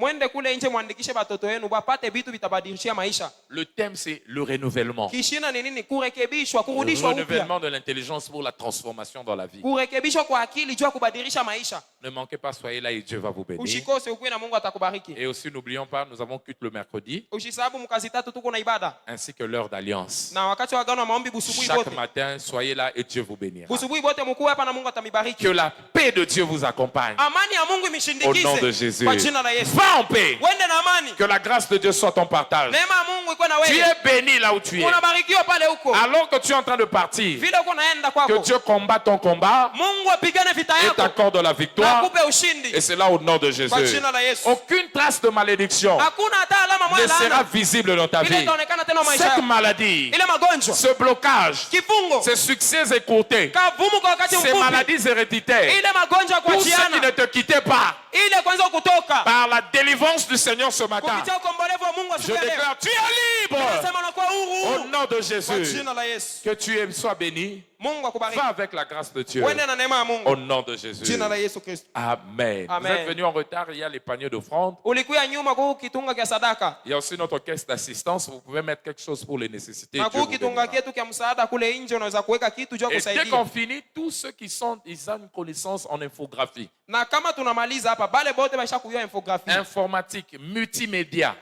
Le thème, c'est le renouvellement. Le renouvellement de l'intelligence pour la transformation dans la vie. Ne manquez pas, soyez là et Dieu va vous bénir. Et aussi, n'oublions pas, nous avons culte le mercredi, ainsi que l'heure d'alliance. Chaque matin, soyez là et Dieu vous bénira. Que la paix de Dieu vous accompagne. Au nom de Jésus. Va en paix. Que la grâce de Dieu soit ton partage. Tu es béni là où tu es. Alors que tu es en train de partir, que Dieu combat ton combat et t'accorde la victoire. Et c'est là au nom de Jésus. Aucune trace de malédiction ne sera visible dans ta vie. Cette maladie, ce blocage, ces succès écourtés, ces maladies héréditaires, tous ceux qui ne te quittaient pas, par la délivrance du Seigneur ce matin, je déclare, tu es libre. Au nom de Jésus, que tu sois béni. Va avec la grâce de Dieu. Au nom de Jésus. Amen. Vous êtes venus en retard, il y a les paniers d'offrande. Il y a aussi notre caisse d'assistance. Vous pouvez mettre quelque chose pour les nécessités. Et dès qu'on finit, tous ceux qui sont, ils ont une connaissance en infographie. Informatique, multimédia.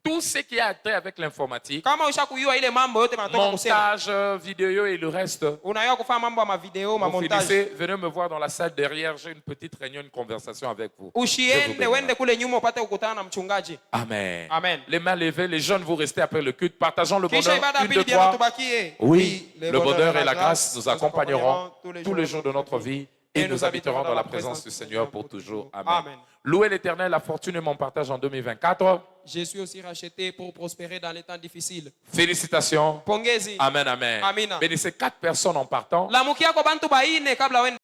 Tout ce qui a trait avec l'informatique, montage, vidéo et le reste. Vous finissez, venez me voir dans la salle derrière. J'ai une petite réunion, une conversation avec vous. Amen. Amen. Les mains levées, les jeunes, vous restez après le culte. Partageons le bonheur. Une, deux, trois. Oui, le bonheur et la grâce nous accompagneront tous les jours de notre vie. Et nous habiterons dans la présence du Seigneur pour toujours. Amen. Louez l'Éternel, la fortune est mon partage en 2024. Je suis aussi racheté pour prospérer dans les temps difficiles. Félicitations. Pongezi. Amen, amen. Amina. Bénissez 4 personnes en partant.